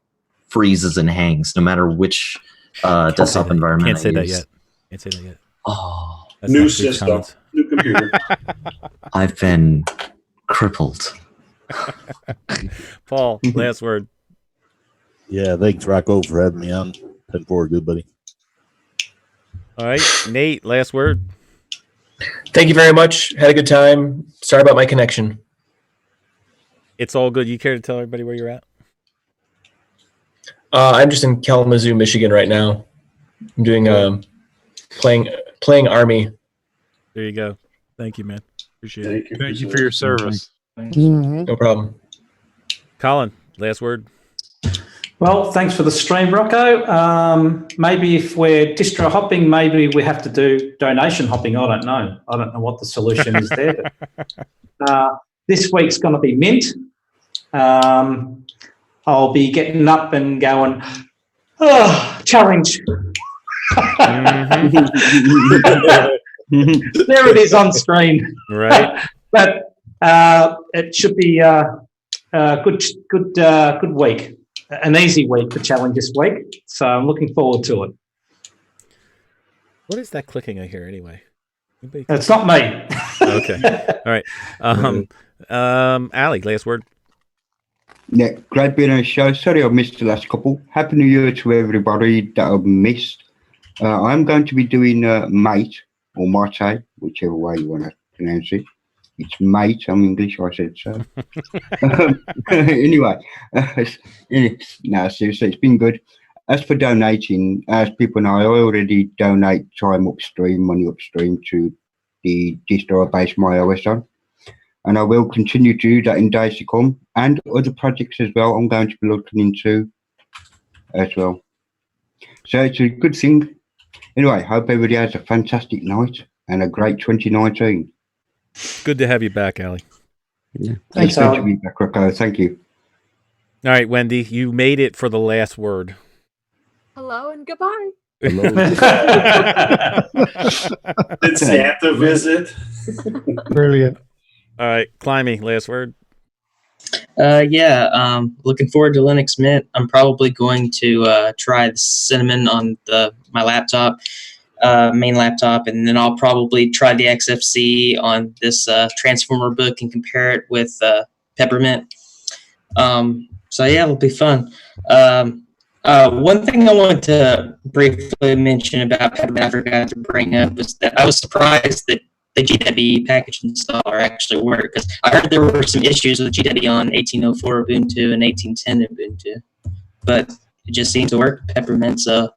freezes and hangs, no matter which desktop environment Can't I say that use. yet. Can't say that yet. Oh, That's New next week's system, comments. new computer. I've been crippled. Paul, last word. Yeah, thanks, Rocco, for having me on. 10-4, good buddy. All right, Nate, last word. Thank you very much. Had a good time. Sorry about my connection. It's all good. You care to tell everybody where you're at? I'm just in Kalamazoo, Michigan right now. I'm doing playing Army. There you go. Thank you, man. Appreciate it. Thank you for your service. No problem. Colin, last word. Well, thanks for the stream, Rocco. Maybe if we're distro hopping, maybe we have to do donation hopping. I don't know. I don't know what the solution is there. But, this week's going to be Mint. I'll be getting up and going, challenge. There it is on screen. Right. But it should be a good week. An easy week for challenge this week, so I'm looking forward to it. What is that clicking I hear anyway? It's not me. Okay. All right. Ali, last word. Yeah, great being on the show. Sorry I missed the last couple. Happy New Year to everybody that I've missed. I'm going to be doing Mate, or Mate, whichever way you want to pronounce it. It's Mate, I'm English, I said so. Anyway, no, seriously, it's been good. As for donating, as people know, I already donate time upstream, money upstream to the distro I base my OS on. And I will continue to do that in days to come, and other projects as well I'm going to be looking into as well. So it's a good thing. Anyway, hope everybody has a fantastic night and a great 2019. Good to have you back, Ali. Yeah. Thanks, it's good to Ali. be back, Rocco. Thank you. All right, Wendy, you made it for the last word. Hello and goodbye. Did Santa visit? Brilliant. All right, Climby, last word. Looking forward to Linux Mint. I'm probably going to try the Cinnamon on my laptop, main laptop, and then I'll probably try the XFCE on this Transformer book and compare it with Peppermint. It'll be fun. One thing I wanted to briefly mention about Peppermint I forgot to bring up was that I was surprised that the GWE package installer actually worked, because I heard there were some issues with GWE on 1804 Ubuntu and 1810 Ubuntu, but it just seemed to work with Peppermint, so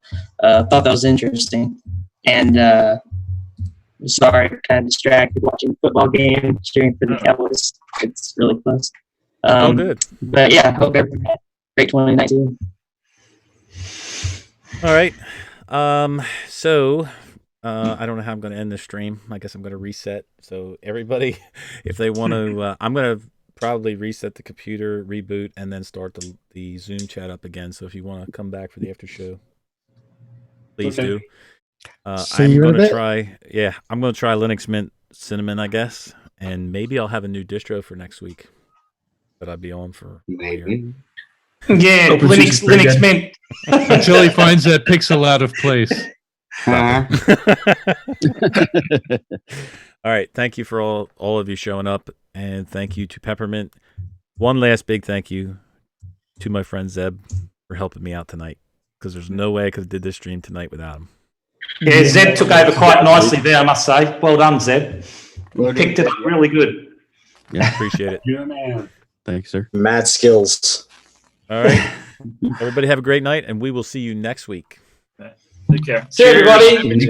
thought that was interesting. And sorry, kind of distracted watching the football game, cheering for the Cowboys. It's really close. All good. But yeah, hope everyone had a great 2019. All right. I don't know how I'm going to end this stream. I guess I'm going to reset. So everybody, if they want to, I'm going to probably reset the computer, reboot, and then start the Zoom chat up again. So if you want to come back for the after show, please do. I'm going to try. Yeah, I'm going to try Linux Mint Cinnamon, I guess, and maybe I'll have a new distro for next week. But I'll be on for maybe. Yeah, Linux Mint. Until he finds that pixel out of place. All right. Thank you for all of you showing up, and thank you to Peppermint. One last big thank you to my friend Zeb for helping me out tonight, because there's no way I could have did this stream tonight without him. Yeah, Zeb took over quite nicely there, I must say. Well done, Zeb. Picked it up really good. Yeah, appreciate it. Yeah, man. Thanks, sir. Mad skills. All right. Everybody have a great night, and we will see you next week. Take care. See you, everybody.